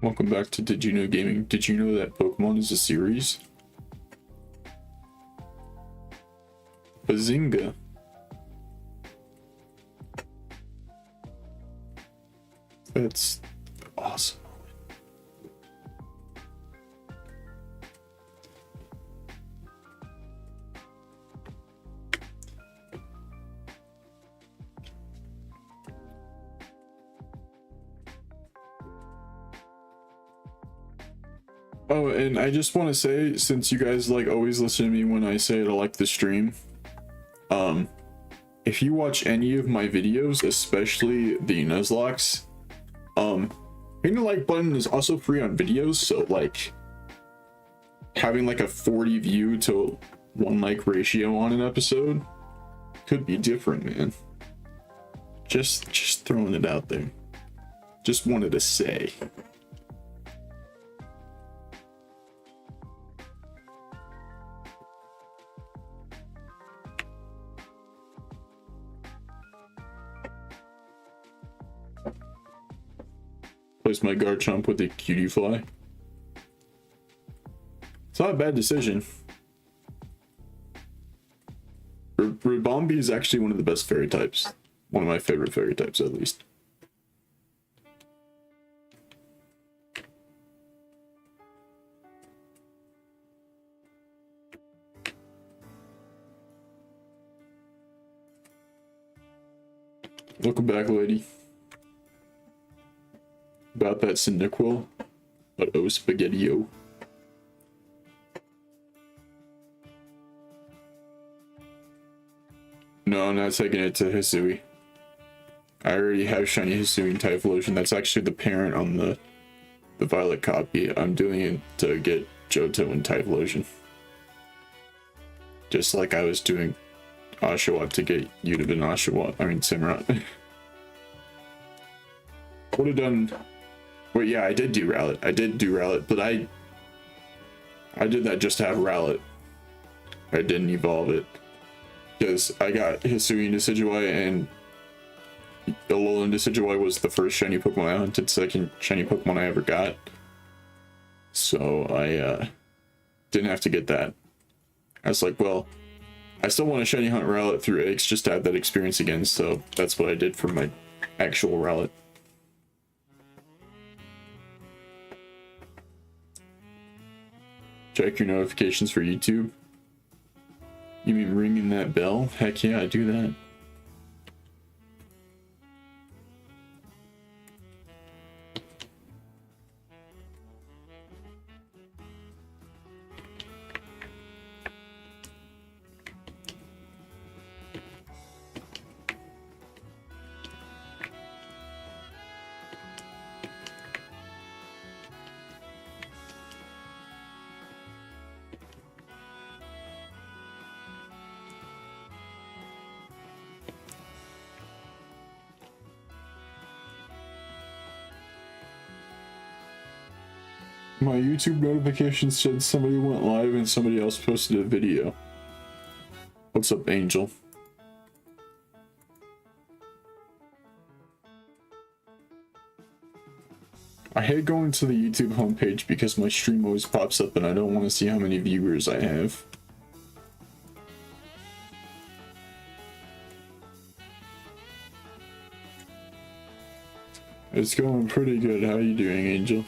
Welcome back to Did You Know Gaming. Did you know that Pokemon is a series? Bazinga. That's awesome. Oh, and I just want to say, since you guys like always listen to me when I say I like the stream, if you watch any of my videos, especially the Nuzlocke, hitting the like button is also free on videos, so like having like a 40 view to 1 like ratio on an episode could be different, man. Just throwing it out there. Just wanted to say. Place my Garchomp with a Cutie Fly. It's not a bad decision. Ribombee is actually one of the best fairy types. One of my favorite fairy types, at least. Welcome back, lady. About that Cyndaquil, but oh spaghetti-o. No, I'm not taking it to Hisui. I already have shiny Hisui and Typhlosion. That's actually the parent on the Violet copy. I'm doing it to get Johto and Typhlosion. Just like I was doing Oshawott to get Udib and Oshawott. I mean Samurott. Would have done. Well, yeah, I did do Rowlet. I did do Rowlet, but I did that just to have Rowlet. I didn't evolve it. Because I got Hisui and Decidueye, and Alolan Decidueye was the first shiny Pokemon I hunted, second shiny Pokemon I ever got. So I didn't have to get that. I was like, well, I still want to shiny hunt Rowlet through eggs just to have that experience again, so that's what I did for my actual Rowlet. Check your notifications for YouTube. You mean ringing that bell? Heck yeah, I do that. My YouTube notifications said somebody went live and somebody else posted a video. What's up, Angel? I hate going to the YouTube homepage because my stream always pops up and I don't want to see how many viewers I have. It's going pretty good. How you doing, Angel?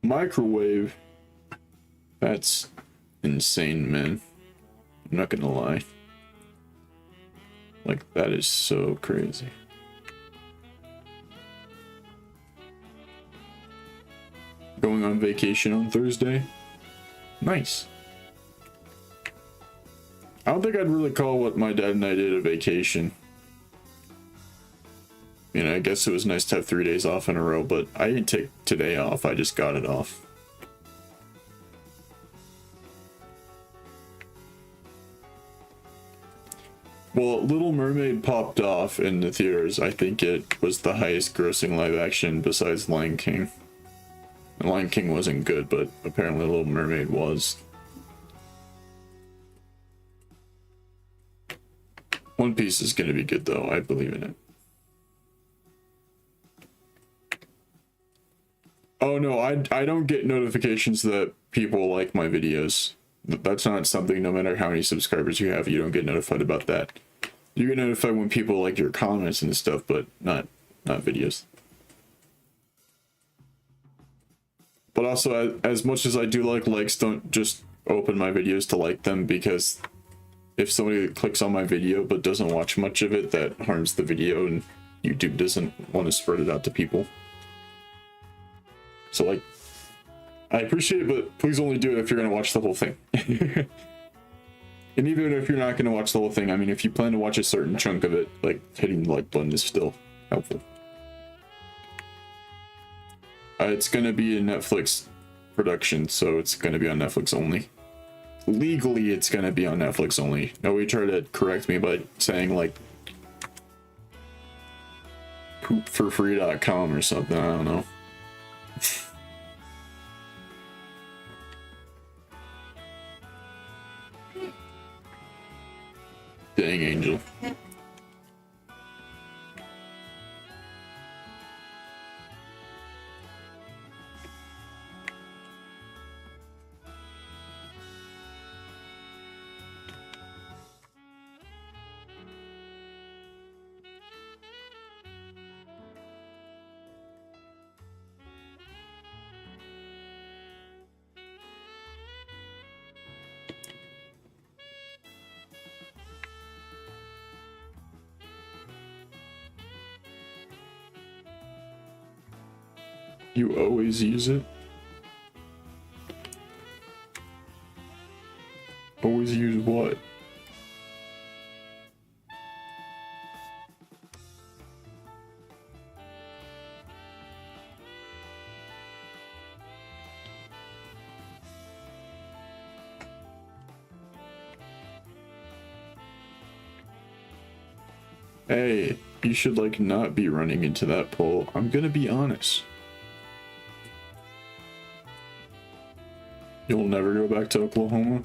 Microwave. That's insane, man. I'm not gonna lie. Like, that is so crazy. Going on vacation on Thursday? Nice. I don't think I'd really call what my dad and I did a vacation. You know, I guess it was nice to have 3 days off in a row, but I didn't take today off, I just got it off. Well, Little Mermaid popped off in the theaters. I think it was the highest grossing live action besides Lion King. And Lion King wasn't good, but apparently Little Mermaid was. One Piece is going to be good though, I believe in it. Oh no, I don't get notifications that people like my videos. That's not something, no matter how many subscribers you have, you don't get notified about that. You get notified when people like your comments and stuff, but not videos. But also, as much as I do like likes, don't just open my videos to like them, because if somebody clicks on my video but doesn't watch much of it, that harms the video and YouTube doesn't want to spread it out to people. So like, I appreciate it, but please only do it if you're going to watch the whole thing. And even if you're not going to watch the whole thing, I mean, if you plan to watch a certain chunk of it, like, hitting the like button is still helpful. It's going to be a Netflix production, so it's going to be on Netflix only. Legally, it's going to be on Netflix only. Nobody tried to correct me by saying, like, poopforfree.com or something, I don't know. Dang, Angel. You always use it? Always use what? Hey, you should like not be running into that pole. I'm gonna be honest. You'll never go back to Oklahoma?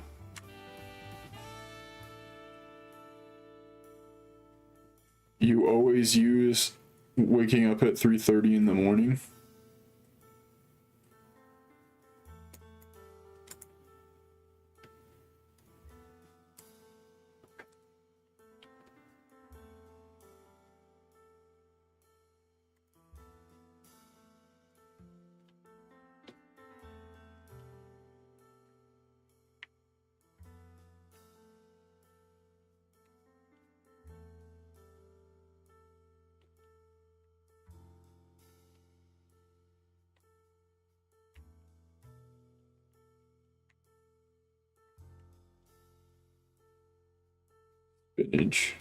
You always use waking up at 3:30 in the morning? Spinach.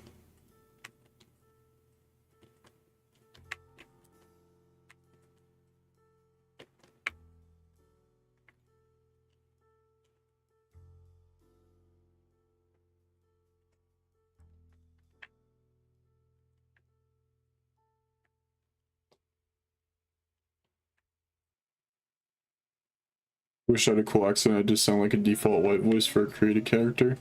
Wish I had a cool accent. I just sound like a default white voice for a created character.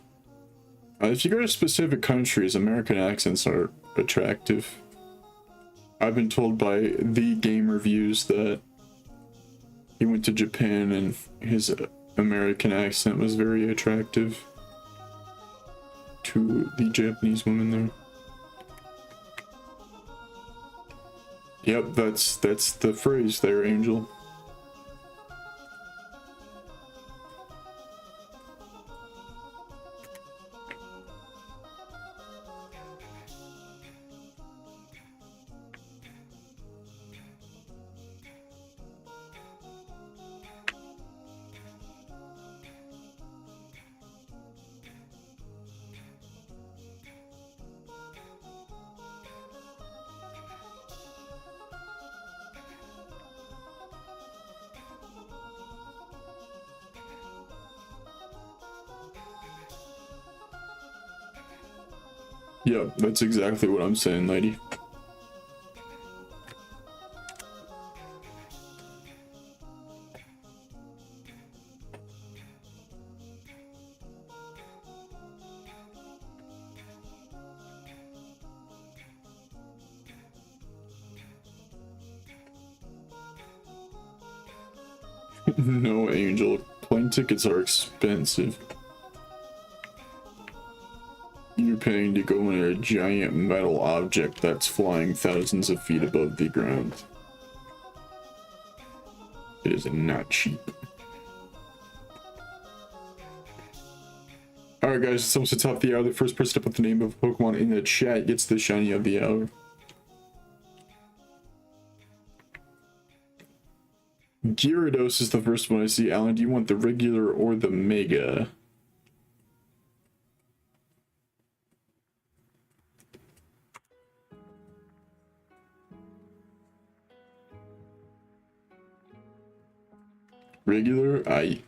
If you go to specific countries, American accents are attractive. I've been told by the game reviews that he went to Japan and his American accent was very attractive to the Japanese women there. Yep, that's the phrase there, Angel. Yeah, that's exactly what I'm saying, lady. No, Angel. Plane tickets are expensive. You're paying to go in a giant metal object that's flying thousands of feet above the ground. It is not cheap. Alright guys, it's almost the top of the hour. The first person to put the name of a Pokemon in the chat gets the shiny of the hour. Gyarados is the first one I see. Alan, do you want the regular or the Mega? Regular? Aye.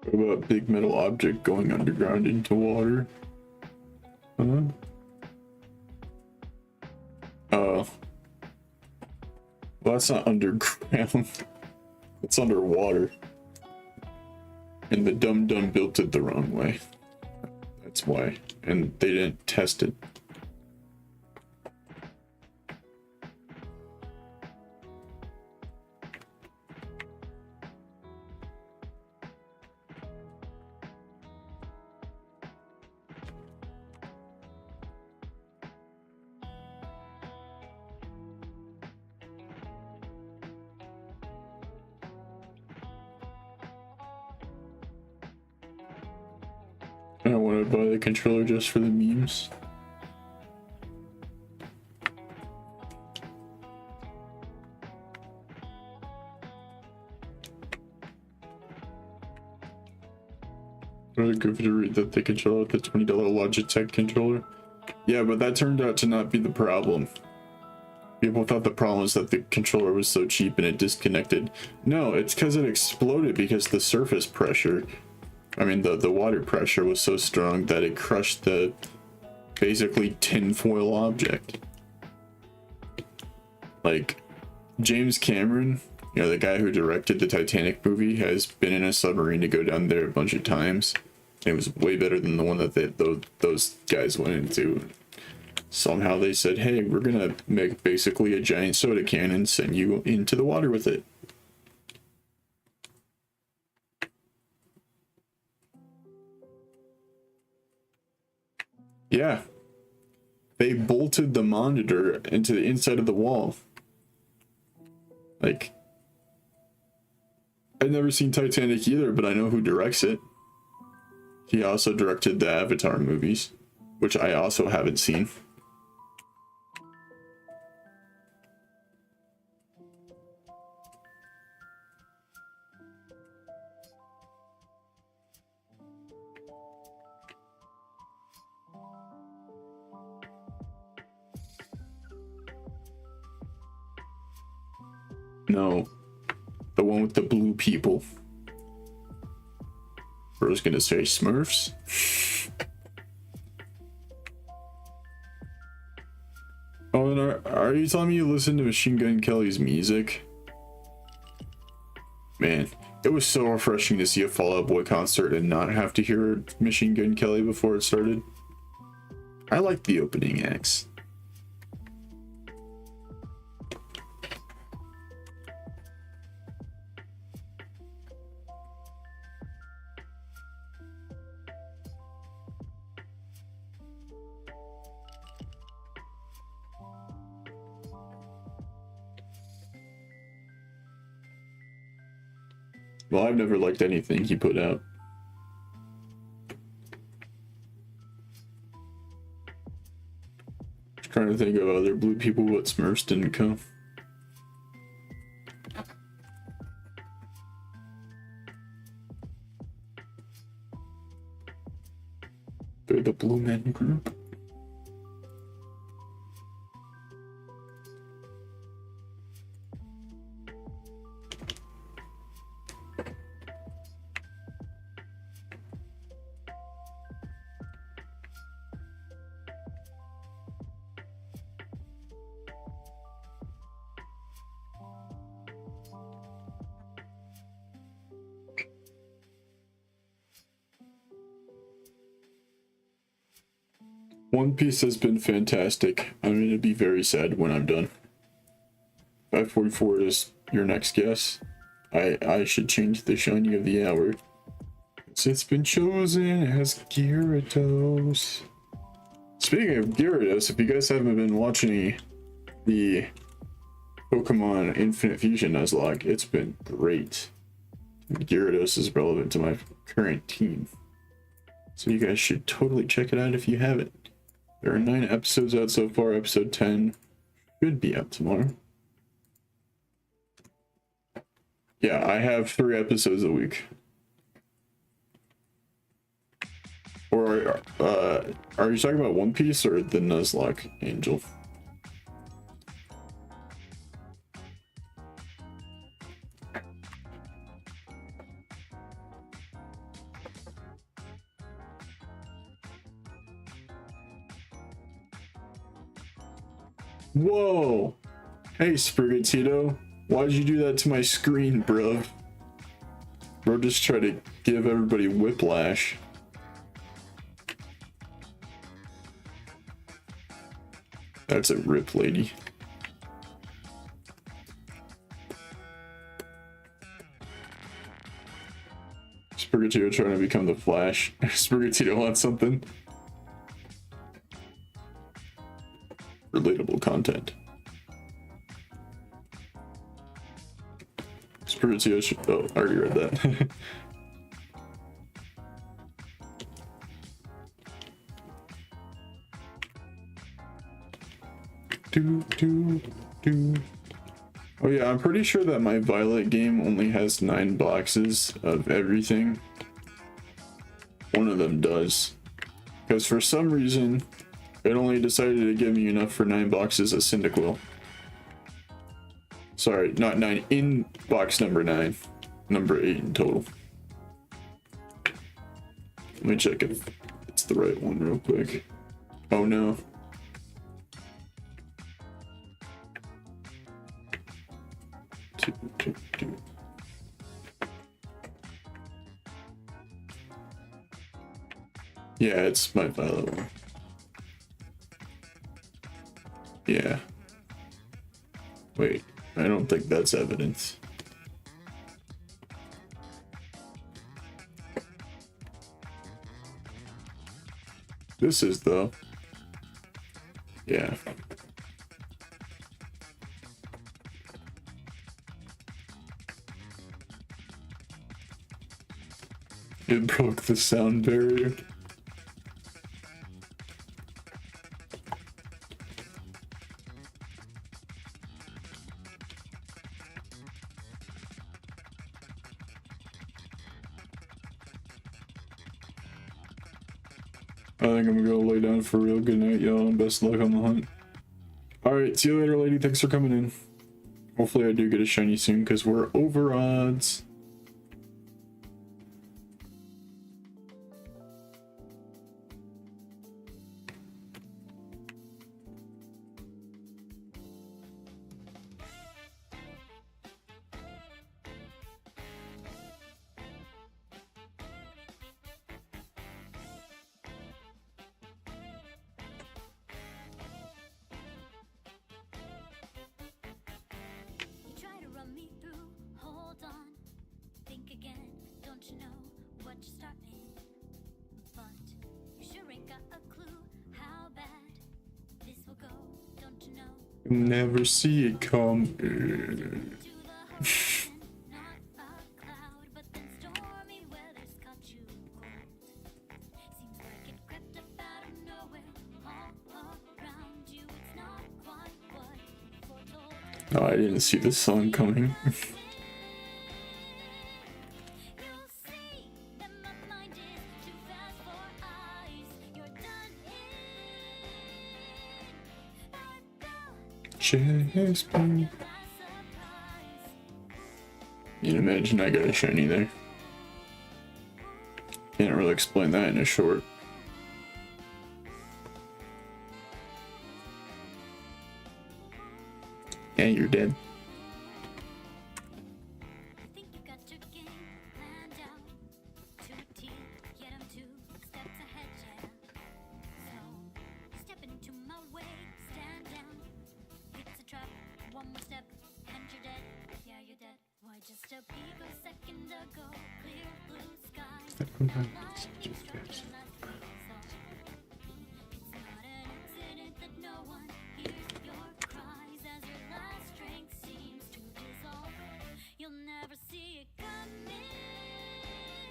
What about big metal object going underground into water? Huh? Well, that's not underground. It's underwater. And the dum-dum built it the wrong way. That's why. And they didn't test it. I want to buy the controller just for the memes. Really good to read that they control with the $20 Logitech controller. Yeah, but that turned out to not be the problem. People thought the problem was that the controller was so cheap and it disconnected. No, it's because it exploded because the surface pressure, I mean the water pressure was so strong that it crushed the basically tinfoil object. Like, James Cameron, you know, the guy who directed the Titanic movie, has been in a submarine to go down there a bunch of times. It was way better than the one that those guys went into. Somehow they said, hey, we're gonna make basically a giant soda can and send you into the water with it. Yeah. They bolted the monitor into the inside of the wall. Like, I've never seen Titanic either, but I know who directs it. He also directed the Avatar movies, which I also haven't seen. No. The one with the blue people. Bro's gonna say Smurfs. Oh, and are you telling me you listen to Machine Gun Kelly's music? Man, it was so refreshing to see a Fall Out Boy concert and not have to hear Machine Gun Kelly before it started. I like the opening acts. Well, I've never liked anything he put out. Just trying to think of other blue people, but Smurfs didn't come. They're the Blue Men group. One Piece has been fantastic. I'm gonna be very sad when I'm done. 544 is your next guess. I should change the shiny of the hour. It's been chosen as Gyarados. Speaking of Gyarados, if you guys haven't been watching the Pokemon Infinite Fusion Nuzlocke, it's been great. Gyarados is relevant to my current team. So you guys should totally check it out if you haven't. There are 9 episodes out so far. Episode 10 should be out tomorrow. Yeah, I have 3 episodes a week. Or are you talking about One Piece or the Nuzlocke, Angel? Whoa! Hey, Sprigatito. Why'd you do that to my screen, bruv? Bro just tried to give everybody whiplash. That's a rip, lady. Sprigatito trying to become the Flash. Sprigatito wants something. Relatable content. Sprigatito should... Oh, I already read that. Oh yeah, I'm pretty sure that my Violet game only has 9 boxes of everything. One of them does. Because for some reason, it only decided to give me enough for 9 boxes of Cyndaquil. Sorry, not 9, in box number 9. Number 8 in total. Let me check if it's the right one real quick. Oh no. Yeah, it's my Violet one. Yeah. Wait, I don't think that's evidence. This is though. Yeah. It broke the sound barrier. I think I'm gonna go lay down for real. Good night, y'all, and best luck on the hunt. Alright, see you later, lady. Thanks for coming in. Hopefully I do get a shiny soon because we're over odds. Never see it come. No, I didn't see this song coming. Chespin. You can imagine I got a shiny there. Can't really explain that in a short. Yeah, you're dead.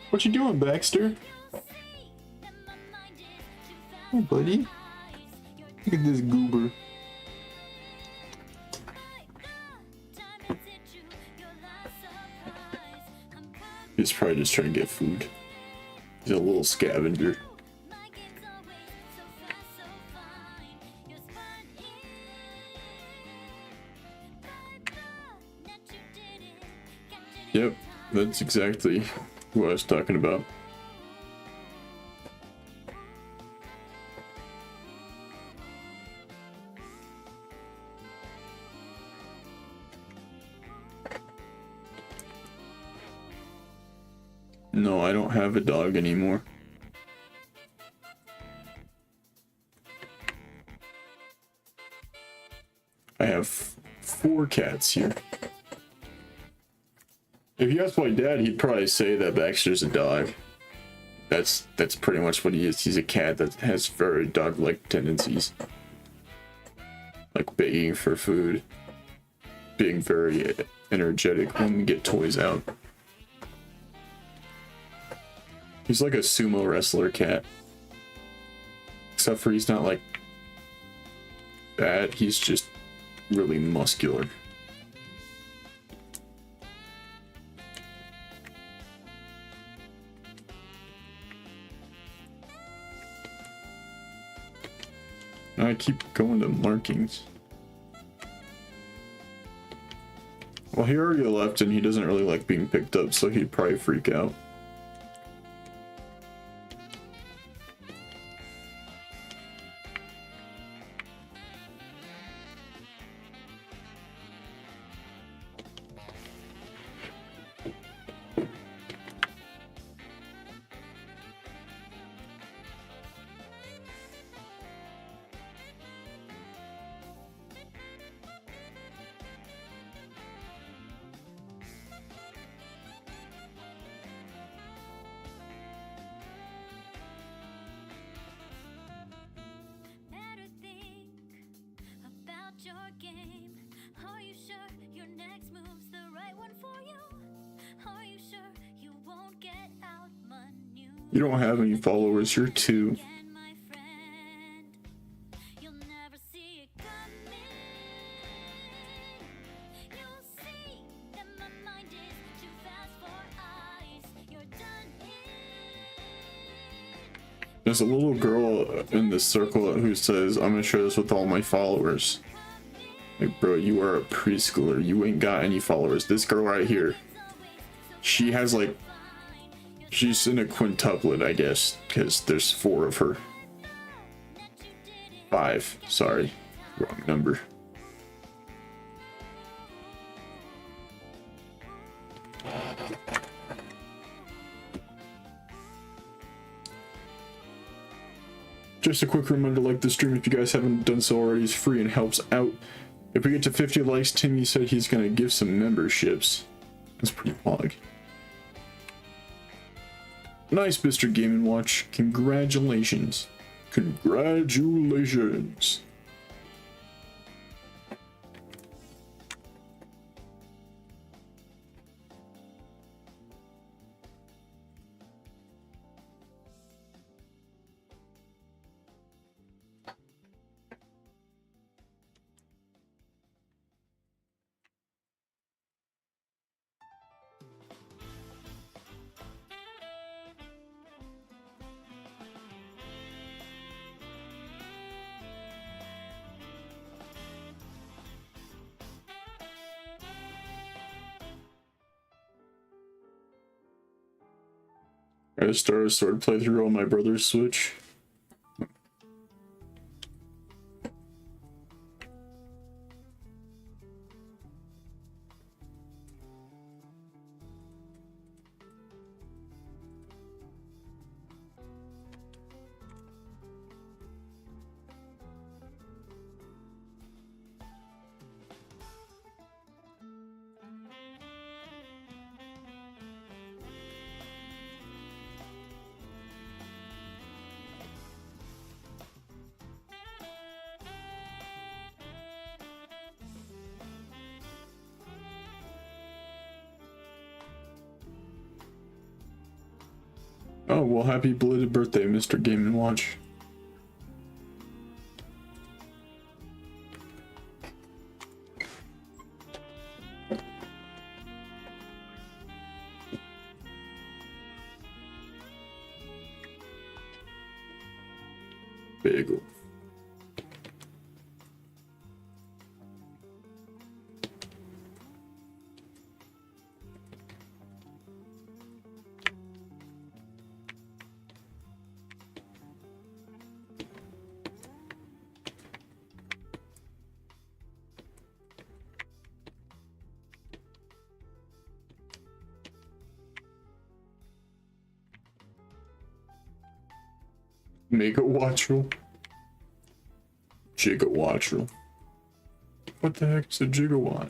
What you doing, Baxter? Hey, buddy. Look at this goober. He's probably just trying to get food. He's a little scavenger. Yep, that's exactly what I was talking about. No, I don't have a dog anymore. I have 4 cats here. If you ask my dad, he'd probably say that Baxter's a dog. That's pretty much what he is. He's a cat that has very dog-like tendencies. Like begging for food. Being very energetic when we get toys out. He's like a sumo wrestler cat. Except for he's not like that, he's just really muscular. I keep going to markings. Well, he already left and he doesn't really like being picked up, so he'd probably freak out. You don't have any followers, you're 2. There's a little girl in this circle who says, I'm gonna share this with all my followers. Like, bro, you are a preschooler. You ain't got any followers. This girl right here, she has like, she's in a quintuplet, I guess, because there's 4 of her. 5, sorry, wrong number. Just a quick reminder, like the stream if you guys haven't done so already. It's free and helps out. If we get to 50 likes, Timmy said he's gonna give some memberships. That's pretty pog. Nice, Mr. Game & Watch. Congratulations. Congratulations. I started a sword playthrough on my brother's Switch. Oh, well, happy belated birthday, Mr. Game & Watch. Bagel. Megawattrel? Gigawattrel. What the heck is a gigawatt?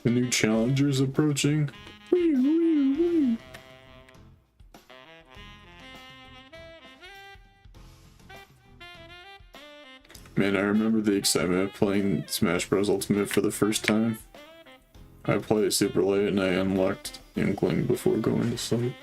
The new challenger's approaching. Man, I remember the excitement of playing Smash Bros. Ultimate for the first time. I played it super late and I unlocked Inkling before going to sleep.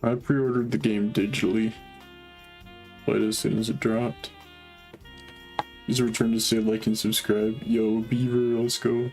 I pre-ordered the game digitally. Played as soon as it dropped. Please return to say like and subscribe. Yo, Beaver, let's go.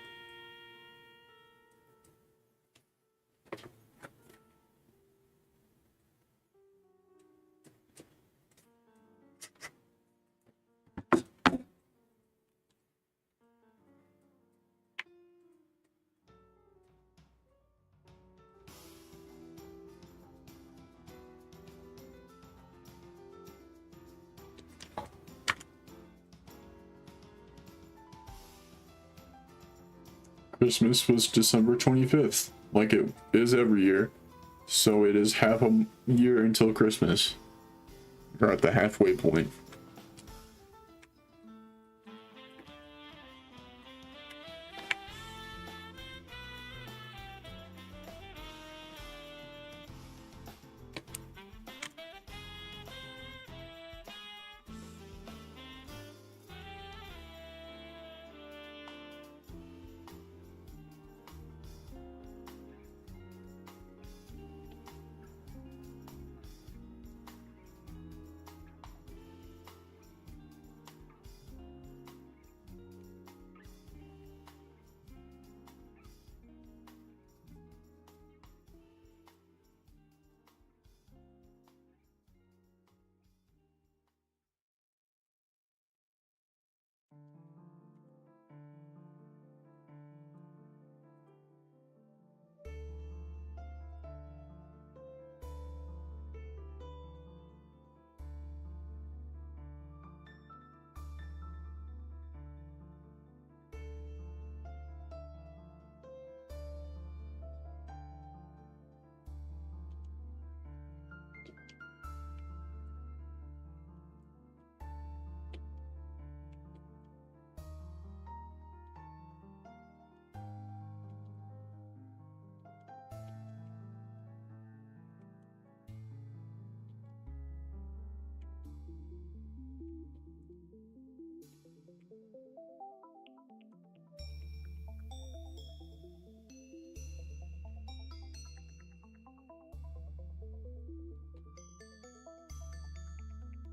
Christmas was December 25th, like it is every year. So it is half a year until Christmas. We're at the halfway point.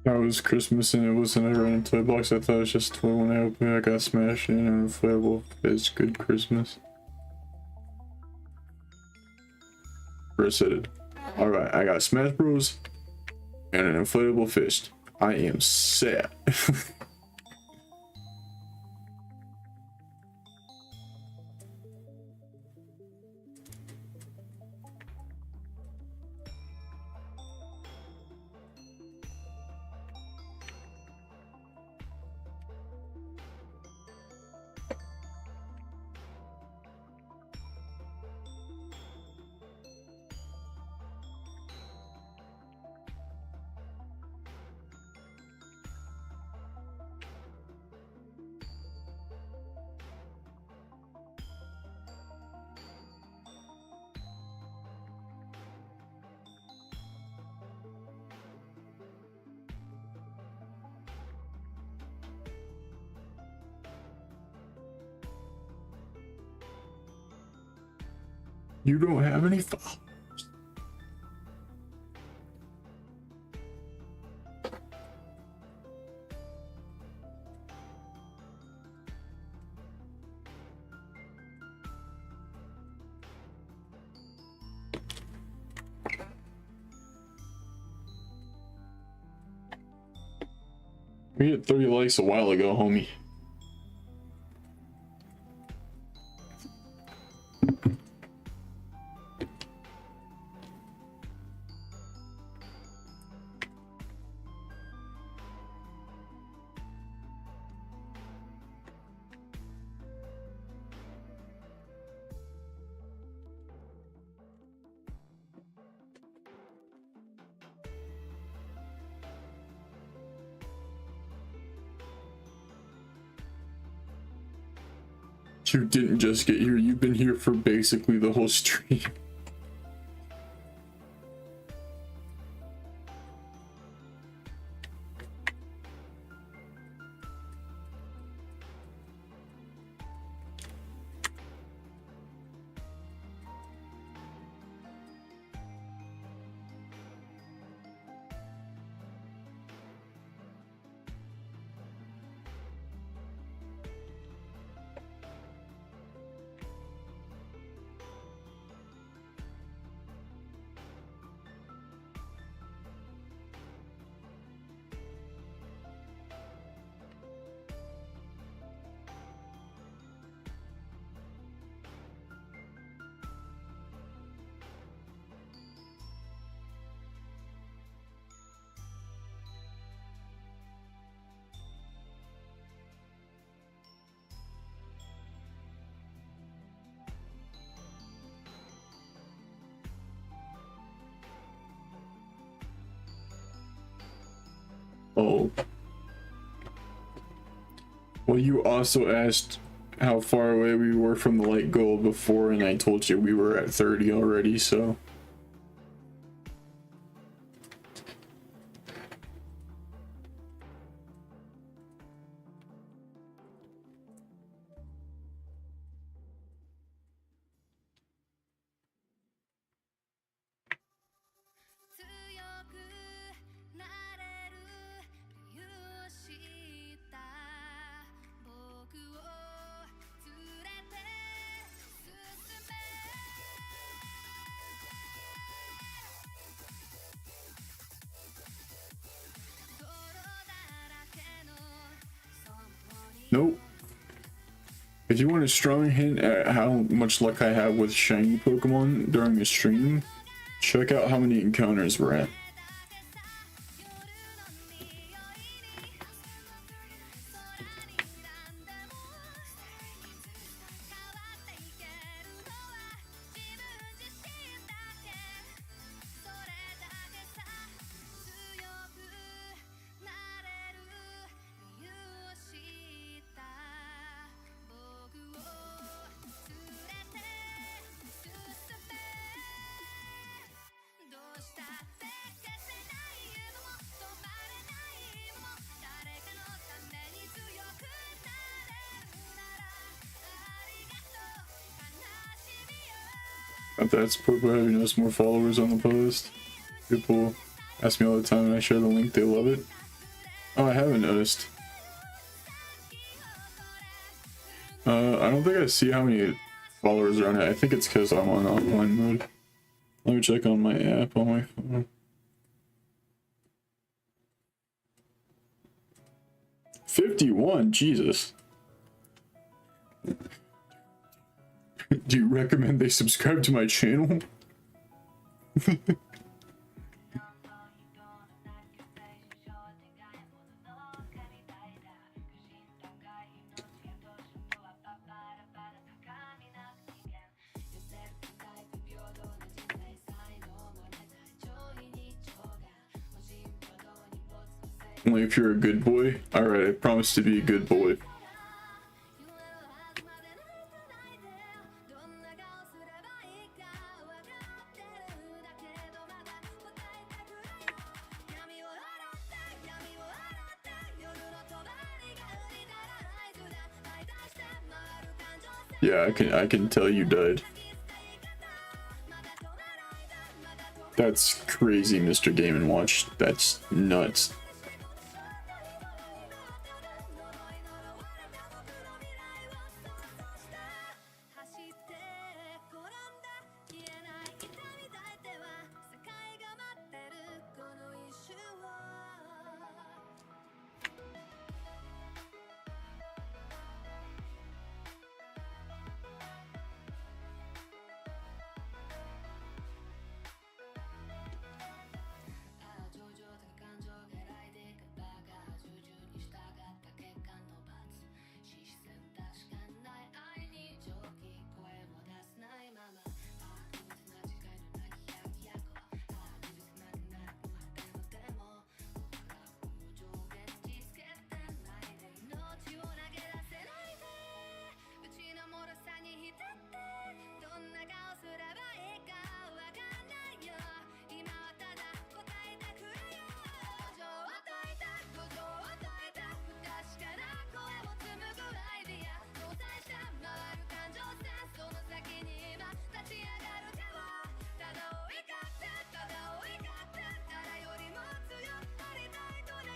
That was Christmas and it wasn't a random toy box. I thought it was just a toy. When I opened it, I got smashed in an inflatable. It's good Christmas. Chris said it. Alright, I got Smash Bros. And an inflatable fist. I am set. You don't have any followers. We hit 30 likes a while ago, homie. You didn't just get here, you've been here for basically the whole stream. Oh. Well, you also asked how far away we were from the light goal before, and I told you we were at 30 already, so. Nope. If you want a strong hint at how much luck I have with shiny Pokemon during a stream, check out how many encounters we're at. That's Pokemon having us more followers on the post. People ask me all the time and I share the link, they love it. Oh, I haven't noticed. I don't think I see how many followers are on it. I think it's because I'm on online mode. Let me check on my app on my phone. 51, Jesus. Do you recommend they subscribe to my channel? Only if you're a good boy. Alright, I promise to be a good boy. Yeah, I can tell you died. That's crazy, Mr. Game & Watch. That's nuts.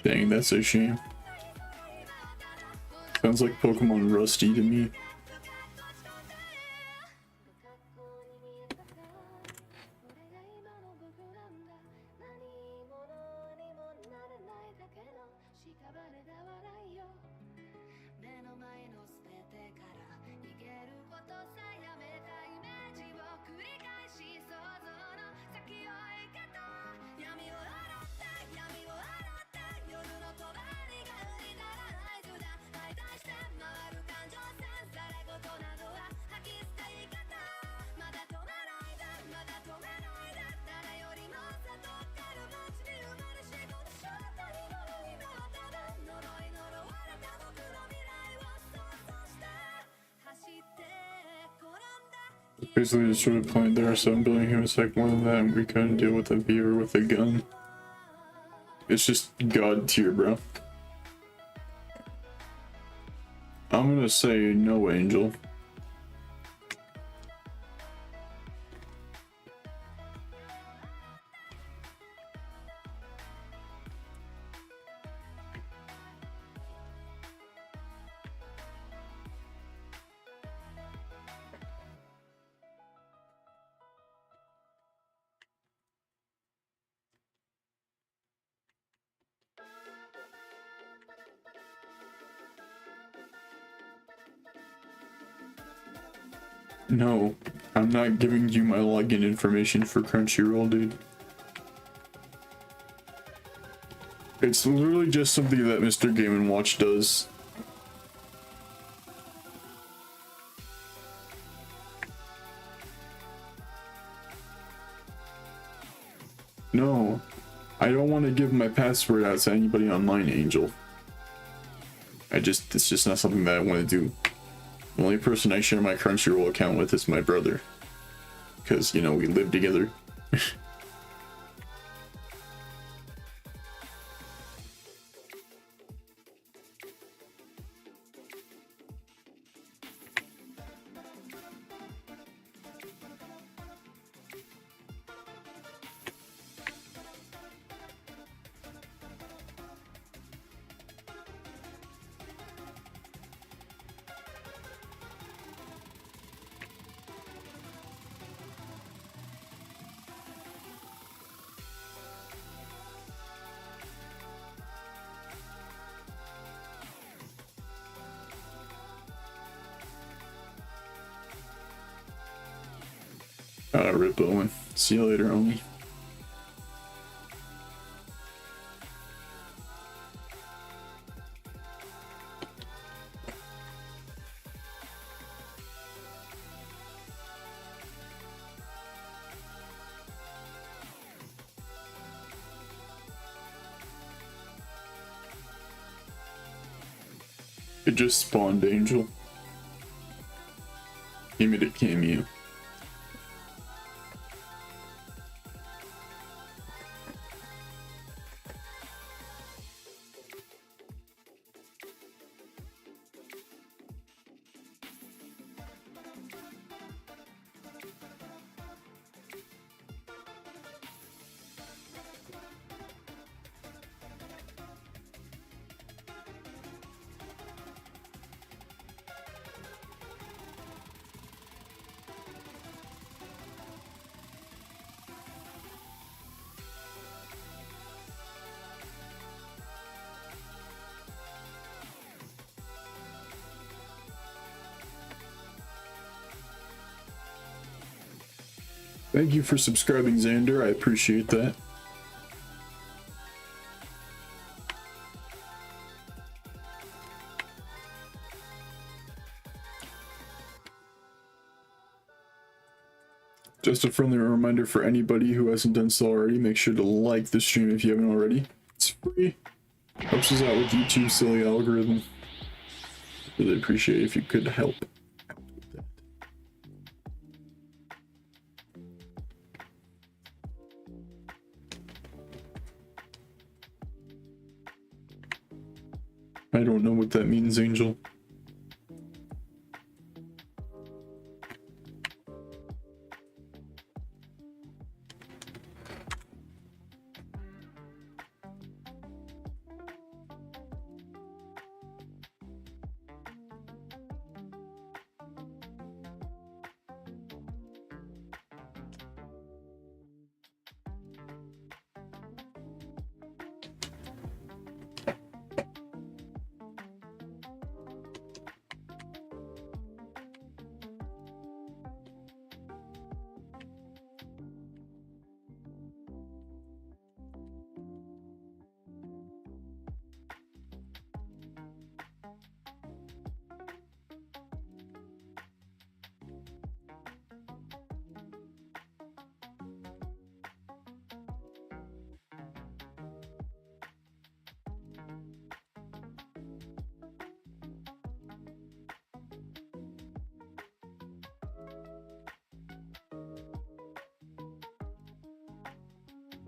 Dang, that's a shame. Sounds like Pokemon Rusty to me. Basically destroyed the planet. There are 7 billion humans, like more than that, and we couldn't deal with a beaver with a gun. It's just god tier, bro. I'm gonna say no, Angel. No, I'm not giving you my login information for Crunchyroll, dude. It's literally just something that Mr. Game & Watch does. No, I don't want to give my password out to anybody online, Angel. It's just not something that I want to do. The only person I share my Crunchyroll account with is my brother. Because, you know, we live together. Rip Owen. See you later, homie. It just spawned, Angel. Give me the cameo. Thank you for subscribing, Xander. I appreciate that. Just a friendly reminder for anybody who hasn't done so already, make sure to like the stream if you haven't already. It's free. Helps us out with YouTube's silly algorithm. Really appreciate it if you could help. I don't know what that means, Angel.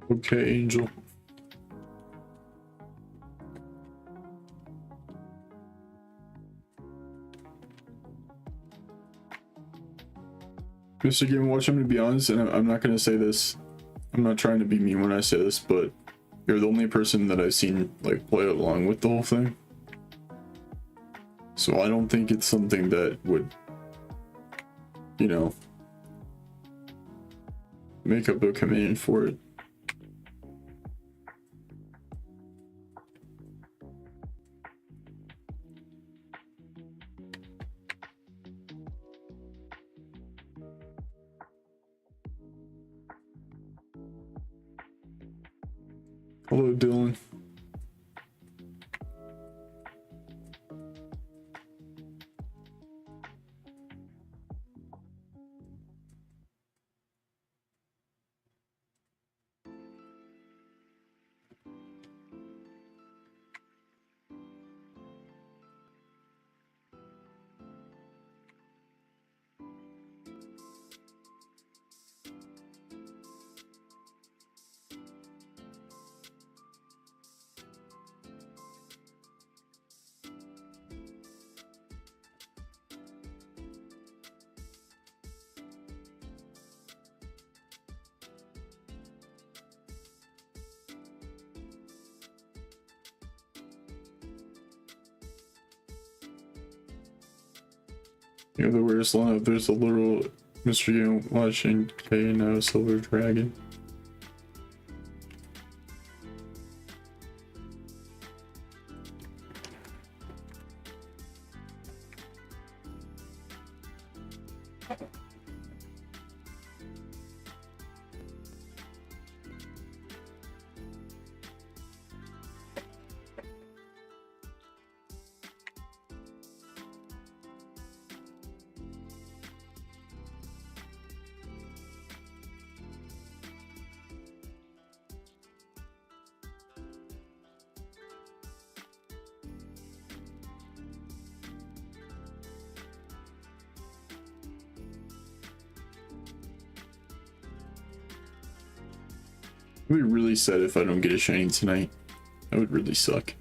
Okay, Angel. Mr. Game Watch, I'm gonna be honest, and I'm not gonna say this. I'm not trying to be mean when I say this, but you're the only person that I've seen like play along with the whole thing. So I don't think it's something that would, you know, make up a command for it. Hello, Dylan. You're the weirdest lineup. There's a little Mr. Game watching K now Silver Dragon. I'd be really sad if I don't get a shiny tonight. That would really suck.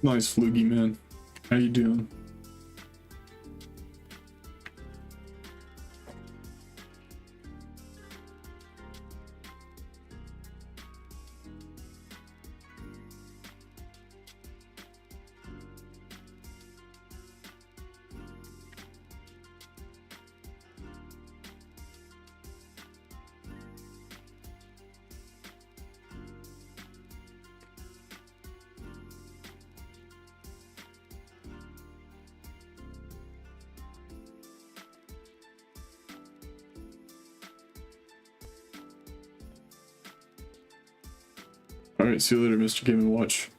Nice, Flugy man. How you doing? Alright, see you later, Mr. Game & Watch.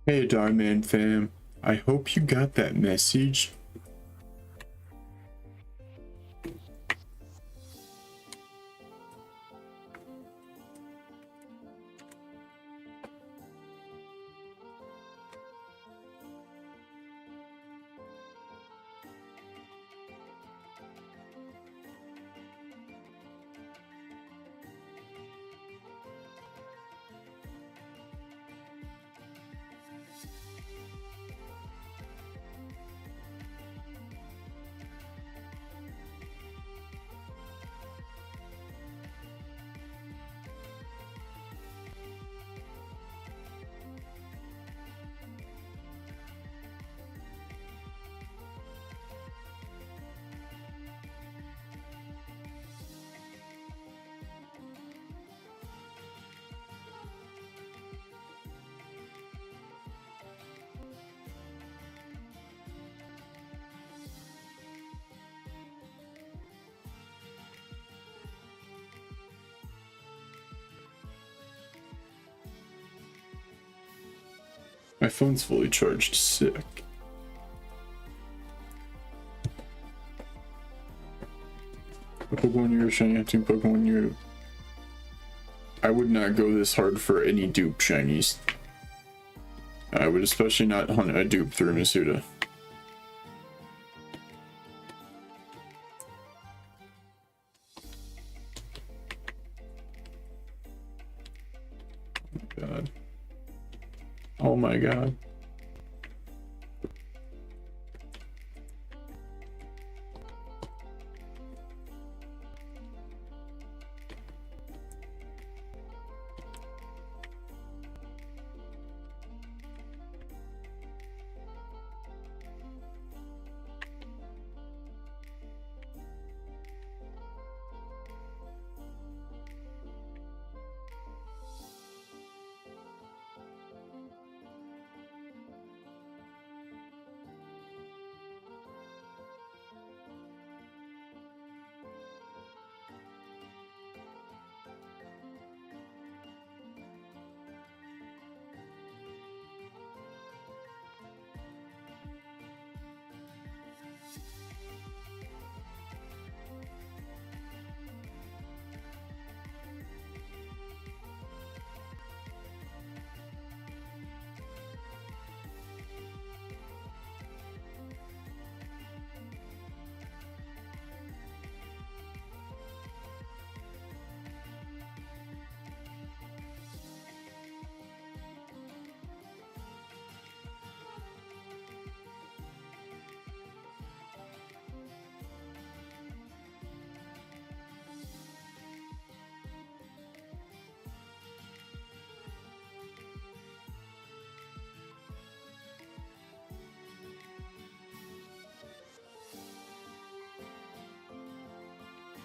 Hey, Darman fam. I hope you got that message. My phone's fully charged. Sick. Pokemon Year, Shiny Hunting Pokemon Year. I would not go this hard for any dupe shinies. I would especially not hunt a dupe through Masuda. God. Oh my god.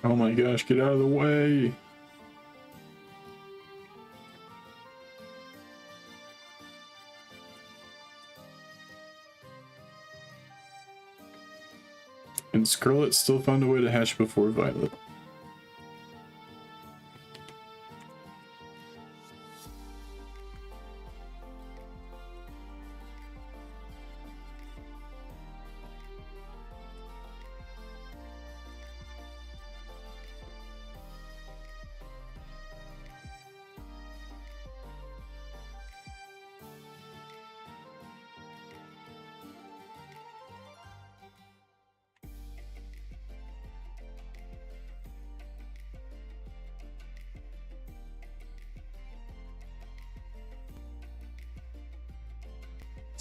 Oh my gosh, get out of the way. And Scarlet still found a way to hatch before Violet.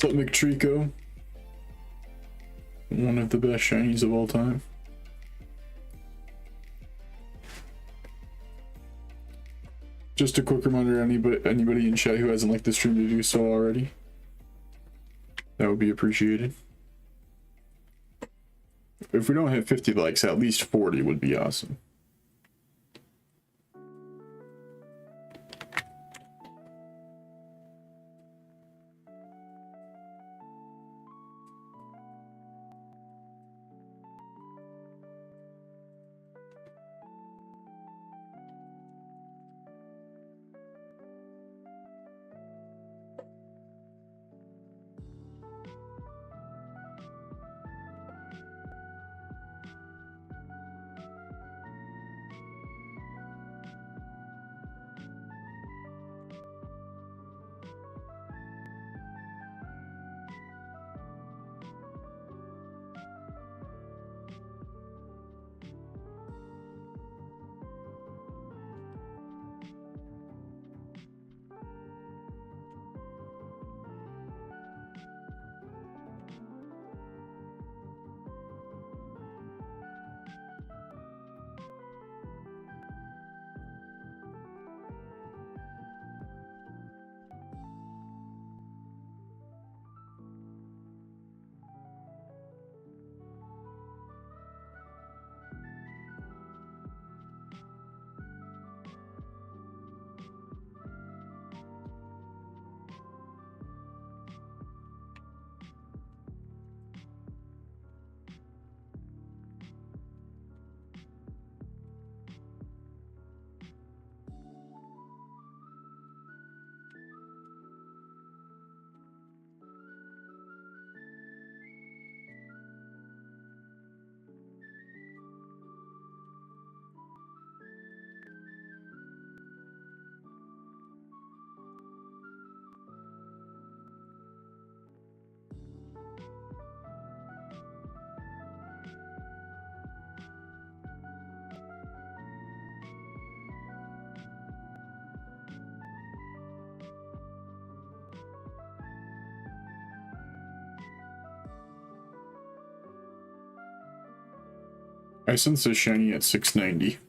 What's up, McTrico? One of the best shinies of all time. Just a quick reminder, anybody in chat who hasn't liked the stream to do so already. That would be appreciated. If we don't hit 50 likes, at least 40 would be awesome. I sense a shiny at 690.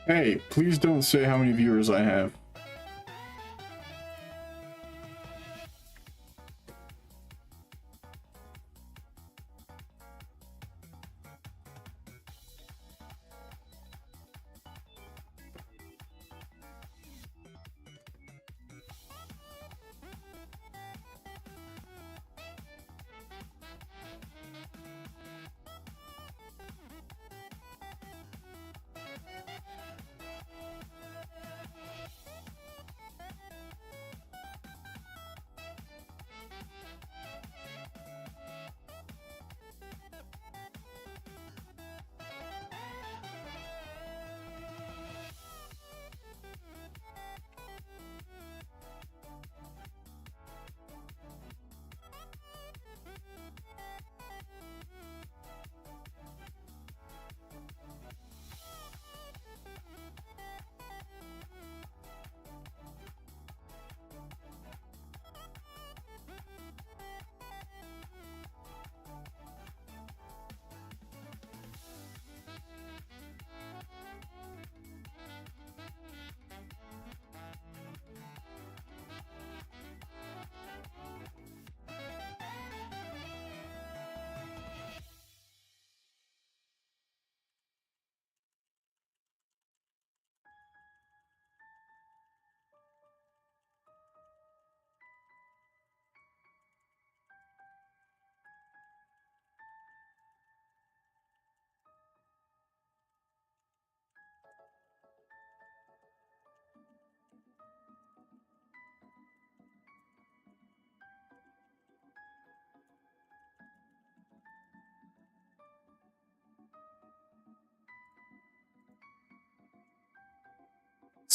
Hey, please don't say how many viewers I have.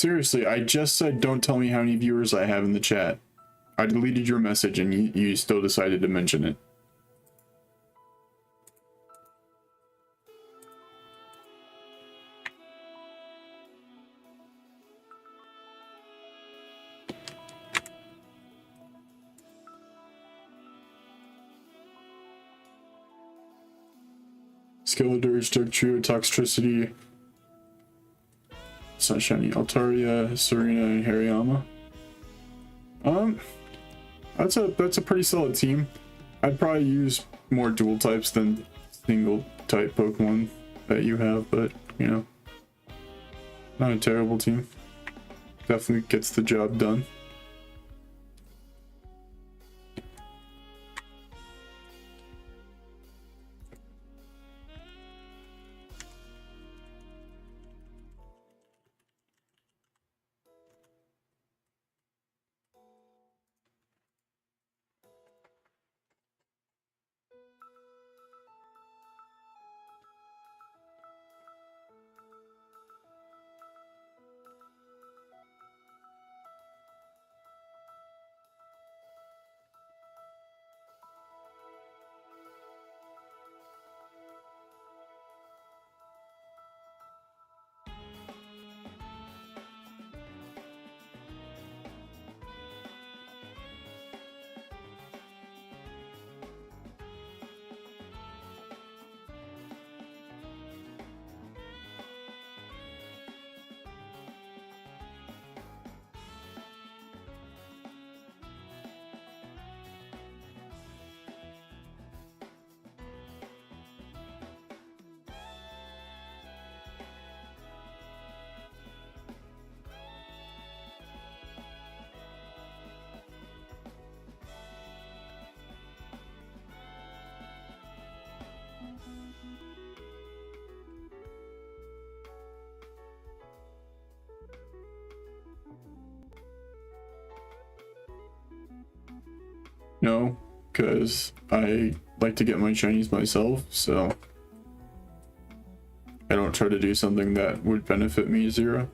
Seriously, I just said don't tell me how many viewers I have in the chat. I deleted your message and you still decided to mention it. Skeletor, Dark Trio, Toxtricity, Sunshiny, Altaria, Serena, and Hariyama. That's a pretty solid team. I'd probably use more dual types than single type Pokemon that you have, but you know, not a terrible team. Definitely gets the job done. No, because I like to get my shinies myself, so I don't try to do something that would benefit me zero.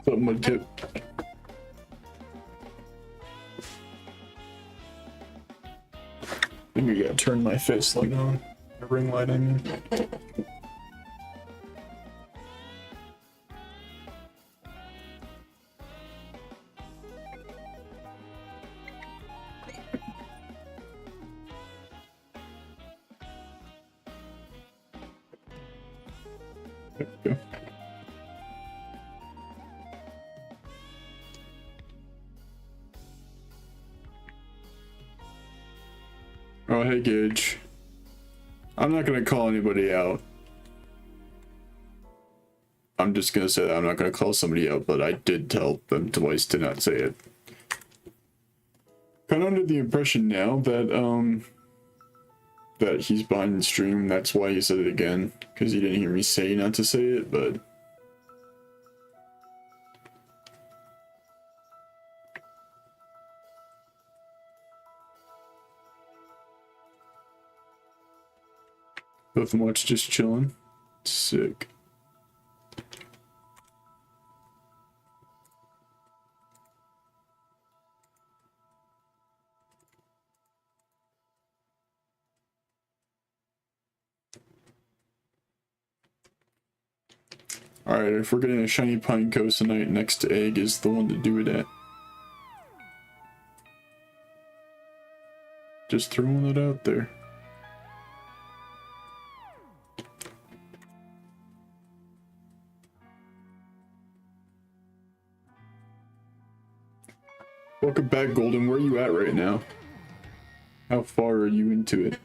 What's up, Mudkip? I think I gotta turn my face light on. The ring light, I mean. There we go. Oh, hey, Gage. I'm not gonna call anybody out. I'm just gonna say that I'm not gonna call somebody out, but I did tell them twice to not say it. Kind of under the impression now that, that he's behind the stream. That's why he said it again, because he didn't hear me say not to say it, but... Nothing much, just chilling. Sick. Alright, if we're getting a shiny Pineco tonight, next egg is the one to do it at. Just throwing it out there. Welcome back, Golden. Where are you at right now? How far are you into it?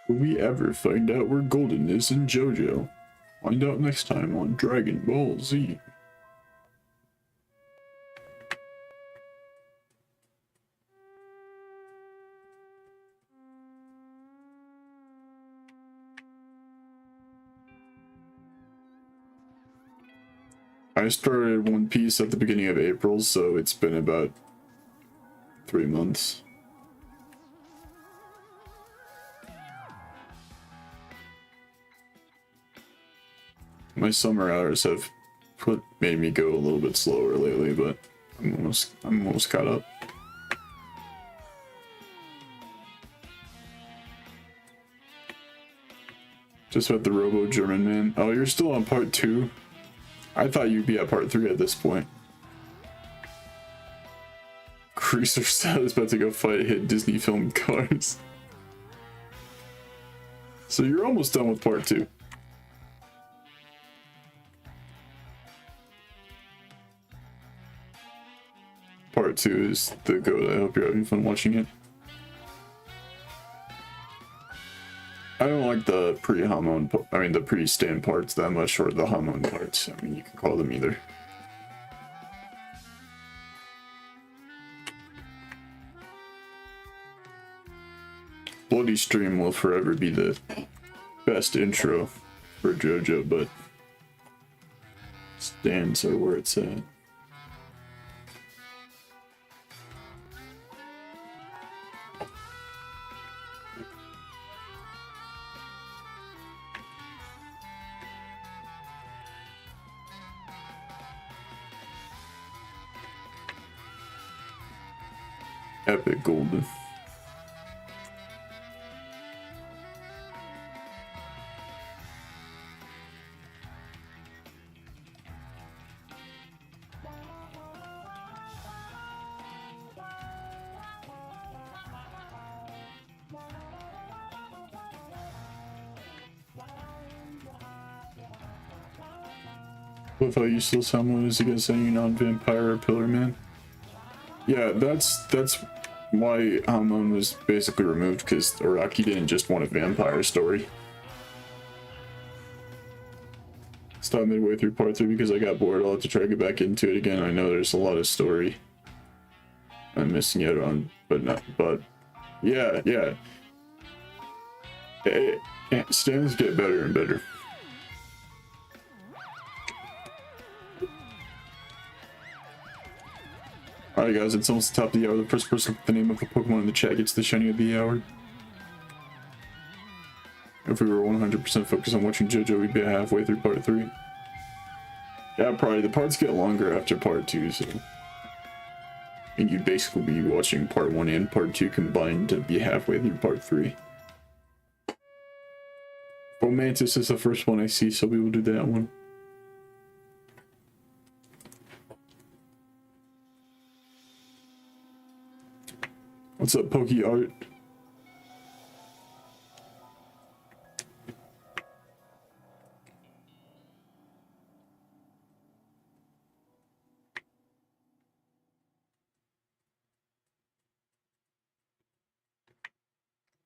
Will we ever find out where Golden is in JoJo? Find out next time on Dragon Ball Z. I started One Piece at the beginning of April, so it's been about 3 months. My summer hours have made me go a little bit slower lately, but I'm almost caught up. Just about the Robo German man. Oh, you're still on part 2? I thought you'd be at part 3 at this point. Greaser Style is about to go fight hit Disney film cars. So you're almost done with part 2. Part 2 is the GOAT. I hope you're having fun watching it. I don't like the pre-hormone, the pre-stand parts that much, or the hormone parts. I mean, you can call them either. Bloody Stream will forever be the best intro for JoJo, but stands are where it's at. Epic Golden. If I used to someone is against any non-vampire or pillar man. Yeah, that's why Hamon was basically removed, because Araki didn't just want a vampire story. Stopped midway through part 3 because I got bored. I'll have to try to get back into it again. I know there's a lot of story I'm missing out on, but yeah. Stands get better and better. Alright guys, it's almost the top of the hour. The first person with the name of a Pokemon in the chat gets the shiny of the hour. If we were 100% focused on watching JoJo, we'd be halfway through part 3. Yeah, probably. The parts get longer after part 2, so... And you'd basically be watching part 1 and part 2 combined to be halfway through part 3. Romantis is the first one I see, so we will do that one. What's up, Pokey Art?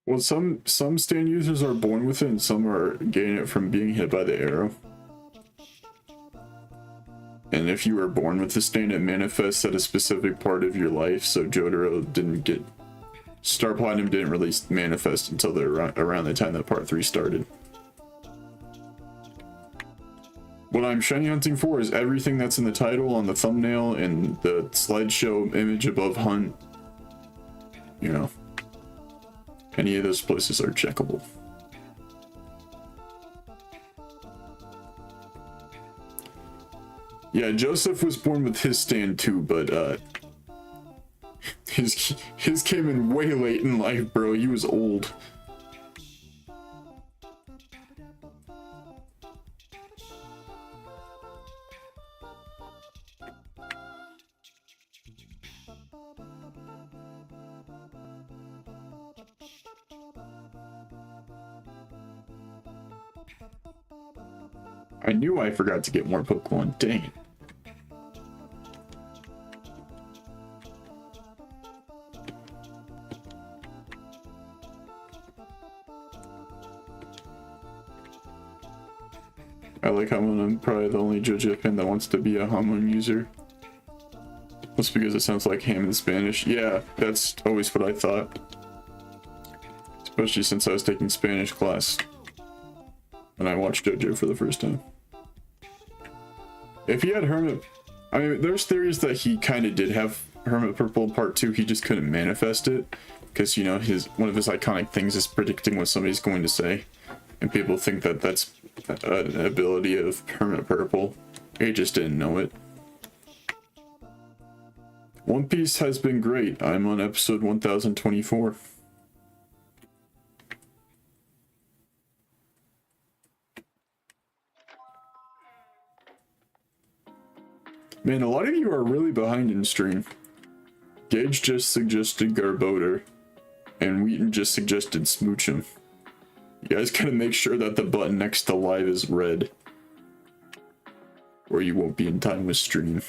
Well, some stand users are born with it, and some are getting it from being hit by the arrow. And if you were born with the stand, it manifests at a specific part of your life. So JoJo didn't get... Star Platinum didn't really manifest until around the time that Part 3 started. What I'm shiny hunting for is everything that's in the title, on the thumbnail, and the slideshow image above hunt. You know, any of those places are checkable. Yeah, Joseph was born with his stand too, but his came in way late in life, bro. He was old. I knew I forgot to get more Pokemon. Dang it. I like Hamon. I'm probably the only JoJo fan that wants to be a Hamon user. That's because it sounds like ham in Spanish. Yeah, that's always what I thought. Especially since I was taking Spanish class when I watched JoJo for the first time. If he had Hermit... I mean, there's theories that he kind of did have Hermit Purple in Part 2, he just couldn't manifest it. Because, you know, one of his iconic things is predicting what somebody's going to say. And people think that that's an ability of Hermit Purple. He just didn't know it. One Piece has been great. I'm on episode 1024. Man, a lot of you are really behind in stream. Gage just suggested Garbodor, and Wheaton just suggested Smoochum. You guys gotta make sure that the button next to live is red, or you won't be in time with stream.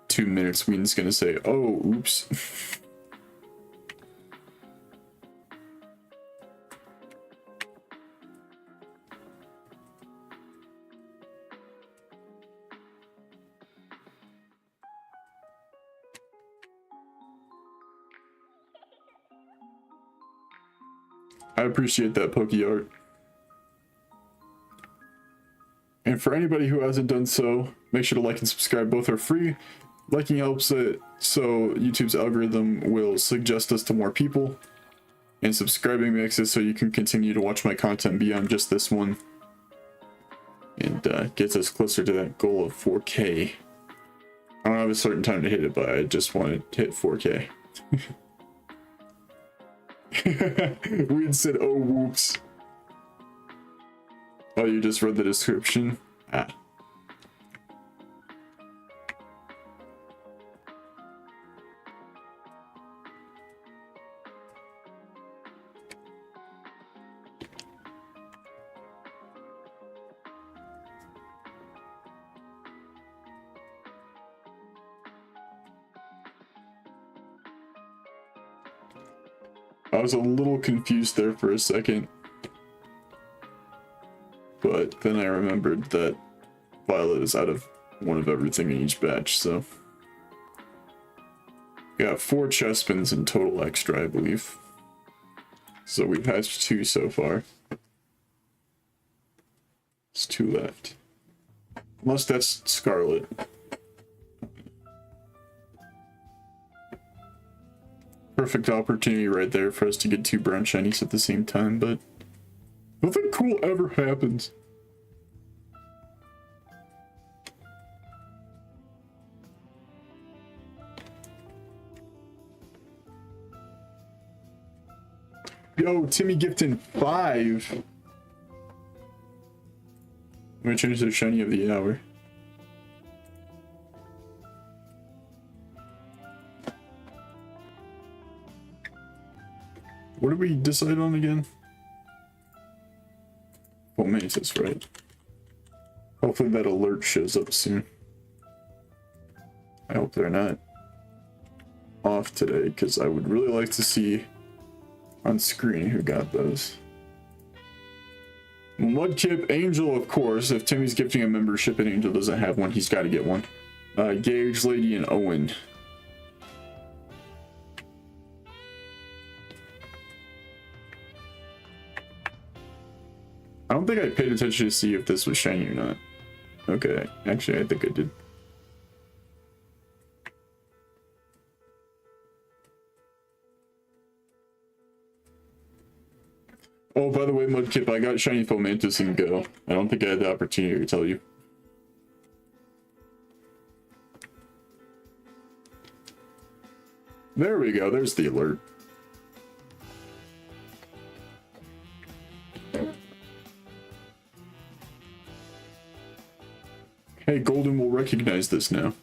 "2 minutes, Wheaton's gonna say, oh, oops." I appreciate that, Pokeart. And for anybody who hasn't done so, make sure to like and subscribe. Both are free. Liking helps it so YouTube's algorithm will suggest us to more people. And subscribing makes it so you can continue to watch my content beyond just this one. And gets us closer to that goal of 4K. I don't have a certain time to hit it, but I just want to hit 4K. We'd said, oh, whoops. Oh, you just read the description? Ah. I was a little confused there for a second, but then I remembered that Violet is out of one of everything in each batch, so... Got 4 Chespins in total extra, I believe. So we've hatched 2 so far. There's 2 left. Unless that's Scarlet. Perfect opportunity right there for us to get 2 brown shinies at the same time, but nothing cool ever happens. Yo, Timmy Gifton 5. I'm gonna change the shiny of the hour. What did we decide on again? Well, Mantis, right? Hopefully that alert shows up soon. I hope they're not off today, because I would really like to see on screen who got those. Mudkip, Angel, of course. If Timmy's gifting a membership and Angel doesn't have one, he's got to get one. Gage, Lady, and Owen. I don't think I paid attention to see if this was shiny or not. Okay, actually I think I did. Oh, by the way, Mudkip, I got shiny Fomantis and Go. I don't think I had the opportunity to tell you. There we go, there's the alert. Hey, Golden will recognize this now.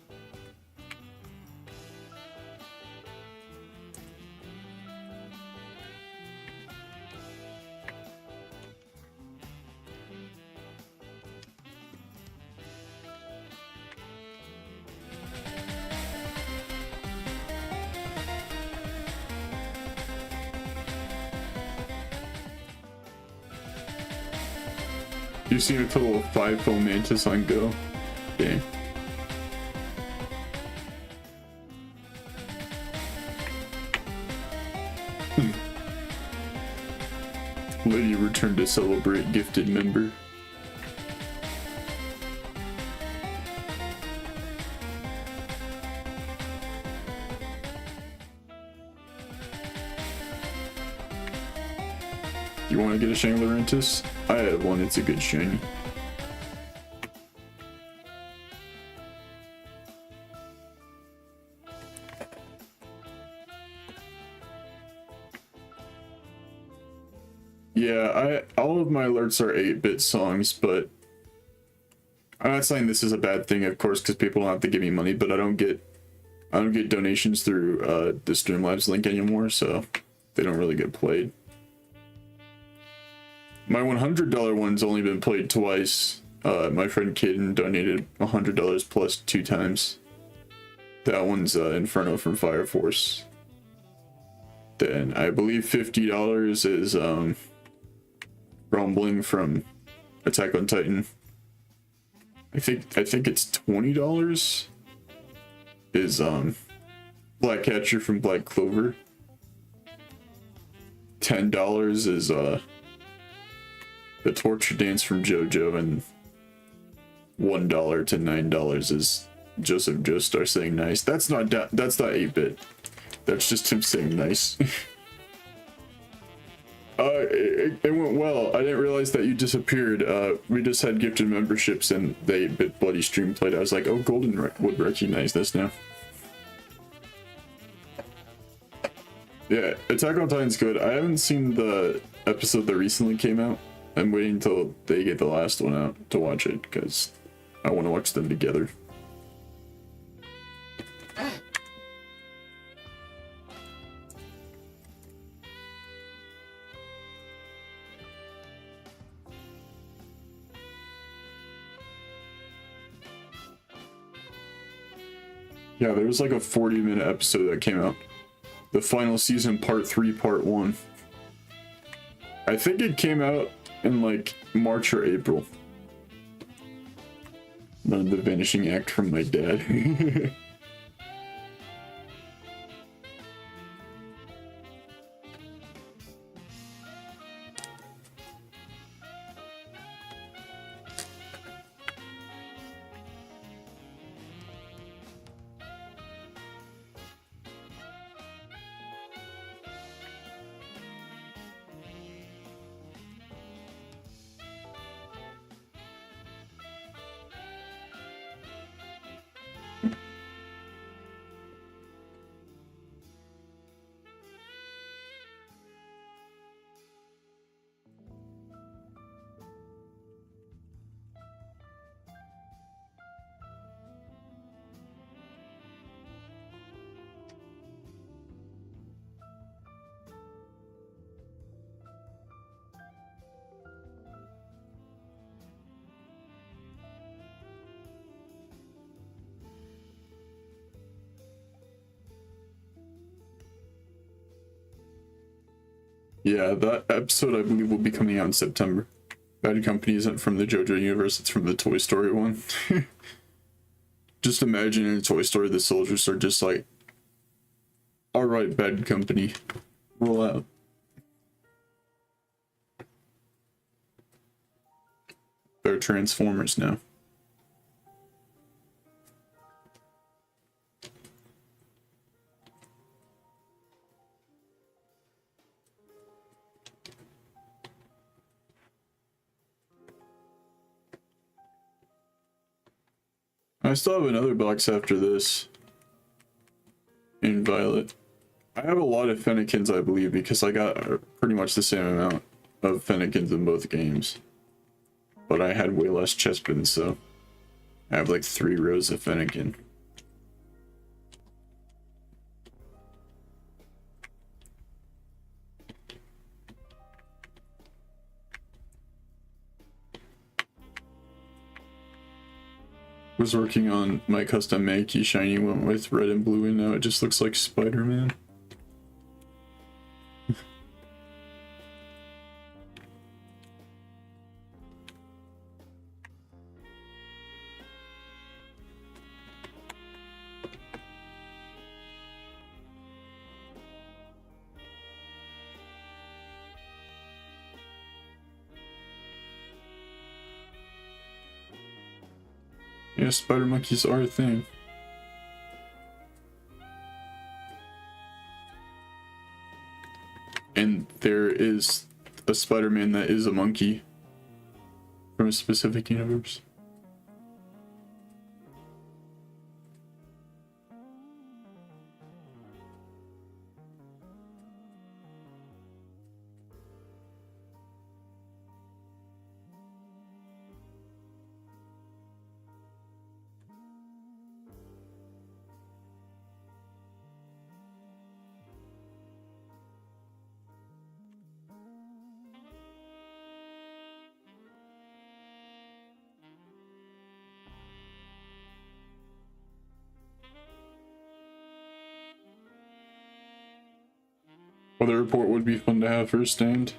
You've seen a total of 5 Fomantis on Go. Dang. Lady returned to celebrate gifted member. You want to get a shiny Laurentis? I have one, it's a good shiny. Yeah, all of my alerts are 8-bit songs, but I'm not saying this is a bad thing, of course, because people don't have to give me money, but I don't get donations through the Streamlabs link anymore, so they don't really get played. My $100 one's only been played twice. My friend Quinton donated $100 plus 2 times. That one's Inferno from Fire Force. Then I believe $50 is Rumbling from Attack on Titan. I think it's $20 is Blackcatcher from Black Clover. $10 is the Torture Dance from JoJo, and $1 to $9 is Joseph Joestar saying nice. That's not 8-bit. That's just him saying nice. It went well. I didn't realize that you disappeared. We just had gifted memberships and the 8-bit bloody stream played. I was like, oh, Golden would recognize this now. Yeah, Attack on Titan's good. I haven't seen the episode that recently came out. I'm waiting until they get the last one out to watch it, because I want to watch them together. Yeah, there was like a 40-minute episode that came out. The final season, part 3, part 1. I think it came out in like March or April. None of the vanishing act from my dad. Yeah, that episode I believe will be coming out in September. Bad Company isn't from the JoJo universe, it's from the Toy Story one. Just imagine in Toy Story the soldiers are just like, alright, Bad Company, roll out. They're Transformers now. I still have another box after this in Violet. I have a lot of Fennekins, I believe, because I got pretty much the same amount of Fennekins in both games. But I had way less Chespin, so I have like 3 rows of Fennekin. Was working on my custom Mankey shiny one with red and blue, and now it just looks like Spider-Man. Yeah, spider monkeys are a thing. And there is a Spider-Man that is a monkey from a specific universe. Weather report would be fun to have for a stand.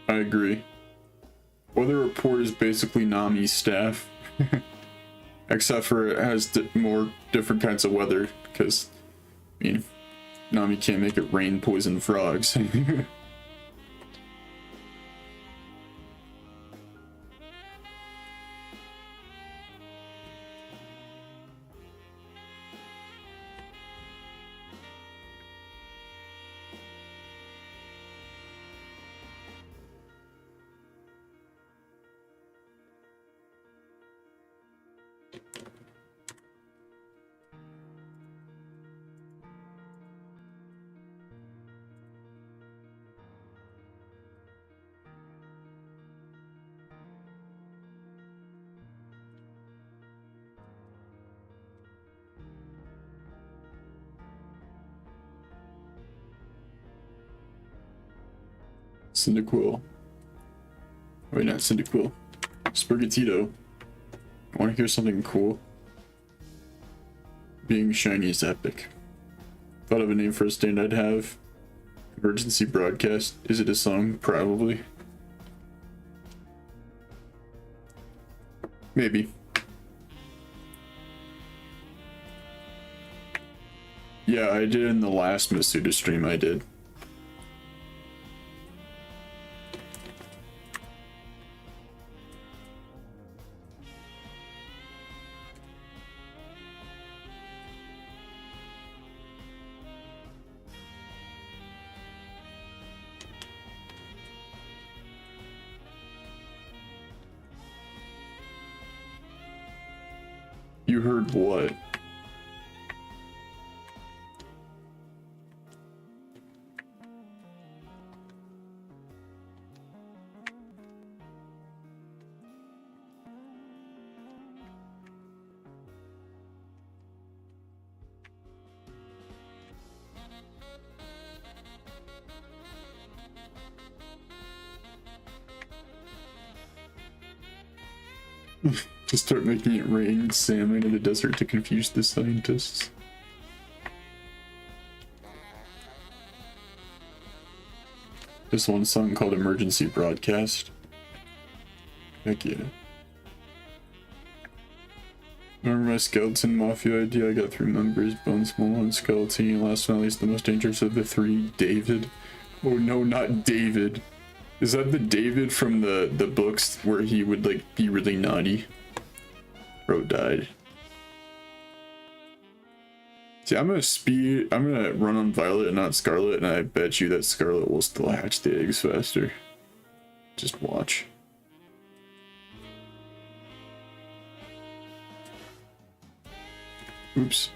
I agree. Weather report is basically Nami's staff. Except for it has more different kinds of weather, because, I mean, Nami can't make it rain poison frogs. Cyndaquil. Wait, not Cyndaquil. Sprigatito. I want to hear something cool. Being shiny is epic. Thought of a name for a stand I'd have. Emergency broadcast. Is it a song? Probably. Maybe. Yeah, I did in the last Masuda stream I did. You heard what? To start making it rain salmon in the desert to confuse the scientists. This one's something called Emergency Broadcast. Heck yeah. Remember my Skeleton Mafia idea? I got 3 members, Bones, Momo, and Skeleton. And last but not least, the most dangerous of the 3, David. Oh no, not David. Is that the David from the books where he would like be really naughty? Bro died. See, I'm gonna run on Violet and not Scarlet, and I bet you that Scarlet will still hatch the eggs faster. Just watch. Oops.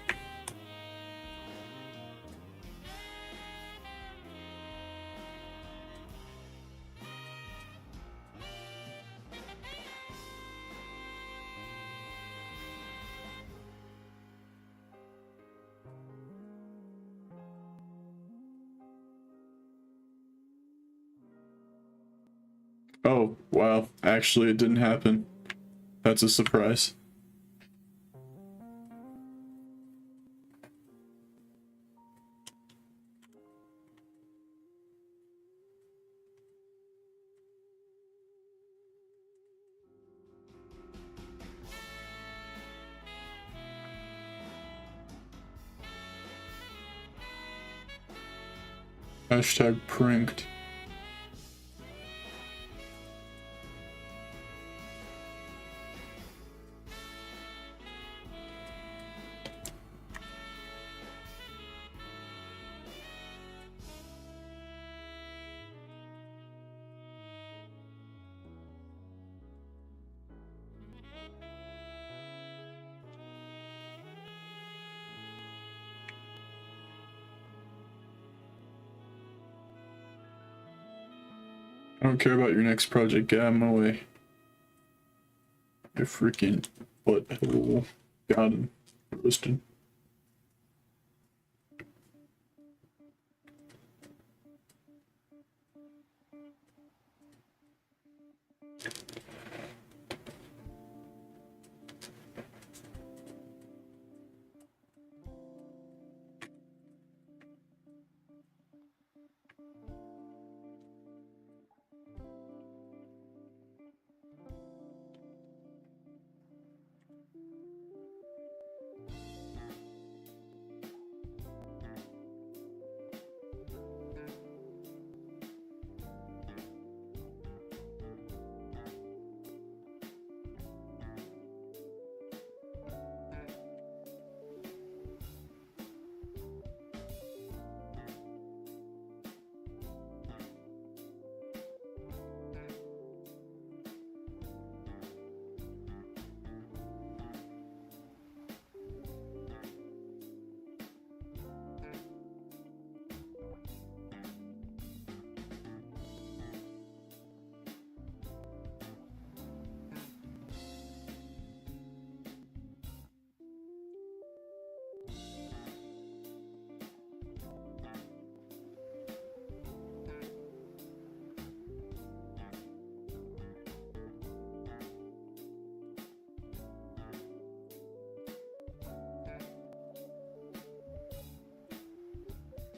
Oh, wow. Actually, it didn't happen. That's a surprise. Hashtag pranked. I don't care about your next project, get out of my way. You freaking butthole. Got him. Roasted.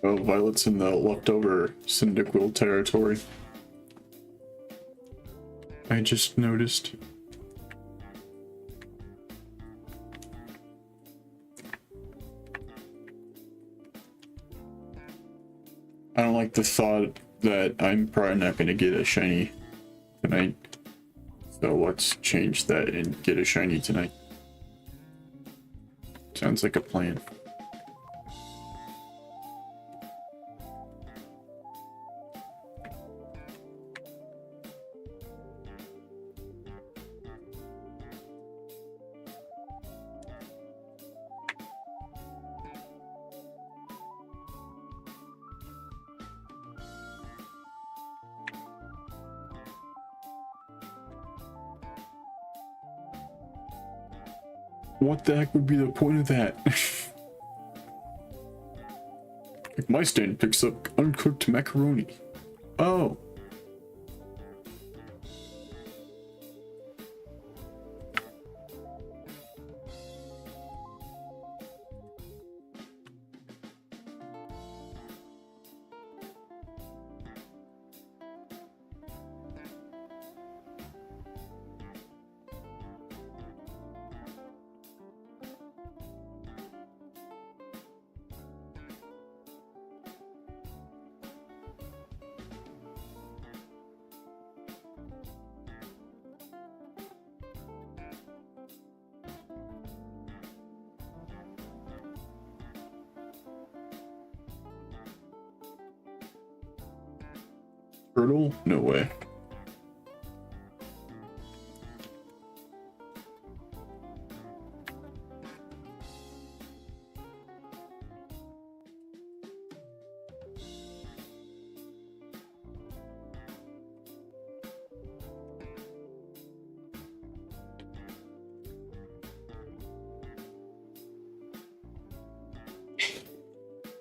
Oh, Violet's in the leftover Cyndaquil territory. I just noticed. I don't like the thought that I'm probably not going to get a shiny tonight. So let's change that and get a shiny tonight. Sounds like a plan. What the heck would be the point of that? Like my stand picks up uncooked macaroni. Oh. Turtle? No way.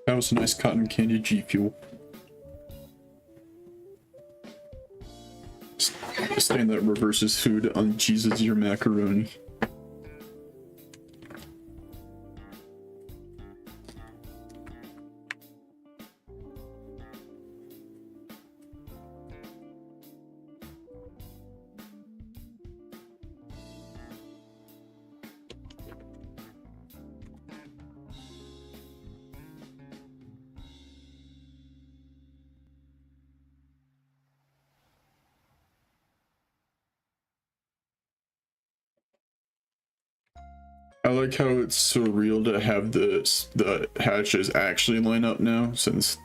That was a nice cotton candy G Fuel. Saying that reverses food on Jesus your macaroni. I like how it's surreal to have the hatches actually line up now, since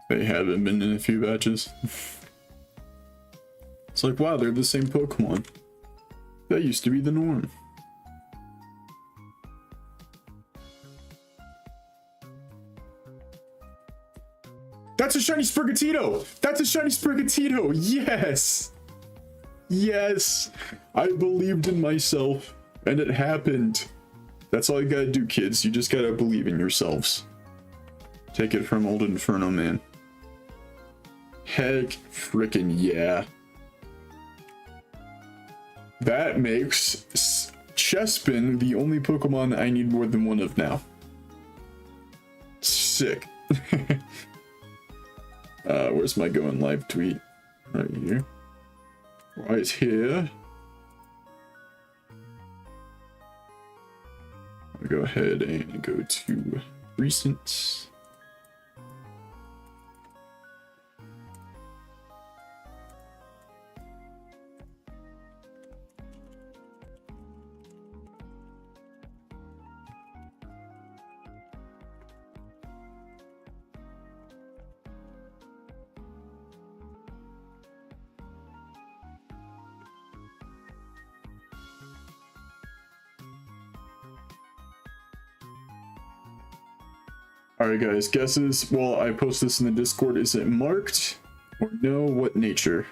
they haven't been in a few batches. It's like, wow, they're the same Pokemon. That used to be the norm. That's a shiny Sprigatito! That's a shiny Sprigatito! Yes! Yes! I believed in myself. And it happened. That's all you gotta do, kids. You just gotta believe in yourselves. Take it from old Inferno Man. Heck frickin' yeah. That makes Chespin the only Pokemon I need more than one of now. Sick. Where's my going live tweet? Right here. Right here. I'll go ahead and go to recent. Alright guys, guesses while I post this in the Discord. Is it marked or no? What nature?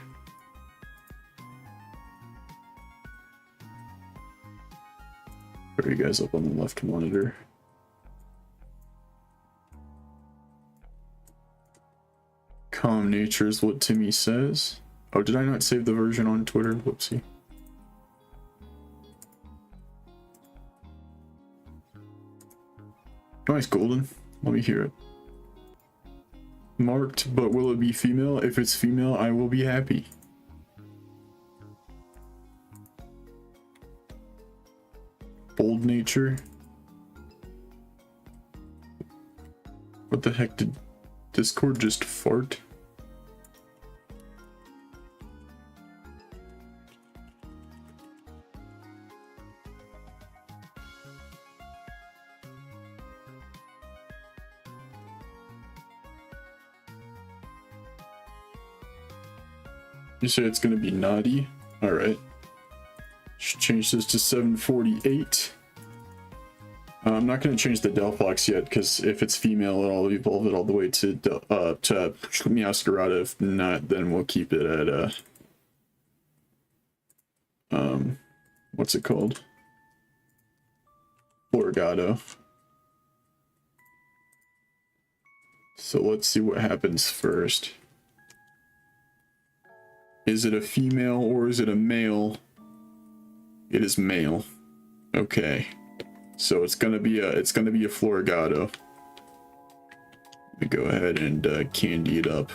Put you guys up on the left monitor. Calm nature is what Timmy says. Oh, did I not save the version on Twitter? Whoopsie. Nice, Golden. Let me hear it. Marked, but will it be female? If it's female, I will be happy. Bold nature. What the heck did Discord just fart? You say it's gonna be naughty? Alright. Should change this to 748. I'm not gonna change the Delphox yet, because if it's female, I'll evolve it all the way to Meowscarada. If not, then we'll keep it at what's it called? Florigado. So let's see what happens first. Is it a female or is it a male? It is male. Okay. So it's gonna be a Florigado. Let me go ahead and candy it up.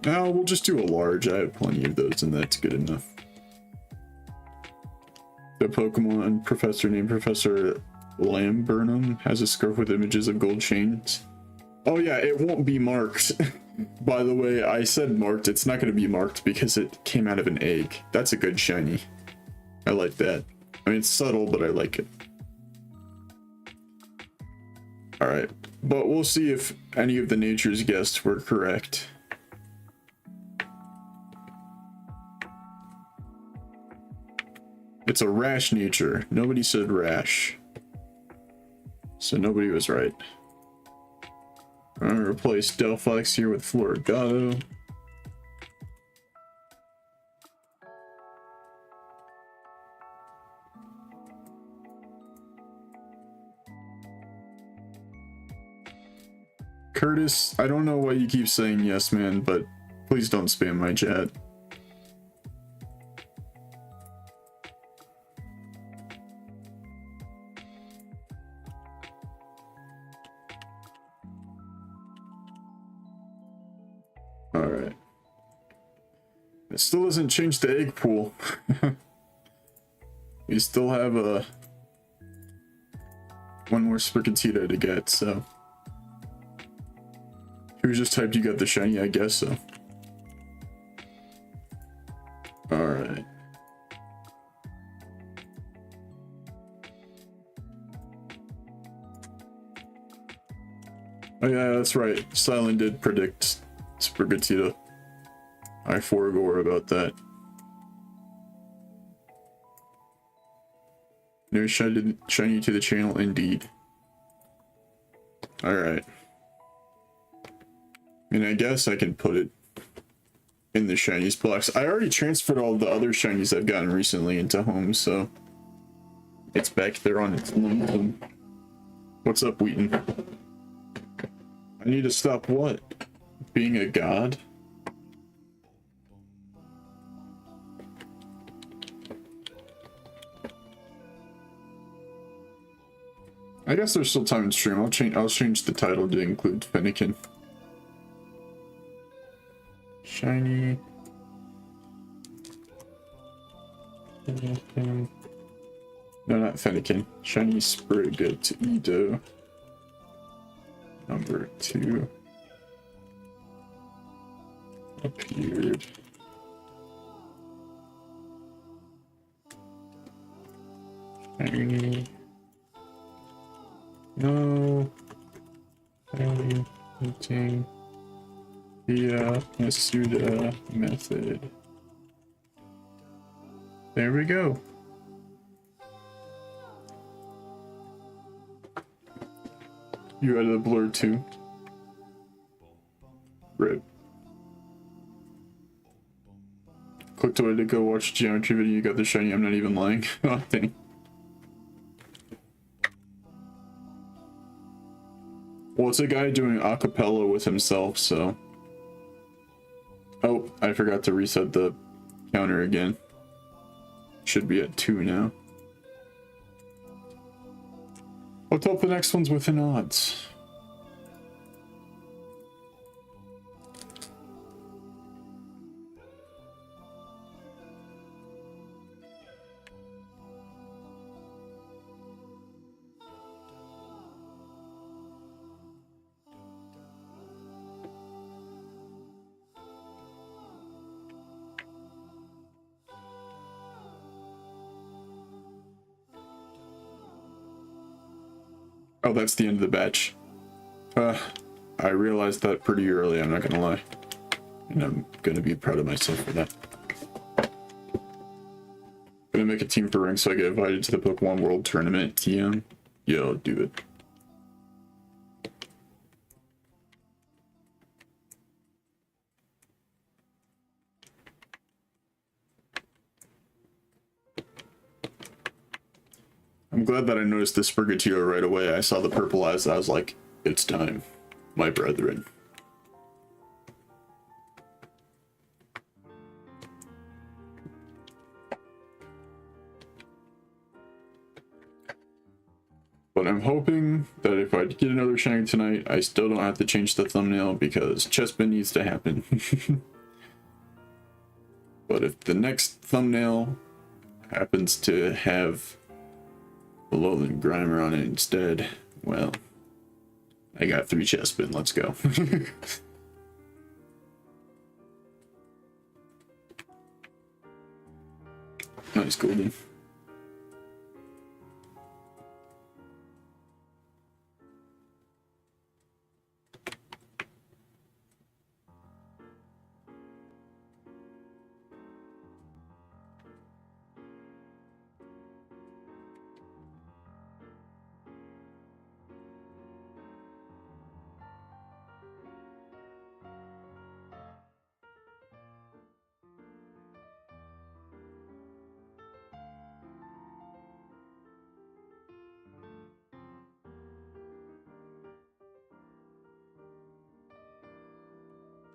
Now we'll just do a large. I have plenty of those and that's good enough. The Pokemon professor named Professor Lamburnum has a scarf with images of gold chains. Oh yeah, it won't be marked. By the way, I said marked. It's not going to be marked because it came out of an egg. That's a good shiny. I like that. I mean, it's subtle, but I like it. Alright. But we'll see if any of the nature's guests were correct. It's a rash nature. Nobody said rash. So nobody was right. I'm gonna replace Delphox here with Florigato. Curtis, I don't know why you keep saying yes, man, but please don't spam my chat. Alright. It still doesn't change the egg pool. We still have one more Sprigatito to get, so. Who just typed you got the shiny? I guess so. Alright. Oh yeah, that's right. Cilan did predict Sprigatito. I forego about that. No shiny to the channel, indeed. Alright. And I guess I can put it in the shinies box. I already transferred all the other shinies I've gotten recently into home, so it's back there on its own. What's up, Wheaton? I need to stop what? Being a god? I guess there's still time to stream. I'll change the title to include Fennekin. Shiny. Fennekin. No, not Fennekin. Shiny Sprigatito. Number 2. Appeared. Shiny. No. Shiny. Eating. The Masuda method. There we go. You added the blur too. Rip. Clicked away to go watch geometry video. You got the shiny. I'm not even lying. Oh, dang. Well, it's a guy doing a cappella with himself, so. Oh, I forgot to reset the counter again. Should be at 2 now. Let's hope the next one's within odds. Oh, that's the end of the batch. I realized that pretty early, I'm not gonna lie. And I'm gonna be proud of myself for that. Gonna make a team for rank so I get invited to the Pokemon World Tournament, TM. Yeah, I'll do it. I'm glad that I noticed the Sprigatito right away. I saw the purple eyes. I was like, it's time, my brethren. But I'm hoping that if I get another shiny tonight, I still don't have to change the thumbnail because Chespin needs to happen. But if the next thumbnail happens to have Alolan Grimer on it instead, well, I got 3 Chespin, let's go. Nice, Golden.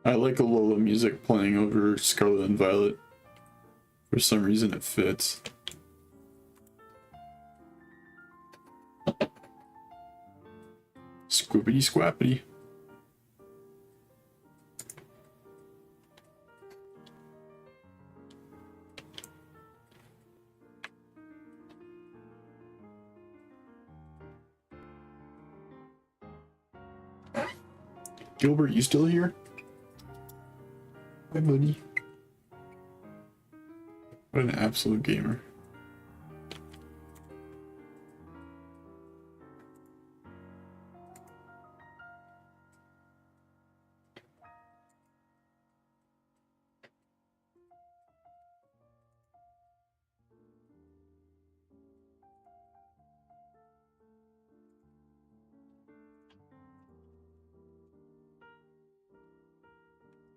I like Alola music playing over Scarlet and Violet. For some reason it fits. Squibbity squappity. Gilbert, you still here? Hi, buddy. What an absolute gamer.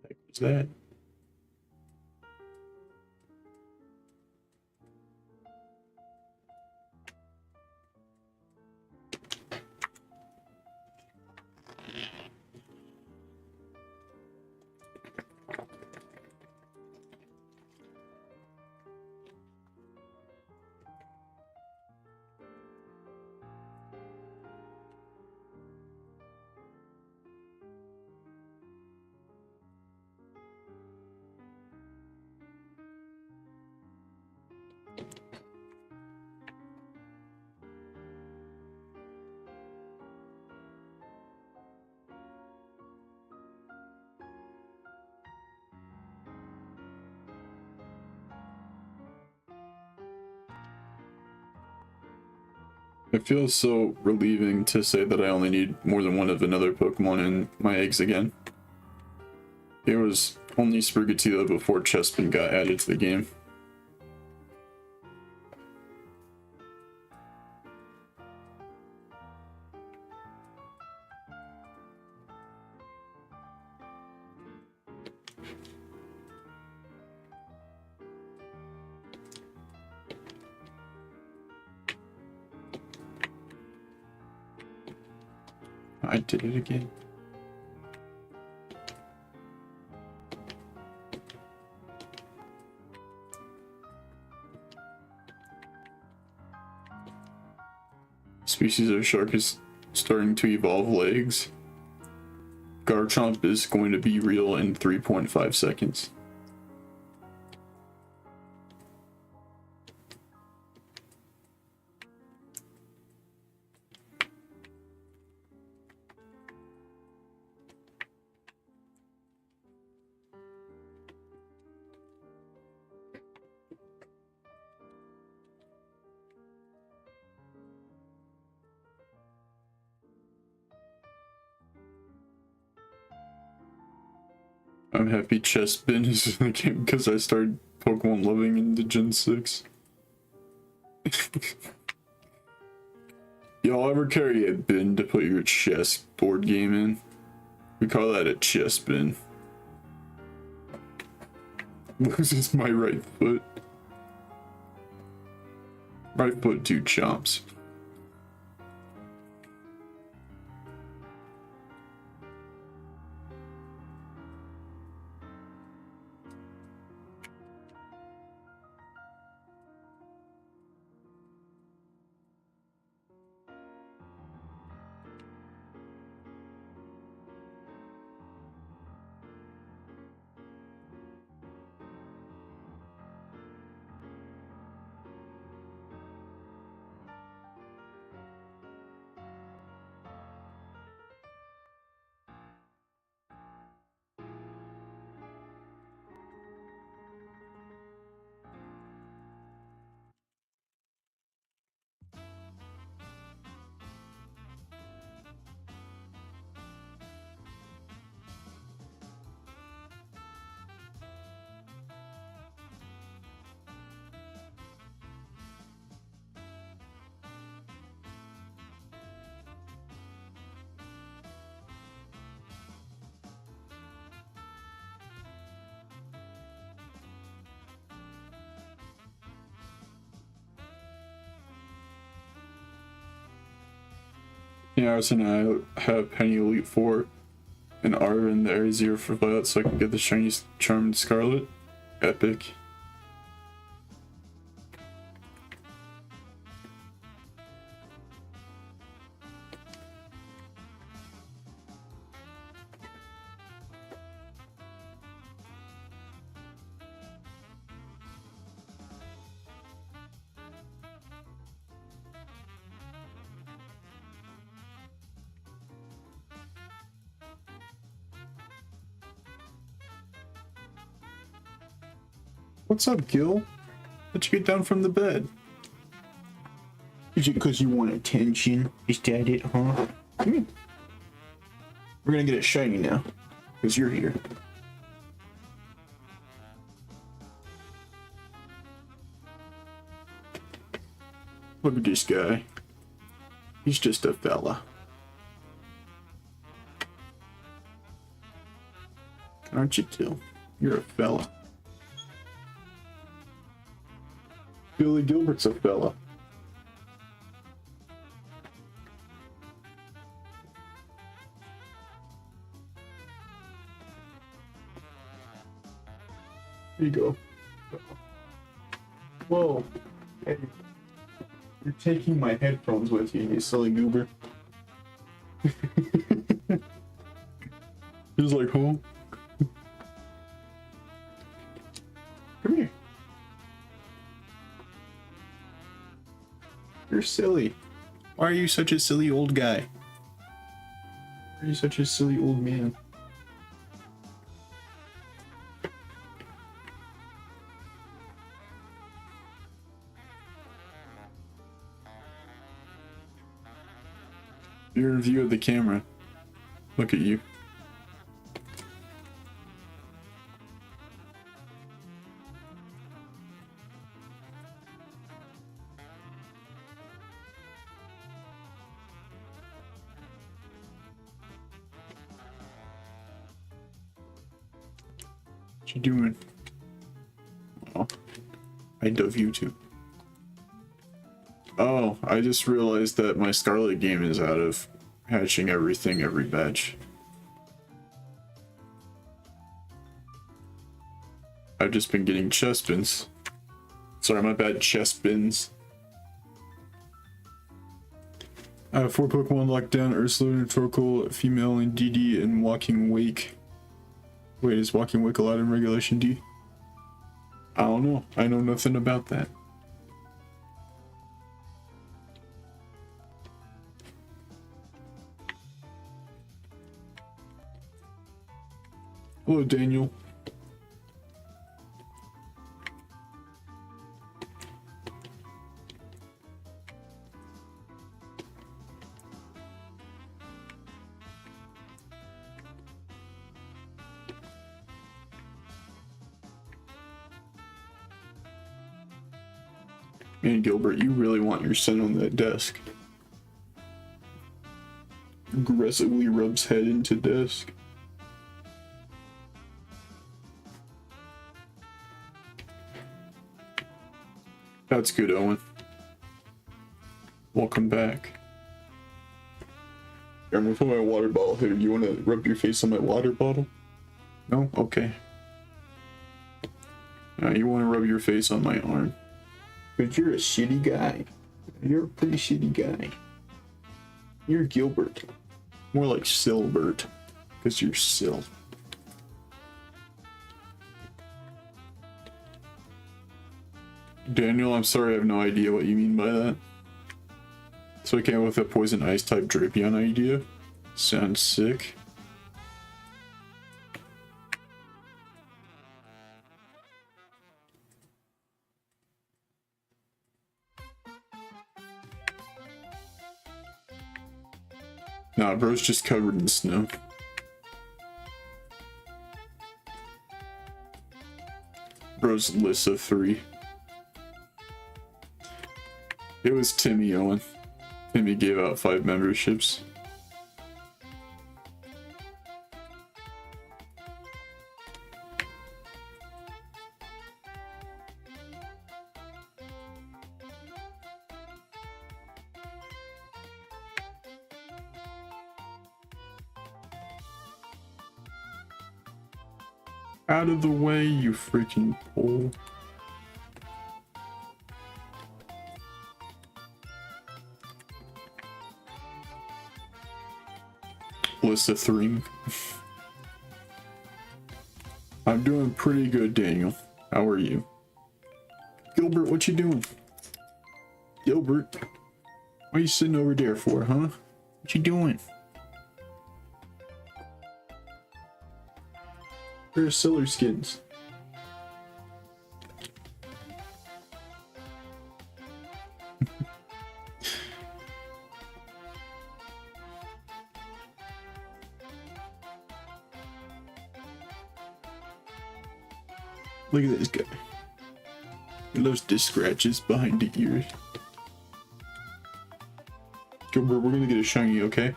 What was that? It feels so relieving to say that I only need more than one of another Pokemon in my eggs again. It was only Sprigatito before Chespin got added to the game. I did it again. Species of shark is starting to evolve legs. Garchomp is going to be real in 3.5 seconds. I'm happy Chespin is in the game because I started Pokemon loving into Gen 6. Y'all ever carry a bin to put your chess board game in? We call that a chess bin. Loses my right foot. Right foot, 2 chomps. Yeah, and I have Penny Elite 4. an R in the Erei 0 for Violet so I can get the shiny Charmed Scarlet. Epic. What's up, Gil? How'd you get down from the bed? Is it because you want attention? Is that it, huh? Come here. We're gonna get it shiny now. Because you're here. Look at this guy. He's just a fella. Aren't you, Till? You're a fella. Billy Gilbert's a fella. Here you go. Whoa. Hey. You're taking my headphones with you, you silly goober. He's like, huh? Come here. You're silly. Why are you such a silly old guy? Why are you such a silly old man? You're in view of the camera. Look at you. What you doing? Oh, I love YouTube. Oh, I just realized that my Scarlet game is out of hatching everything every batch. I've just been getting Chespins. Sorry, my bad, Chespins. I have 4 Pokemon locked down: Ursula, Torkoal, Female, and DD, and Walking Wake. Wait, is Walking Wake allowed in Regulation D? I don't know. I know nothing about that. Hello, Daniel. Man, Gilbert, you really want your son on that desk. Aggressively rubs head into desk. That's good, Owen. Welcome back. Here, I'm gonna put my water bottle here. You wanna rub your face on my water bottle? No? Okay. You wanna rub your face on my arm. But you're a shitty guy. You're a pretty shitty guy. You're Gilbert. More like Silbert. Because you're Sil. Daniel, I'm sorry, I have no idea what you mean by that. So I came up with a poison ice type Drapion idea. Sounds sick. Nah, bro's just covered in snow. Bro's list of 3. It was Timmy, Owen. Timmy gave out 5 memberships. Out of the way, you freaking pole. List of 3. I'm doing pretty good, Daniel. How are you? Gilbert, what you doing? Gilbert, what are you sitting over there for, huh? What you doing? Where are Siller skins? Look at this guy. He loves the scratches behind the ears. Gilbert, we're gonna get a shiny, okay?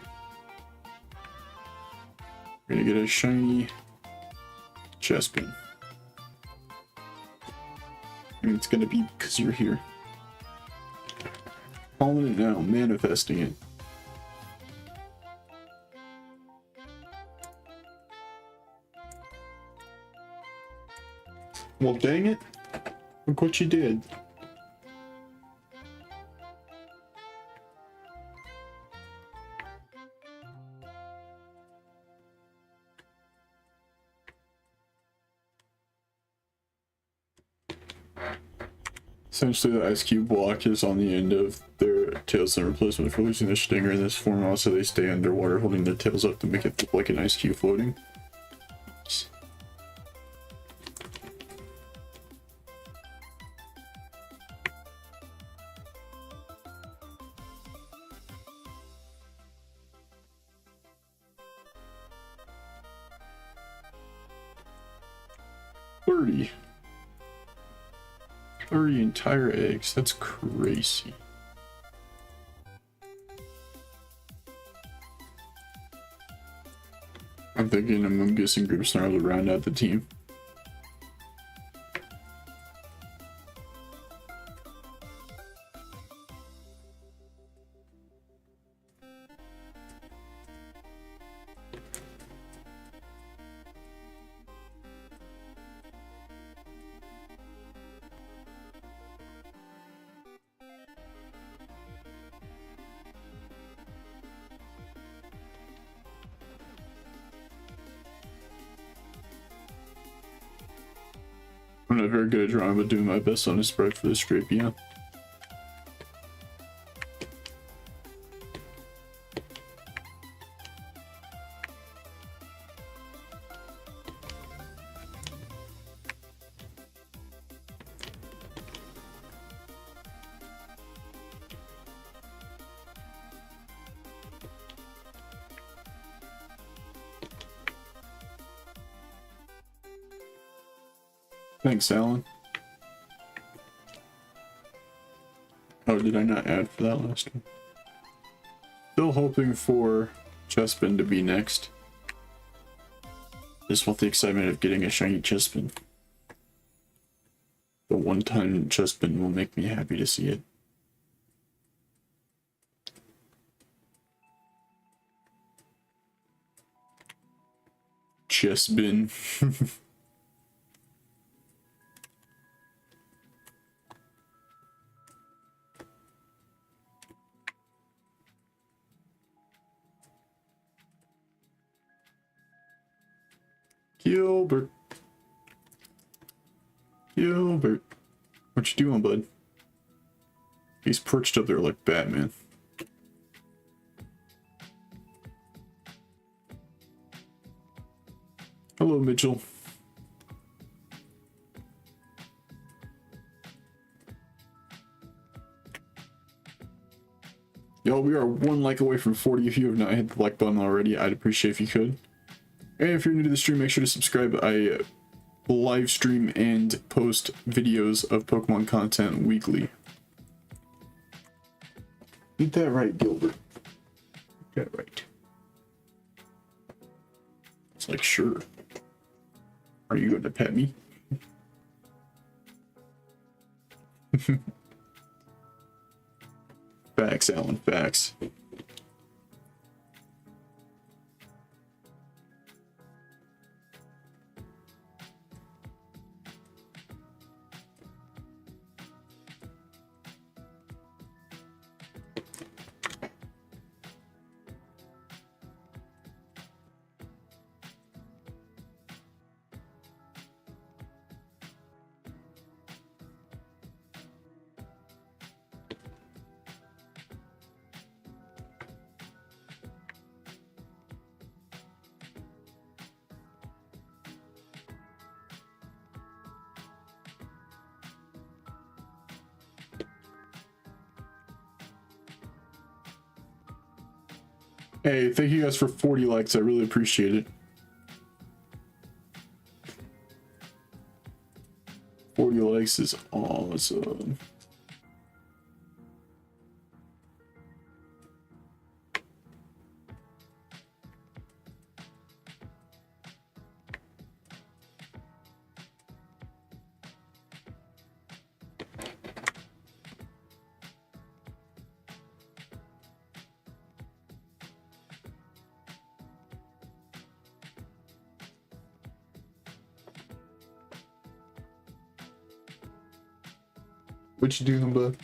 We're gonna get a shiny Chespin. And it's gonna be because you're here. Calling it now, manifesting it. Well, dang it. Look what you did. Essentially, the ice cube block is on the end of their tails in replacement for losing the stinger in this form. Also, they stay underwater holding their tails up to make it look like an ice cube floating. 30 entire eggs. That's crazy. I'm thinking Amoonguss and Grimmsnarl will round out the team. I'm not very good at drawing, but doing my best on a spread for this straight beyond. Thanks, Alan. Oh, did I not add for that last one? Still hoping for Chespin to be next. Just want the excitement of getting a shiny Chespin. The one-time Chespin will make me happy to see it. Chespin. Gilbert. Gilbert. What you doing, bud? He's perched up there like Batman. Hello, Mitchell. Yo, we are one like away from 40. If you have not hit the like button already, I'd appreciate if you could. And if you're new to the stream, make sure to subscribe. I live stream and post videos of Pokemon content weekly. Get that right, Gilbert. Get that right. It's like, sure. Are you going to pet me? Facts, Alan, facts. Hey, thank you guys for 40 likes. I really appreciate it. 40 likes is awesome. What you doing, bud?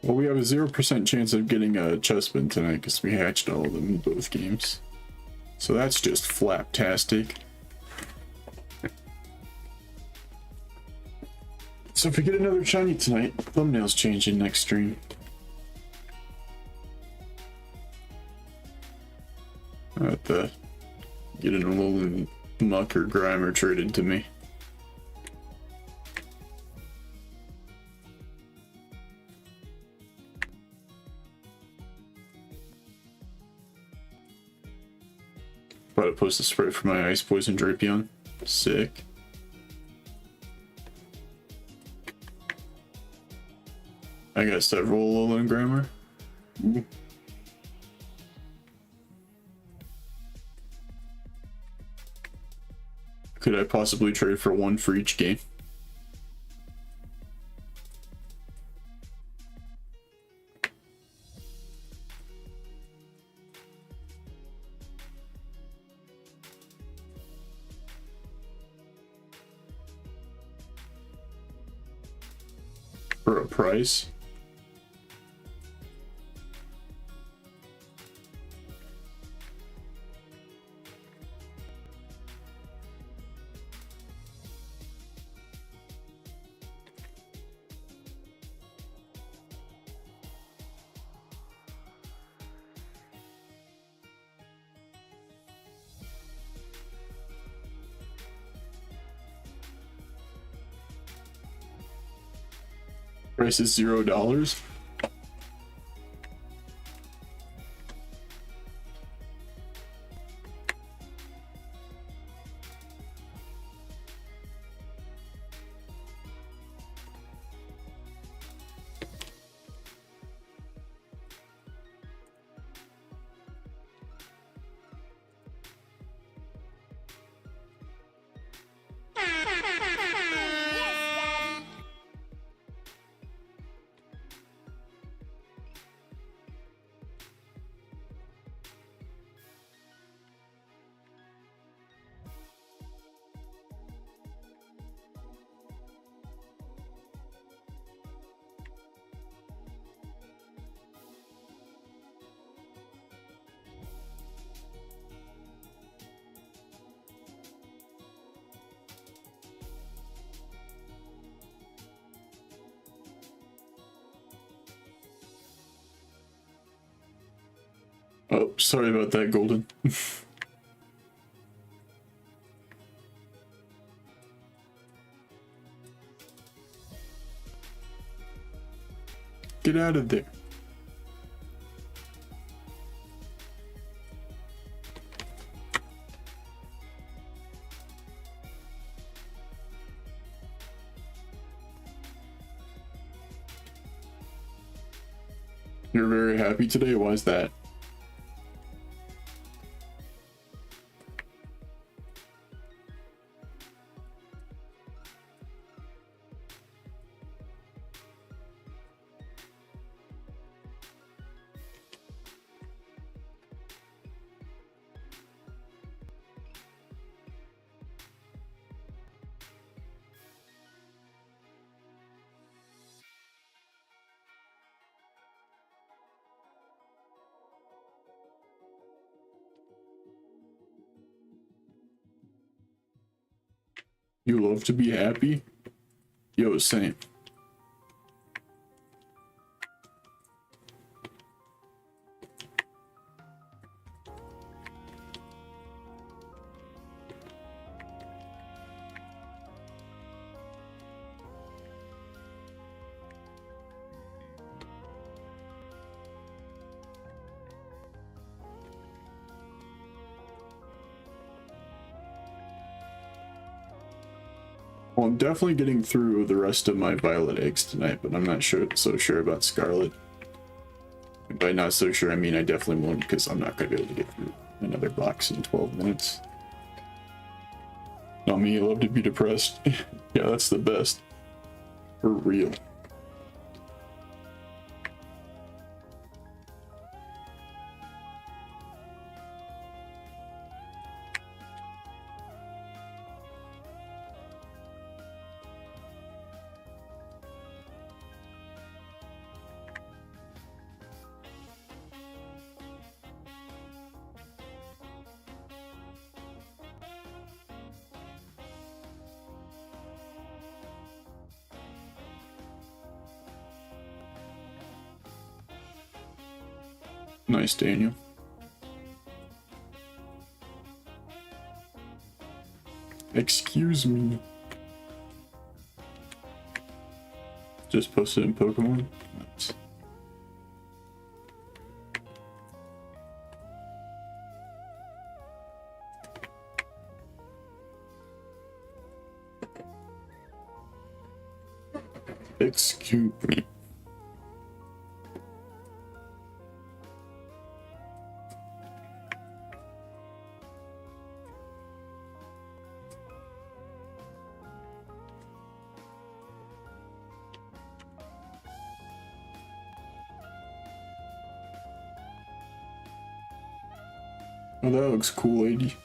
Well, we have a 0% chance of getting a Chespin tonight because we hatched all of them in both games. So that's just flaptastic. So if we get another shiny tonight, thumbnail's changing next stream. I have to get an Alolan Muck or Grimer traded to me. About to post a spray for my Ice Poison Drapion. Sick. I got several Alolan Grimer. Ooh. Could I possibly trade for one for each game? For a price? Price is $0. Oh, sorry about that, Golden. Get out of there. You're very happy today? Why is that? You love to be happy? Yo, same. Well, I'm definitely getting through the rest of my Violet eggs tonight, but I'm not so sure about Scarlet. And by not so sure, I mean I definitely won't, because I'm not going to be able to get through another box in 12 minutes. Not me, I love to be depressed. Yeah, that's the best. For real. Nice, Daniel. Excuse me. Just posted in Pokemon. Nice. Excuse me. Oh, that looks cool, lady.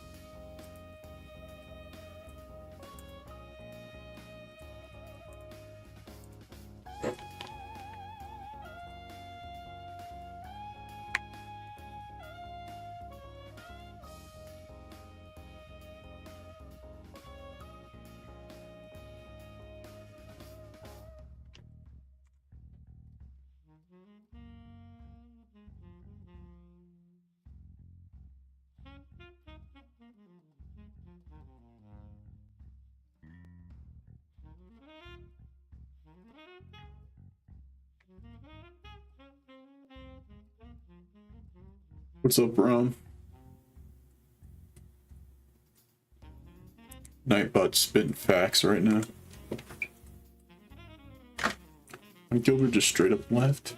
What's up, Rom? Nightbot's spitting facts right now. And Gilbert just straight up left.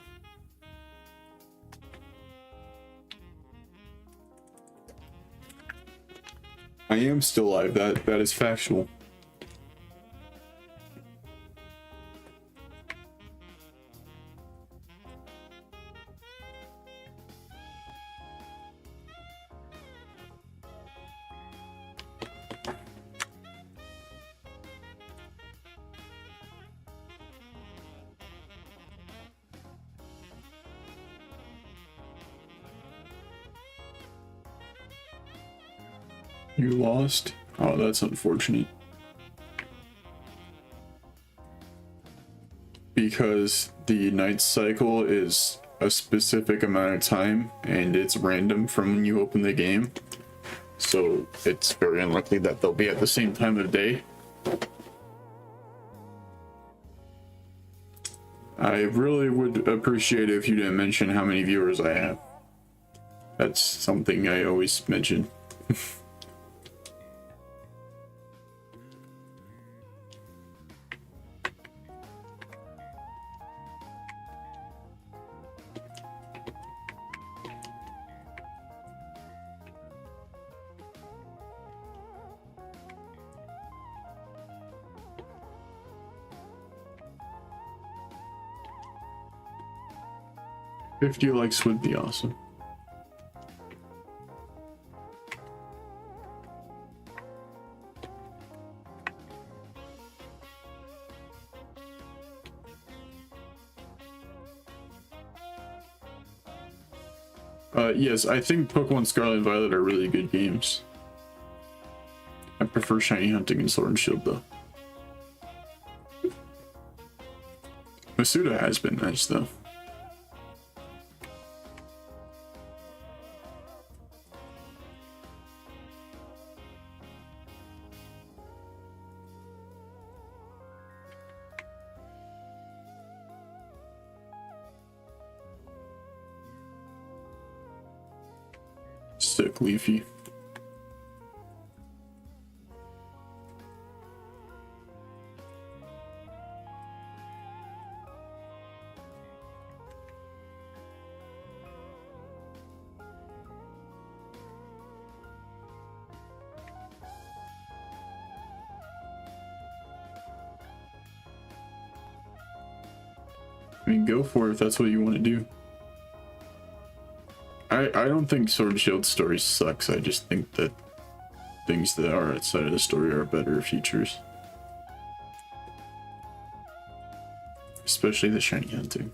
I am still alive. That is factual. You lost? Oh, that's unfortunate. Because the night cycle is a specific amount of time and it's random from when you open the game. So it's very unlikely that they'll be at the same time of day. I really would appreciate it if you didn't mention how many viewers I have. That's something I always mention. If you likes would be awesome. Yes, I think Pokemon Scarlet and Violet are really good games. I prefer Shiny Hunting and Sword and Shield though. Masuda has been nice though. Sick Leafy. I mean, go for it if that's what you want to do. I don't think Sword Shield story sucks. I just think that things that are outside of the story are better features. Especially the shiny hunting.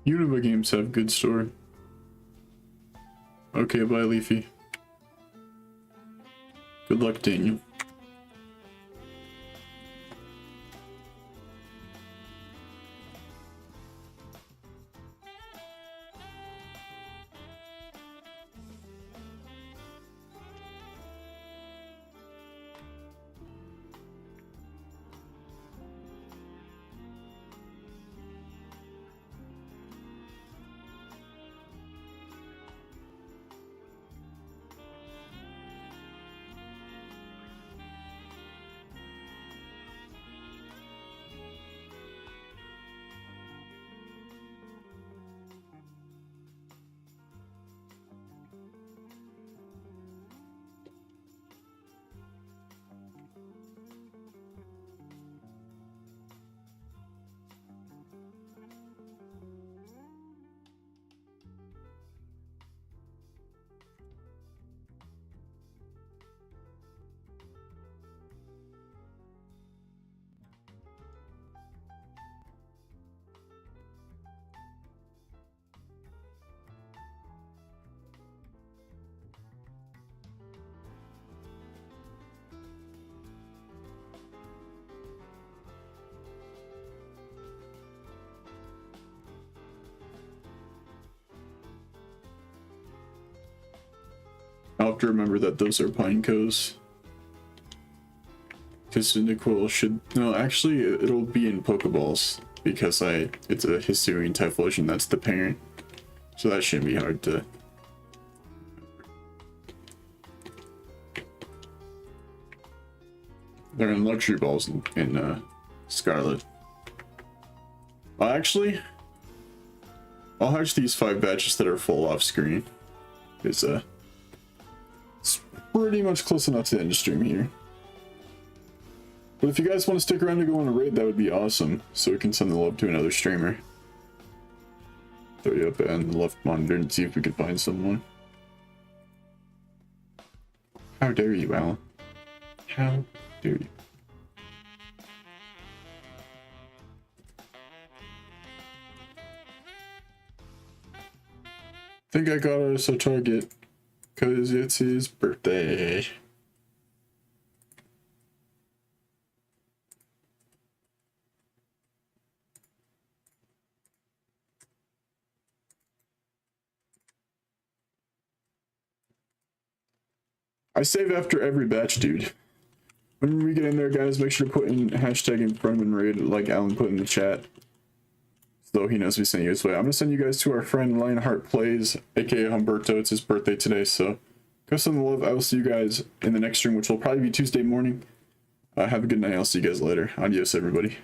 Unova games have good story. Okay, bye Leafy. Good luck, Daniel. I'll have to remember that those are Pinecos. Because Cyndaquil should... No, actually, it'll be in Pokeballs. Because it's a Hisuian Typhlosion, that's the parent. So that shouldn't be hard to... They're in Luxury Balls in Scarlet. Well, actually... I'll hatch these 5 batches that are full off screen. Because, it's pretty much close enough to the end of stream here. But if you guys want to stick around to go on a raid, that would be awesome. So we can send the love to another streamer. Throw you up on the left monitor and see if we can find someone. How dare you, Alan? How dare you? Think I got us a target. Cause it's his birthday. I save after every batch, dude. When we get in there, guys, make sure to put in hashtag in front and raid like Alan put in the chat. So he knows we sent you his way. I'm gonna send you guys to our friend Lionheart Plays, aka Humberto. It's his birthday today, so go send the love. I will see you guys in the next stream, which will probably be Tuesday morning. Have a good night. I'll see you guys later. Adios, everybody.